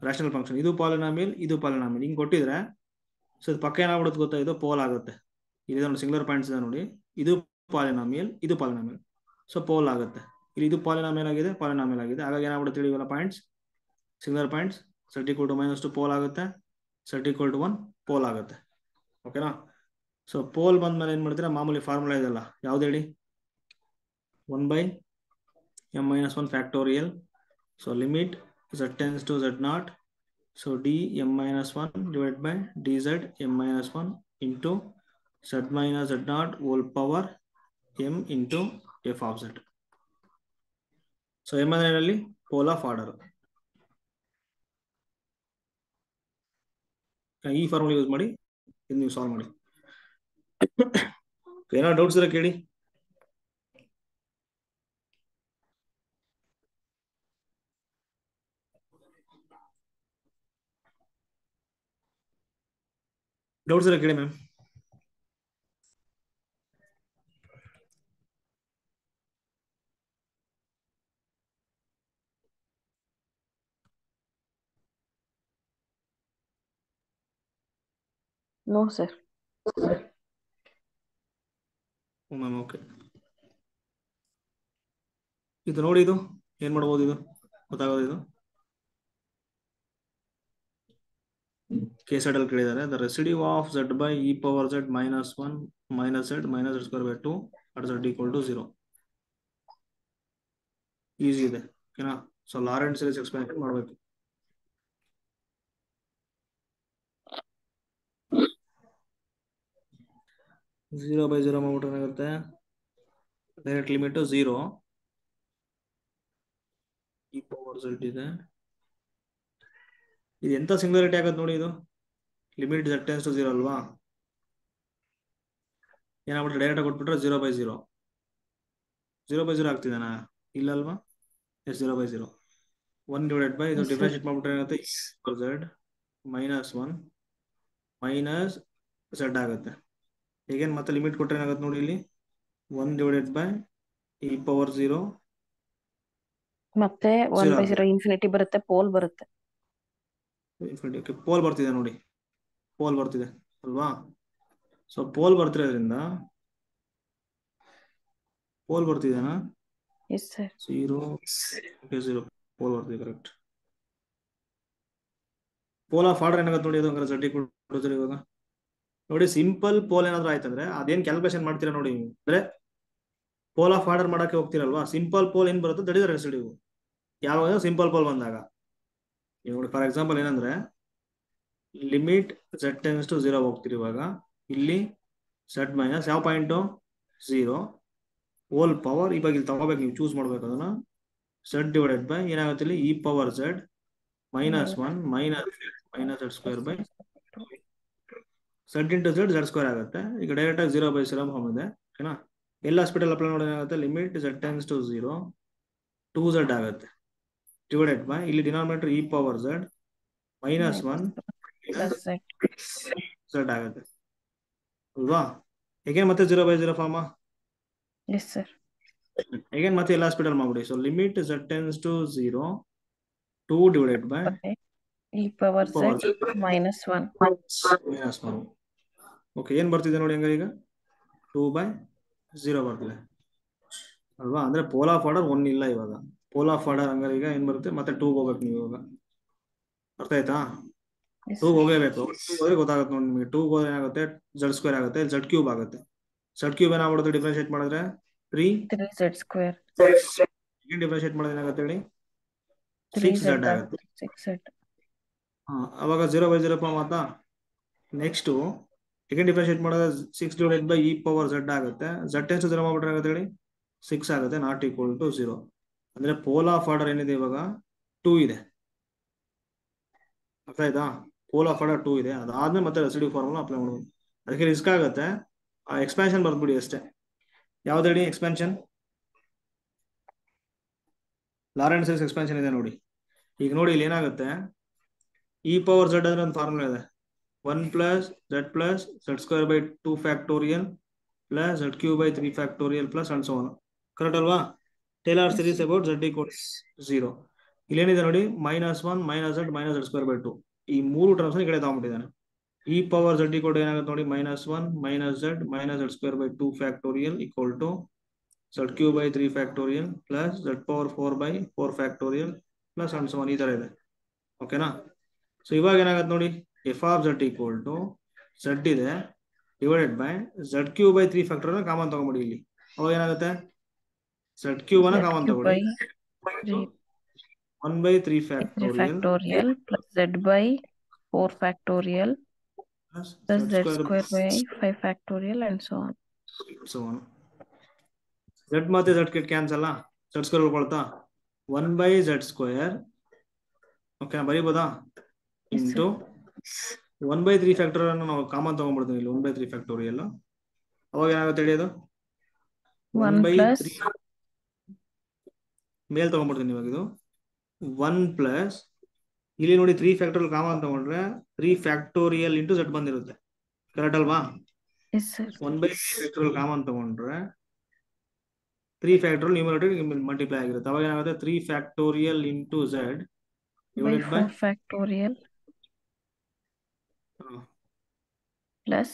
ರ್ಯಾಷನಲ್ ಫಂಕ್ಷನ್, ಇದು ಪಾಲಿನಾಮಿಯಲ್, ಇದು ಪಾಲಿನಾಮಿಯಲ್, ಹಿಂಗೆ ಕೊಟ್ಟಿದ್ರೆ ಸೊ ಇದು ಪಕ್ಕ ಏನಾಗ್ಬಿಡುತ್ತೆ ಗೊತ್ತಾ? ಇದು ಪೋಲ್ ಆಗುತ್ತೆ. ಇಲ್ಲಿ ನೋಡಿ ಸಿಂಗುಲರ್ ಪಾಯಿಂಟ್ಸ್ ಇದೆ ನೋಡಿ, ಇದು ಪಾಲಿನಾಮಿಯಲ್, ಇದು ಪಾಲಿನಾಮಿಯಲ್, ಸೊ ಪೋಲ್ ಆಗುತ್ತೆ. ಇಲ್ಲಿ ಇದು ಪಾಲಿನಾಮಿಯಲ್ ಆಗಿದೆ, ಪಾಲಿನಾಮಿಯಲ್ ಆಗಿದೆ. ಹಾಗಾಗಿ ಏನಾಗ್ಬಿಡುತ್ತೆ ಹೇಳಿ ಇವೆಲ್ಲ points singular points. Z equal to -2 pole ಆಗುತ್ತೆ, ಝೆಡ್ ಈಕ್ವಲ್ ಟು 1 ಪೋಲ್ ಆಗುತ್ತೆ. ಓಕೆನಾ? ಸೊ ಪೋಲ್ ಬಂದ್ಮೇಲೆ ಏನ್ ಮಾಡ್ತೀರಾ? ಮಾಮೂಲಿ ಫಾರ್ಮುಲಾ ಇದೆಲ್ಲ, ಯಾವ್ದು ಹೇಳಿ? 1/m-1 factorial. So limit z tends to z0, so dm-1 divided by dz m-1 into z minus z0 whole power m into f of z. So m ಅಂದ್ರೆ ಪೋಲ್ ಆಫ್ ಆರ್ಡರ್. ಈ formula use ಮಾಡಿ ಇದು ನೀವು solve ಮಾಡಿ. ಏನಾದ್ರು doubts ಇದ್ರೆ ಕೇಳಿ. Doubts ಇದ್ರೆ ಕೇಳಿ ma'am. No, sir. Ma'am okay. ಇದು ನೋಡಿ, ಇದು ಏನ್ ಮಾಡ್ಬೋದು? ಇದು ಗೊತ್ತಾಗೋದು. ಇದು ಕೇಸ್ ಅಲ್ಲಿ ಕೇಳಿದ್ದಾರೆ. The residue of Z by E power Z -1 minus Z square by 2 at Z equal to 0. Easy ಇದೆ. ಓಕೆನಾ? ಸೊ ಲಾರೆಂಟ್ ಸೀರೀಸ್ ಎಕ್ಸ್ಪ್ಯಾನ್ಷನ್ ಮಾಡಬೇಕು. ಝೀರೋ ಬೈ 0 ಮಾಡ್ಬಿಟ್ರೆ ಏನಾಗುತ್ತೆ? Direct limit 0 E power Z ಇದೆ. ಇದು ಎಂತ ಸಿಂಗುಲಾರಿಟಿ ಆಗುತ್ತೆ ನೋಡಿ. ಇದು ಲಿಮಿಟ್ z tends to 0 ಅಲ್ವಾ? ಏನಾಗ್ಬಿಟ್ರೆ ಡೈರೆಕ್ಟ್ ಕೊಟ್ಬಿಟ್ರೆ 0/0 0/0 ಆಗ್ತಿದಾನಾ? ಇಲ್ಲ ಅಲ್ವಾ? ಎಸ್ 0/0 1 ಡಿವೈಡೆಡ್ ಬೈ ಇದು ಡಿಫರೆನ್ಶಿಯೇಟ್ ಮಾಡ್ಬಿಟ್ರೆ ಏನಾಗುತ್ತೆ? z -1 ಮೈನಸ್ z ಆಗುತ್ತೆ. ಈಗೇನು ಮತ್ತೆ ಲಿಮಿಟ್ ಕೊಟ್ರೆ ಏನಾಗುತ್ತೆ ನೋಡಿ, ಇಲ್ಲಿ 1 ಡಿವೈಡೆಡ್ ಬೈ ಇ ಪವರ್ 0 ಮತ್ತೆ 1/0 ಇನ್ಫಿನಿಟಿ ಬರುತ್ತೆ, ಪೋಲ್ ಬರುತ್ತೆ. ಇನ್ಫಿನಿಟಿ ಪೋಲ್ ಬರ್ತಿದೆ ನೋಡಿ, ಪೋಲ್ ಬರ್ತಿದೆ ಅಲ್ವಾ? ಸೊ ಪೋಲ್ ಬರ್ತಿರೋದ್ರಿಂದ ಪೋಲ್ ಬರ್ತಿದೆನಾ? Yes sir. 0 ಪೋಲ್ ಬರ್ತಿದೆ. ಕರೆಕ್ಟ್. ಪೋಲ್ ಆಫ್ ಆರ್ಡರ್ ಏನಾಗುತ್ತೆ ನೋಡಿ. ಅದು ಹಂಗಾರೆ z ಈಕ್ವಲ್ ಟು 0. ಇವಾಗ ನೋಡಿ, ಸಿಂಪಲ್ ಪೋಲ್ ಏನಾದ್ರು ಆಯ್ತಂದ್ರೆ ಅದೇನ್ ಕ್ಯಾಲ್ಕುಲೇಷನ್ ಮಾಡ್ತೀರಾ ನೋಡಿ. ಅಂದ್ರೆ ಪೋಲ್ ಆಫ್ ಆರ್ಡರ್ ಮಾಡಕ್ಕೆ ಹೋಗ್ತಿರಲ್ವಾ? ಸಿಂಪಲ್ ಪೋಲ್ ಏನ್ ಬರುತ್ತೆ? That is the residue. ಯಾವಾಗ ಸಿಂಪಲ್ ಪೋಲ್ ಬಂದಾಗ ನೋಡಿ, ಫಾರ್ ಎಕ್ಸಾಂಪಲ್ ಏನಂದ್ರೆ ಲಿಮಿಟ್ z tends to 0 ಹೋಗ್ತೀರಿ. ಇವಾಗ ಇಲ್ಲಿ z ಮೈನಸ್ ಯಾವ ಪಾಯಿಂಟು? 0 whole power. ಇವಾಗ ಇಲ್ಲಿ ತಗೋಬೇಕು, ನೀವು ಚೂಸ್ ಮಾಡ್ಬೇಕು ಅದನ್ನ. z ಡಿವೈಡೆಡ್ ಬೈ ಏನಾಗುತ್ತೆ ಇಲ್ಲಿ? E power z -1 minus z square by z into z square ಆಗುತ್ತೆ. ಈಗ ಡೈರೆಕ್ಟ್ ಆಗಿ 0/0 ಫಾರ್ಮ್ ಇದೆ. ಓಕೆನಾ? ಎಲ್ಲ ಹಾಸ್ಪಿಟಲ್ ಅಪ್ಲೈ ಮಾಡೋದು ಏನಾಗುತ್ತೆ, limit z tends to 0 2z ಆಗುತ್ತೆ ಡಿವೈಡೆಡ್ ಬೈ ಇಲ್ಲಿ denominator e power z minus 1 plus z. z ಆಗುತ್ತೆ ಅಲ್ವಾ. ಹೇಗೆ ಮತ್ತೆ 0/0 ಫಾರ್ಮ Yes, sir. ಹೇಗೆ ಮತ್ತೆ ಎಲ್ಲ ಹಾಸ್ಪಿಟಲ್ ಮಾಡ್ಬಿಡಿ. So limit z tends to 0 2 divided by Okay. E power z minus 1. Minus 1. Okay, ಏನ್ ಬರ್ತಿದೆ ನೋಡಿ ಹಂಗಾರೆ ಈಗ 2/0 ಬರ್ತಿದೆ ಅಲ್ವಾ. ಅಂದ್ರೆ ಪೋಲ್ ಆಫ್ ಆರ್ಡರ್ 1 ಇಲ್ಲ ಇವಾಗ. ಪೋಲ್ ಆಫ್ ಆರ್ಡರ್ ಹಂಗಾರೆ ಈಗ ಏನ್ ಬರುತ್ತೆ, ಮತ್ತೆ 2 ಹೋಗ್ಬೇಕು ನೀವು ಇವಾಗ. ಅರ್ಥ ಆಯ್ತಾ? Yes, 2 sir. ಹೋಗಲೇಬೇಕು. 2 ಹೋದ್ರೆ ಗೊತ್ತಾಗುತ್ತೆ ನೋಡಿ ನಿಮಗೆ. 2 ಹೋದ್ರೆ ಏನಾಗುತ್ತೆ, z² ಆಗುತ್ತೆ, z³ ಆಗುತ್ತೆ. z³ ಏನಾಗ್ಬಿಡುತ್ತೆ ಡಿಫ್ರೆನ್ಶಿಯೇಟ್ ಮಾಡಿದ್ರೆ 3z square. ಈಗ ಡಿಫ್ರೆನ್ಶಿಯೇಟ್ ಮಾಡಿದ್ರೆ ಏನಾಗುತ್ತೆ ಹೇಳಿ, 3z 6z ಆಗುತ್ತೆ. 6z. ಅವಾಗ 0/0 ಫಾರ್ಮ್ ಆತಾ. ನೆಕ್ಸ್ಟ್ ಈಗ ಡಿಫ್ರೆನ್ಶಿಯೇಟ್ ಮಾಡಿದ್ರೆ 6 divided by e power z ಆಗುತ್ತೆ. z ಟೆನ್ಸ್ ಟು 0 ಮಾಡ್ಬಿಟ್ರೆ ಆಗುತ್ತೆ ಹೇಳಿ 6 ಆಗುತ್ತೆ, ನಾಟ್ ಈಕ್ವಲ್ ಟು 0. ಅಂದ್ರೆ ಪೋಲ್ ಆಫ್ ಆರ್ಡರ್ ಏನಿದೆ ಇವಾಗ 2 ಇದೆ. ಅರ್ಥ ಆಯ್ತಾ? ಪೋಲ್ ಆಫ್ ಆರ್ಡರ್ 2 ಇದೆ. ಅದಾದ್ಮೇಲೆ ಮತ್ತೆ ರೆಸಿಡ್ಯೂ ಫಾರ್ಮುಲಾ ಅಪ್ಲೈ ಮಾಡೋದು. ಅದಕ್ಕೆ ರಿಸ್ಕ್ ಆಗುತ್ತೆ. ಆ ಎಕ್ಸ್ಪ್ಯಾನ್ಷನ್ ಬರ್ದ್ಬಿಡಿ ಅಷ್ಟೇ. ಯಾವ್ದು ಹೇಳಿ ಎಕ್ಸ್ಪ್ಯಾನ್ಷನ್? ಲಾರೆಂಟ್ ಸೀರೀಸ್ ಎಕ್ಸ್ಪ್ಯಾನ್ಷನ್ ಇದೆ ನೋಡಿ. ಈಗ ನೋಡಿ ಇಲ್ಲಿ ಏನಾಗುತ್ತೆ, e ಪವರ್ z ಅಂದ್ರೆ ಒಂದು ಫಾರ್ಮುಲಾ ಇದೆ, 1 plus z plus z² by 2 factorial plus z³ by 3 factorial plus and so on. Correct ಅಲ್ವಾ? Taylor series about z equals 0. ಇಲ್ಲೇನಿದೆ ನೋಡಿ, -1 -z -z² ಬೈ 2. ಈ ಮೂರು ಟರ್ಮ್ಸ್ ಈ ಕಡೆ ತಗೊಂಡ್ಬಿಟ್ಟಿದ್ದಾನೆ. e power z equal to ಏನಾಗುತ್ತೆ ನೋಡಿ, -1 -z -z² by 2 factorial equal to z³ by 3 factorial plus z power 4 by 4 factorial plus and so on. ಈ ತರ ಇದೆ. ಓಕೆನಾ? ಸೊ ಇವಾಗ ಏನಾಗುತ್ತೆ ನೋಡಿ, f of z equal to z ಇದೆ divided by z³ by 3 factorial common ತಗೊಂಡ್ಬಿಡಿ ಇಲ್ಲಿ. ಅವಾಗ ಏನಾಗುತ್ತೆ, z³ ಅನ್ನ ಕಾಮನ್ z ತಗೊಳ್ಳಿ, by 3 1/3 factorial factorial plus z by 4 factorial plus plus z z² square by 5 factorial and so on. So on. z ಮತ್ತೆ z cancel, z² ಉಳ್ಕೊಳ್ತಾ 1/z². Okay, ಬರೀಬೋದಾ? Yes, into 1/3 factorial ಅನ್ನು ನಾವು common ತಗೊಂಡ್ಬಿಡ್ತೀವಿ ಇಲ್ಲಿ, 1/3 factorial. ಅವಾಗ ಏನಾಗುತ್ತೆ ಹೇಳಿ, ಅದು 1 plus 1/3 ಮೇಲ್ ತಗೊಂಡ್ಬಿಡ್ತೀನಿ ಇವಾಗ. ಇದು 1 ಪ್ಲಸ್ ಇಲ್ಲಿ ನೋಡಿ 3 ಫ್ಯಾಕ್ಟೋರಿಯಲ್ ಕಾಮನ್ ತಗೊಂಡ್ರೆ 3 ಫ್ಯಾಕ್ಟೋರಿಯಲ್ ಇಂಟು z ಬಂದಿರುತ್ತೆ. ಕರೆಕ್ಟ್ ಅಲ್ವಾ? yes, sir. 1/3 ಫ್ಯಾಕ್ಟೋರಿಯಲ್ ಕಾಮನ್ ತಗೊಂಡ್ರೆ 3 ಫ್ಯಾಕ್ಟೋರಿಯಲ್ ನ್ಯೂಮರೇಟರ್ ಮಲ್ಟಿಪ್ಲೈ ಆಗಿರುತ್ತೆ. ಅವಾಗ ಏನಾಗುತ್ತೆ, 3 factorial into z by divided by 4 factorial plus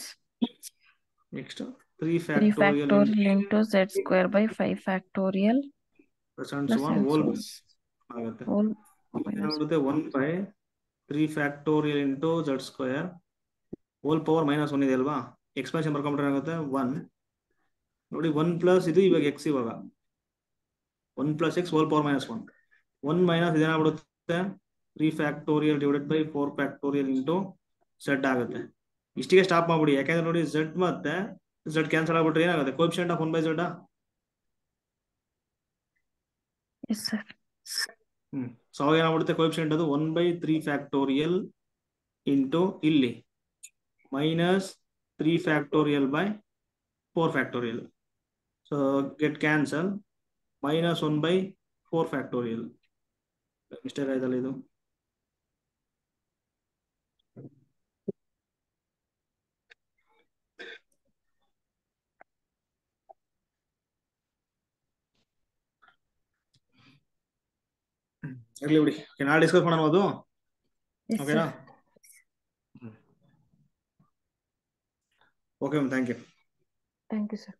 next 3 3 factorial factorial into z square by 5 factorial plus and plus so on and whole so on. ಆಗುತ್ತೆ. Whole minus ಏನಾಗುತ್ತೆ, 1/3 factorial into z² hole power -1 ಇದೆ ಅಲ್ವಾ. Expansion ಬರ್ಕೊಂಡ್ರೆ ಏನಾಗುತ್ತೆ 1 ನೋಡಿ, 1 plus ಇದು ಇವಾಗ x, ಇವಾಗ 1 plus x whole power -1. 1 minus ಇದೇನಾಗ್ಬಿಡುತ್ತೆ, 3 factorial divided by 4 factorial into z ಆಗುತ್ತೆ. ಇಷ್ಟಿಗೆ ಸ್ಟಾಪ್ ಮಾಡ್ಬಿಡಿ. ಯಾಕಂದ್ರೆ ನೋಡಿ z ಮತ್ತೆ z ಕ್ಯಾನ್ಸಲ್ ಆಗ್ಬಿಟ್ರೆ ಏನಾಗುತ್ತೆ, coefficient of 1/z. yes, sir. So ಅವಾಗ ಏನಾಗ್ಬಿಡುತ್ತೆ, ಕೋಎಫಿಷಿಯಂಟ್ ಅದು 1/3 ಫ್ಯಾಕ್ಟೋರಿಯಲ್ ಇಂಟು ಇಲ್ಲಿ -3 factorial by 4 factorial. So get cancel, -1/4 factorial. Mistake ಆಯ್ತಲ್ಲ ಇದು. ಇರ್ಲಿ ಬಿಡಿ, ನಾಳೆ ಡಿಸ್ಕಸ್ ಮಾಡೋಣ ಅದು. Yes, ಓಕೆನಾ? sir. Okay ma'am, thank you. Thank you, sir.